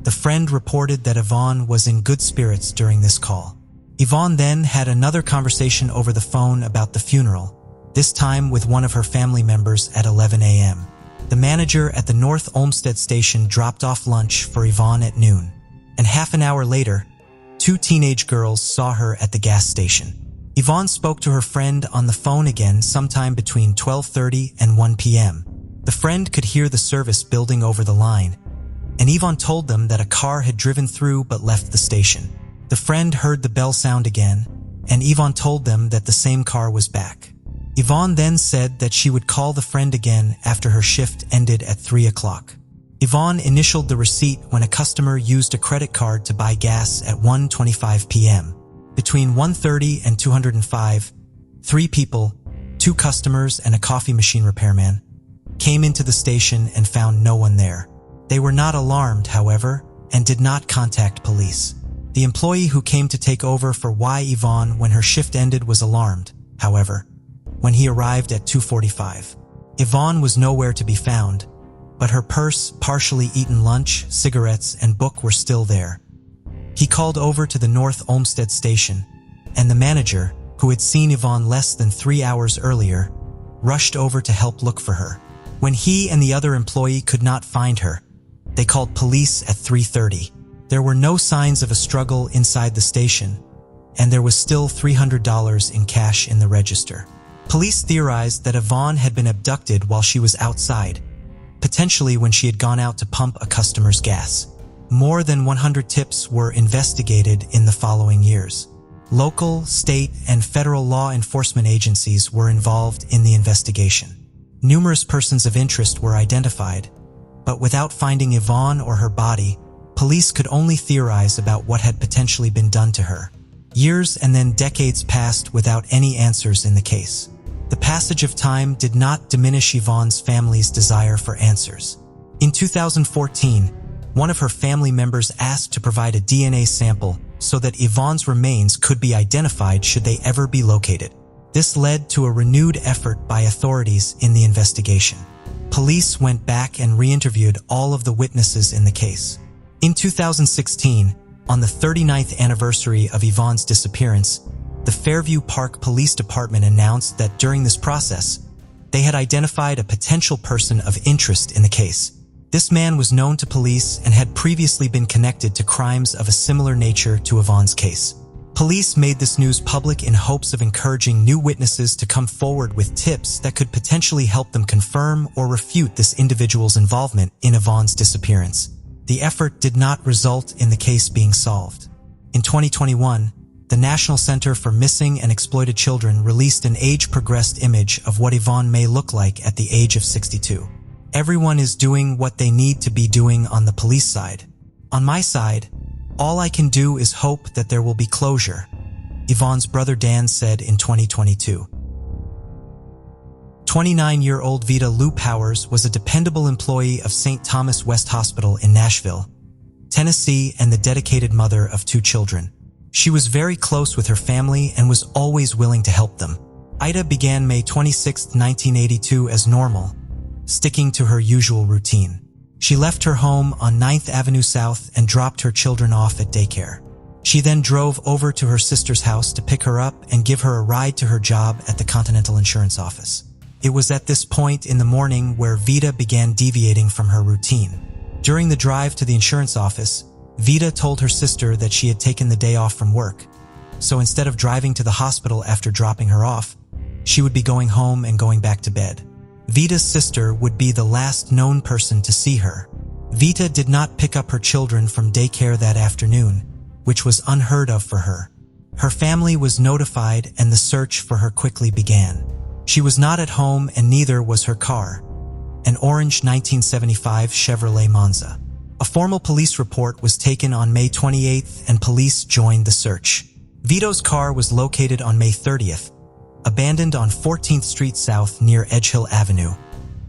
the friend reported that Yvonne was in good spirits during this call. Yvonne then had another conversation over the phone about the funeral, this time with one of her family members at 11 a.m. The manager at the North Olmsted station dropped off lunch for Yvonne at noon, and half an hour later, 2 teenage girls saw her at the gas station. Yvonne spoke to her friend on the phone again sometime between 12:30 and 1 p.m. The friend could hear the service building over the line, and Yvonne told them that a car had driven through but left the station. The friend heard the bell sound again, and Yvonne told them that the same car was back. Yvonne then said that she would call the friend again after her shift ended at 3 o'clock. Yvonne initialed the receipt when a customer used a credit card to buy gas at 1:25 p.m. Between 1:30 and 2:05, 3 people, 2 customers and a coffee machine repairman, came into the station and found no one there. They were not alarmed, however, and did not contact police. The employee who came to take over for Yvonne when her shift ended was alarmed, however, when he arrived at 2:45. Yvonne was nowhere to be found, but her purse, partially eaten lunch, cigarettes, and book were still there. He called over to the North Olmsted station, and the manager, who had seen Yvonne less than 3 hours earlier, rushed over to help look for her. When he and the other employee could not find her, they called police at 3:30. There were no signs of a struggle inside the station, and there was still $300 in cash in the register. Police theorized that Yvonne had been abducted while she was outside, potentially when she had gone out to pump a customer's gas. More than 100 tips were investigated in the following years. Local, state, and federal law enforcement agencies were involved in the investigation. Numerous persons of interest were identified, but without finding Yvonne or her body, police could only theorize about what had potentially been done to her. Years and then decades passed without any answers in the case. The passage of time did not diminish Yvonne's family's desire for answers. In 2014, one of her family members asked to provide a DNA sample so that Yvonne's remains could be identified should they ever be located. This led to a renewed effort by authorities in the investigation. Police went back and re-interviewed all of the witnesses in the case. In 2016, on the 39th anniversary of Yvonne's disappearance, the Fairview Park Police Department announced that during this process, they had identified a potential person of interest in the case. This man was known to police and had previously been connected to crimes of a similar nature to Yvonne's case. Police made this news public in hopes of encouraging new witnesses to come forward with tips that could potentially help them confirm or refute this individual's involvement in Yvonne's disappearance. The effort did not result in the case being solved. In 2021, the National Center for Missing and Exploited Children released an age-progressed image of what Yvonne may look like at the age of 62. Everyone is doing what they need to be doing on the police side. On my side, all I can do is hope that there will be closure, Yvonne's brother Dan said in 2022. 29-year-old Vita Powers was a dependable employee of St. Thomas West Hospital in Nashville, Tennessee, and the dedicated mother of 2 children. She was very close with her family and was always willing to help them. Ida began May 26, 1982 as normal, sticking to her usual routine. She left her home on 9th Avenue South and dropped her children off at daycare. She then drove over to her sister's house to pick her up and give her a ride to her job at the Continental Insurance office. It was at this point in the morning where Vita began deviating from her routine. During the drive to the insurance office, Vita told her sister that she had taken the day off from work, so instead of driving to the hospital after dropping her off, she would be going home and going back to bed. Vita's sister would be the last known person to see her. Vita did not pick up her children from daycare that afternoon, which was unheard of for her. Her family was notified and the search for her quickly began. She was not at home and neither was her car, an orange 1975 Chevrolet Monza. A formal police report was taken on May 28th and police joined the search. Vita's car was located on May 30th, abandoned on 14th Street South near Edgehill Avenue,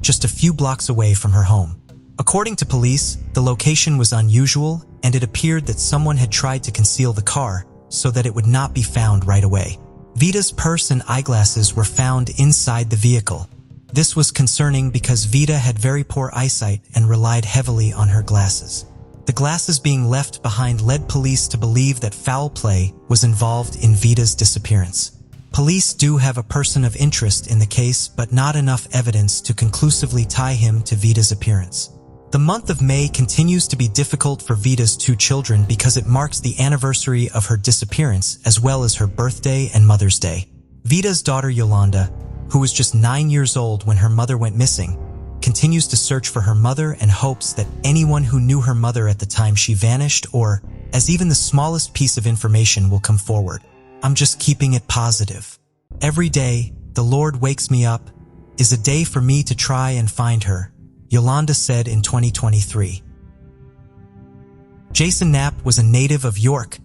just a few blocks away from her home. According to police, the location was unusual and it appeared that someone had tried to conceal the car so that it would not be found right away. Vita's purse and eyeglasses were found inside the vehicle. This was concerning because Vita had very poor eyesight and relied heavily on her glasses. The glasses being left behind led police to believe that foul play was involved in Vita's disappearance. Police do have a person of interest in the case, but not enough evidence to conclusively tie him to Vita's appearance. The month of May continues to be difficult for Vita's 2 children because it marks the anniversary of her disappearance as well as her birthday and Mother's Day. Vita's daughter Yolanda, who was just 9 years old when her mother went missing, continues to search for her mother and hopes that anyone who knew her mother at the time she vanished or, as even the smallest piece of information will come forward. I'm just keeping it positive. Every day, the Lord wakes me up, is a day for me to try and find her, Yolanda said in 2023. Jason Knapp was a native of York,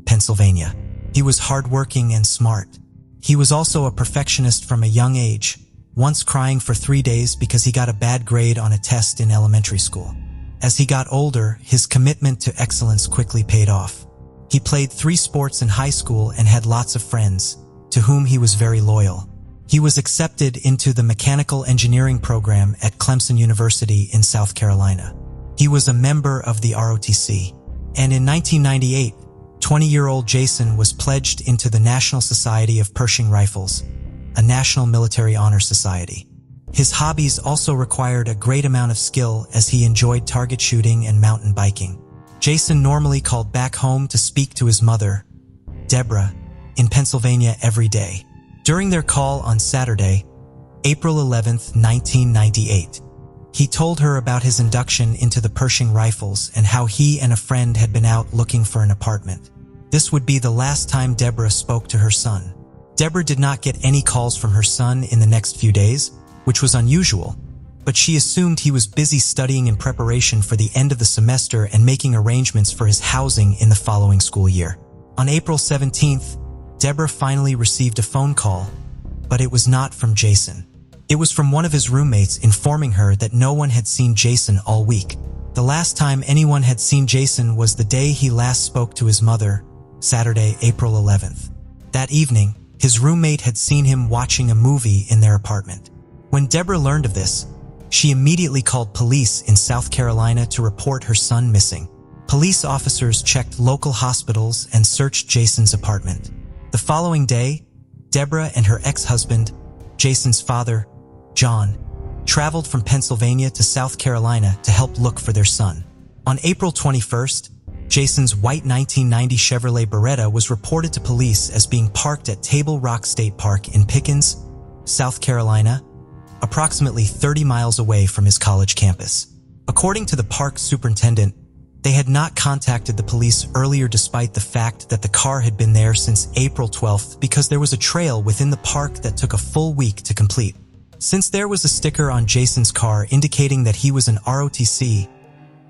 Pennsylvania. He was hardworking and smart. He was also a perfectionist from a young age, once crying for 3 days because he got a bad grade on a test in elementary school. As he got older, his commitment to excellence quickly paid off. He played 3 sports in high school and had lots of friends, to whom he was very loyal. He was accepted into the mechanical engineering program at Clemson University in South Carolina. He was a member of the ROTC. And in 1998, 20-year-old Jason was pledged into the National Society of Pershing Rifles, a National Military Honor Society. His hobbies also required a great amount of skill as he enjoyed target shooting and mountain biking. Jason normally called back home to speak to his mother, Deborah, in Pennsylvania every day. During their call on Saturday, April 11, 1998, he told her about his induction into the Pershing Rifles and how he and a friend had been out looking for an apartment. This would be the last time Deborah spoke to her son. Deborah did not get any calls from her son in the next few days, which was unusual, but she assumed he was busy studying in preparation for the end of the semester and making arrangements for his housing in the following school year. On April 17th, Deborah finally received a phone call, but it was not from Jason. It was from one of his roommates informing her that no one had seen Jason all week. The last time anyone had seen Jason was the day he last spoke to his mother, Saturday, April 11th. That evening, his roommate had seen him watching a movie in their apartment. When Deborah learned of this, she immediately called police in South Carolina to report her son missing. Police officers checked local hospitals and searched Jason's apartment. The following day, Deborah and her ex-husband, Jason's father, John, traveled from Pennsylvania to South Carolina to help look for their son. On April 21st, Jason's white 1990 Chevrolet Beretta was reported to police as being parked at Table Rock State Park in Pickens, South Carolina, approximately 30 miles away from his college campus. According to the park superintendent, they had not contacted the police earlier despite the fact that the car had been there since April 12th because there was a trail within the park that took a full week to complete. Since there was a sticker on Jason's car indicating that he was an ROTC,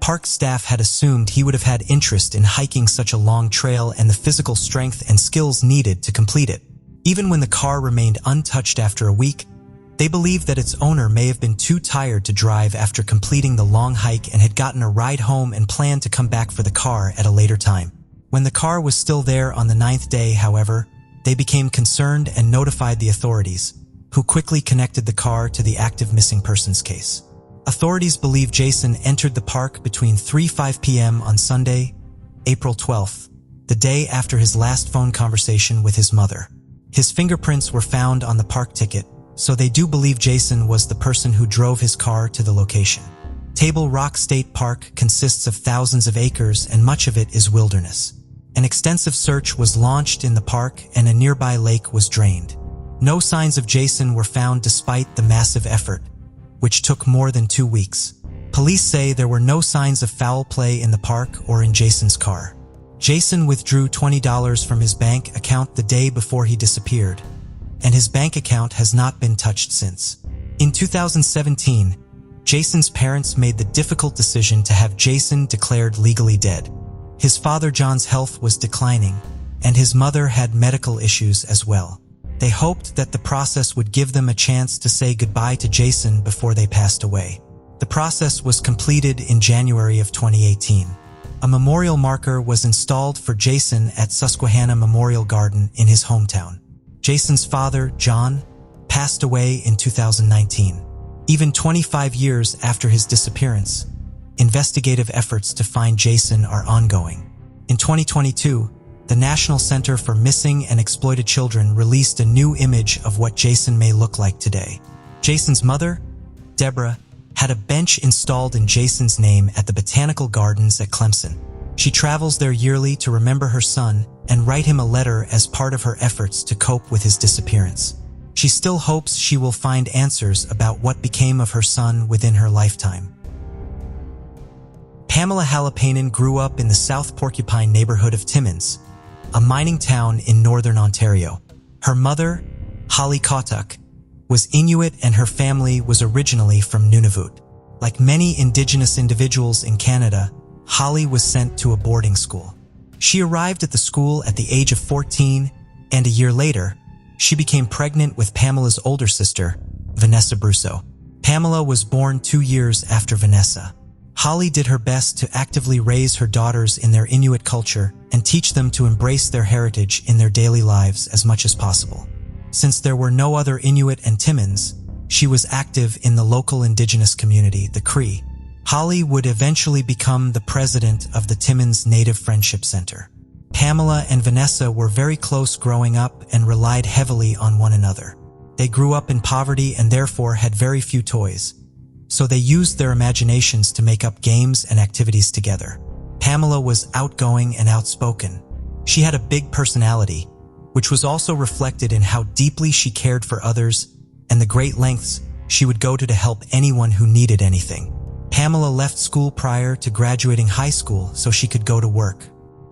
park staff had assumed he would have had interest in hiking such a long trail and the physical strength and skills needed to complete it. Even when the car remained untouched after a week, they believed that its owner may have been too tired to drive after completing the long hike and had gotten a ride home and planned to come back for the car at a later time. When the car was still there on the 9th day, however, they became concerned and notified the authorities, who quickly connected the car to the active missing persons case. Authorities believe Jason entered the park between 3:05 p.m. on Sunday, April 12th, the day after his last phone conversation with his mother. His fingerprints were found on the park ticket, so they do believe Jason was the person who drove his car to the location. Table Rock State Park consists of thousands of acres and much of it is wilderness. An extensive search was launched in the park and a nearby lake was drained. No signs of Jason were found despite the massive effort, which took more than 2 weeks. Police say there were no signs of foul play in the park or in Jason's car. Jason withdrew $20 from his bank account the day before he disappeared, and his bank account has not been touched since. In 2017, Jason's parents made the difficult decision to have Jason declared legally dead. His father John's health was declining, and his mother had medical issues as well. They hoped that the process would give them a chance to say goodbye to Jason before they passed away. The process was completed in January of 2018. A memorial marker was installed for Jason at Susquehanna Memorial Garden in his hometown. Jason's father, John, passed away in 2019. Even 25 years after his disappearance, investigative efforts to find Jason are ongoing. In 2022, the National Center for Missing and Exploited Children released a new image of what Jason may look like today. Jason's mother, Deborah, had a bench installed in Jason's name at the Botanical Gardens at Clemson. She travels there yearly to remember her son and write him a letter as part of her efforts to cope with his disappearance. She still hopes she will find answers about what became of her son within her lifetime. Pamela Holopainen grew up in the South Porcupine neighborhood of Timmins, a mining town in northern Ontario. Her mother, Holly Kautuk, was Inuit and her family was originally from Nunavut. Like many Indigenous individuals in Canada, Holly was sent to a boarding school. She arrived at the school at the age of 14, and a year later, she became pregnant with Pamela's older sister, Vanessa Brousseau. Pamela was born 2 years after Vanessa. Holly did her best to actively raise her daughters in their Inuit culture and teach them to embrace their heritage in their daily lives as much as possible. Since there were no other Inuit and Timmins, she was active in the local indigenous community, the Cree. Holly would eventually become the president of the Timmins Native Friendship Center. Pamela and Vanessa were very close growing up and relied heavily on one another. They grew up in poverty and therefore had very few toys. So they used their imaginations to make up games and activities together. Pamela was outgoing and outspoken. She had a big personality, which was also reflected in how deeply she cared for others and the great lengths she would go to help anyone who needed anything. Pamela left school prior to graduating high school so she could go to work.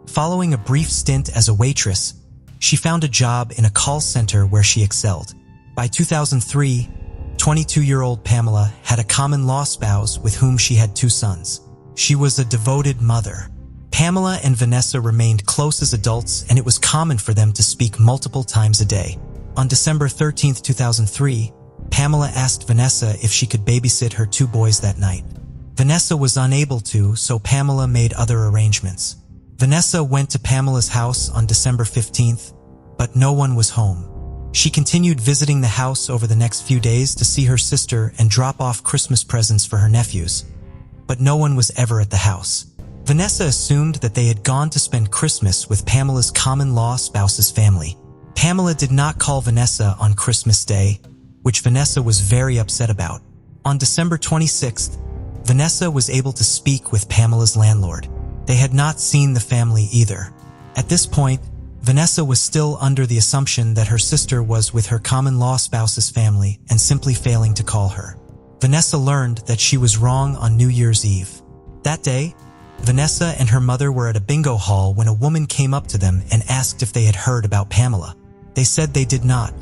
Following a brief stint as a waitress, she found a job in a call center where she excelled. By 2003, 22-year-old Pamela had a common-law spouse with whom she had 2 sons. She was a devoted mother. Pamela and Vanessa remained close as adults, and it was common for them to speak multiple times a day. On December 13, 2003, Pamela asked Vanessa if she could babysit her 2 boys that night. Vanessa was unable to, so Pamela made other arrangements. Vanessa went to Pamela's house on December 15th, but no one was home. She continued visiting the house over the next few days to see her sister and drop off Christmas presents for her nephews, but no one was ever at the house. Vanessa assumed that they had gone to spend Christmas with Pamela's common-law spouse's family. Pamela did not call Vanessa on Christmas Day, which Vanessa was very upset about. On December 26th, Vanessa was able to speak with Pamela's landlord. They had not seen the family either. At this point, Vanessa was still under the assumption that her sister was with her common-law spouse's family and simply failing to call her. Vanessa learned that she was wrong on New Year's Eve. That day, Vanessa and her mother were at a bingo hall when a woman came up to them and asked if they had heard about Pamela. They said they did not,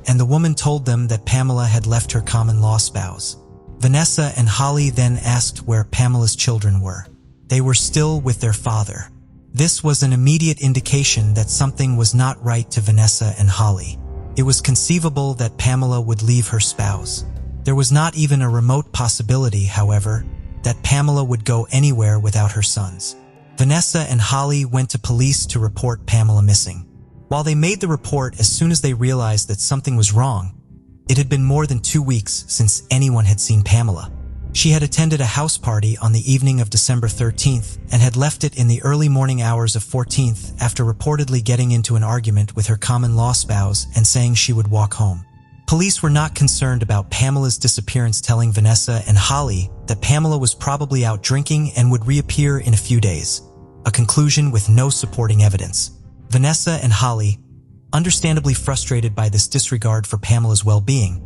and the woman told them that Pamela had left her common-law spouse. Vanessa and Holly then asked where Pamela's children were. They were still with their father. This was an immediate indication that something was not right to Vanessa and Holly. It was conceivable that Pamela would leave her spouse. There was not even a remote possibility, however, that Pamela would go anywhere without her sons. Vanessa and Holly went to police to report Pamela missing. While they made the report as soon as they realized that something was wrong, it had been more than 2 weeks since anyone had seen Pamela. She had attended a house party on the evening of December 13th and had left it in the early morning hours of 14th after reportedly getting into an argument with her common-law spouse and saying she would walk home. Police were not concerned about Pamela's disappearance, telling Vanessa and Holly that Pamela was probably out drinking and would reappear in a few days, a conclusion with no supporting evidence. Vanessa and Holly, understandably frustrated by this disregard for Pamela's well-being,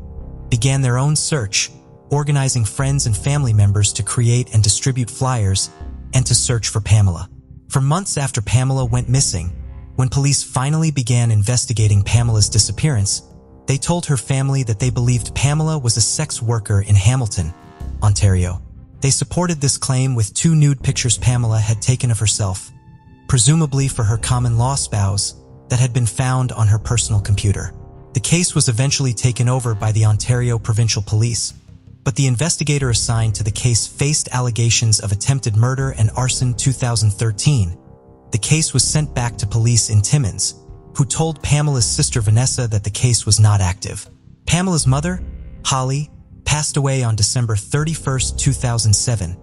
began their own search, organizing friends and family members to create and distribute flyers and to search for Pamela. For months after Pamela went missing, when police finally began investigating Pamela's disappearance, they told her family that they believed Pamela was a sex worker in Hamilton, Ontario. They supported this claim with 2 nude pictures Pamela had taken of herself, presumably for her common-law spouse, that had been found on her personal computer. The case was eventually taken over by the Ontario Provincial Police, but the investigator assigned to the case faced allegations of attempted murder and arson. 2013. The case was sent back to police in Timmins, who told Pamela's sister Vanessa that the case was not active. Pamela's mother, Holly, passed away on December 31, 2007,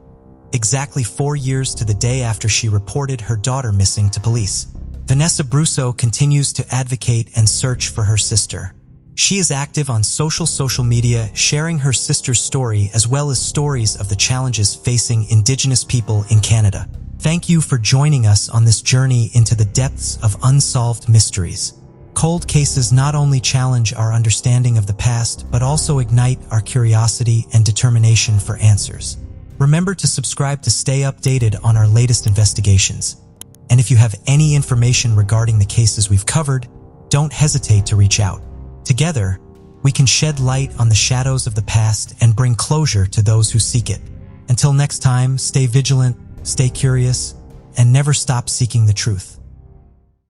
exactly 4 years to the day after she reported her daughter missing to police. Vanessa Brusso continues to advocate and search for her sister. She is active on social media, sharing her sister's story as well as stories of the challenges facing Indigenous people in Canada. Thank you for joining us on this journey into the depths of unsolved mysteries. Cold cases not only challenge our understanding of the past, but also ignite our curiosity and determination for answers. Remember to subscribe to stay updated on our latest investigations. And if you have any information regarding the cases we've covered, don't hesitate to reach out. Together, we can shed light on the shadows of the past and bring closure to those who seek it. Until next time, stay vigilant, stay curious, and never stop seeking the truth.